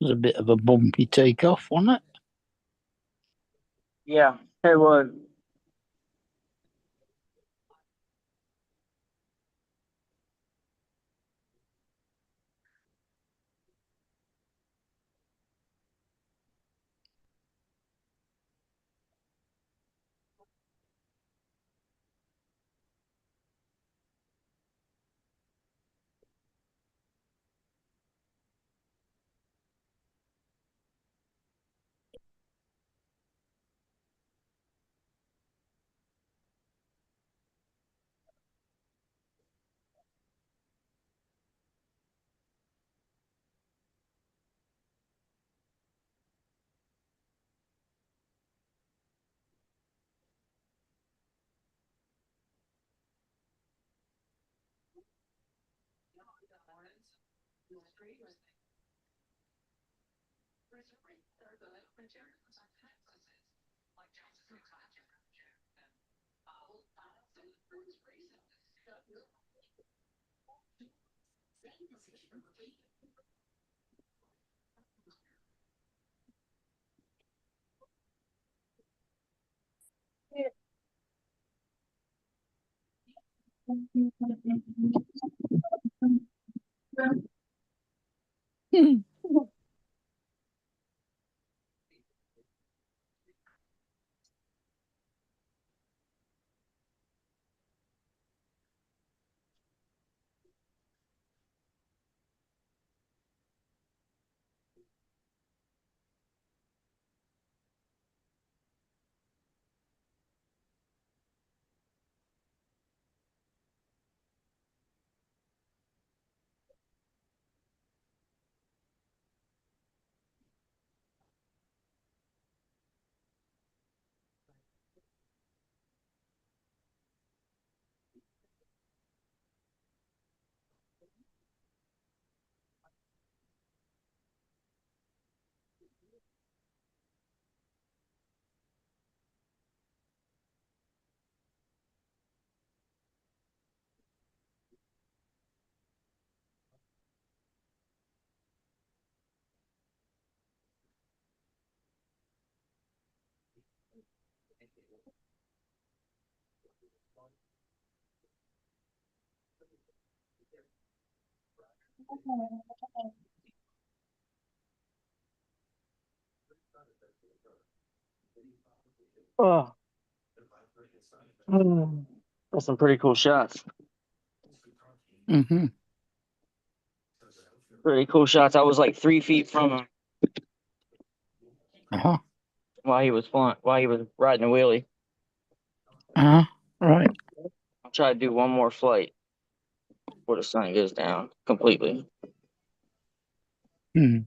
It was a bit of a bumpy takeoff, wasn't it? Yeah, it was. Oh. That's some pretty cool shots. Mm-hmm. Pretty cool shots. I was like 3 feet from him Uh-huh. while he was riding a wheelie. Uh-huh. Right. I'll try to do one more flight before the sun goes down completely. Hmm.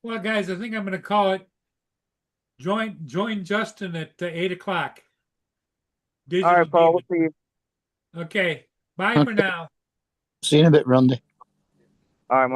Well, guys, I think I'm going to call it. Join Justin at 8 o'clock. All right, Paul. We'll see you. Okay. Bye for now. See you in a bit, Randy. All right.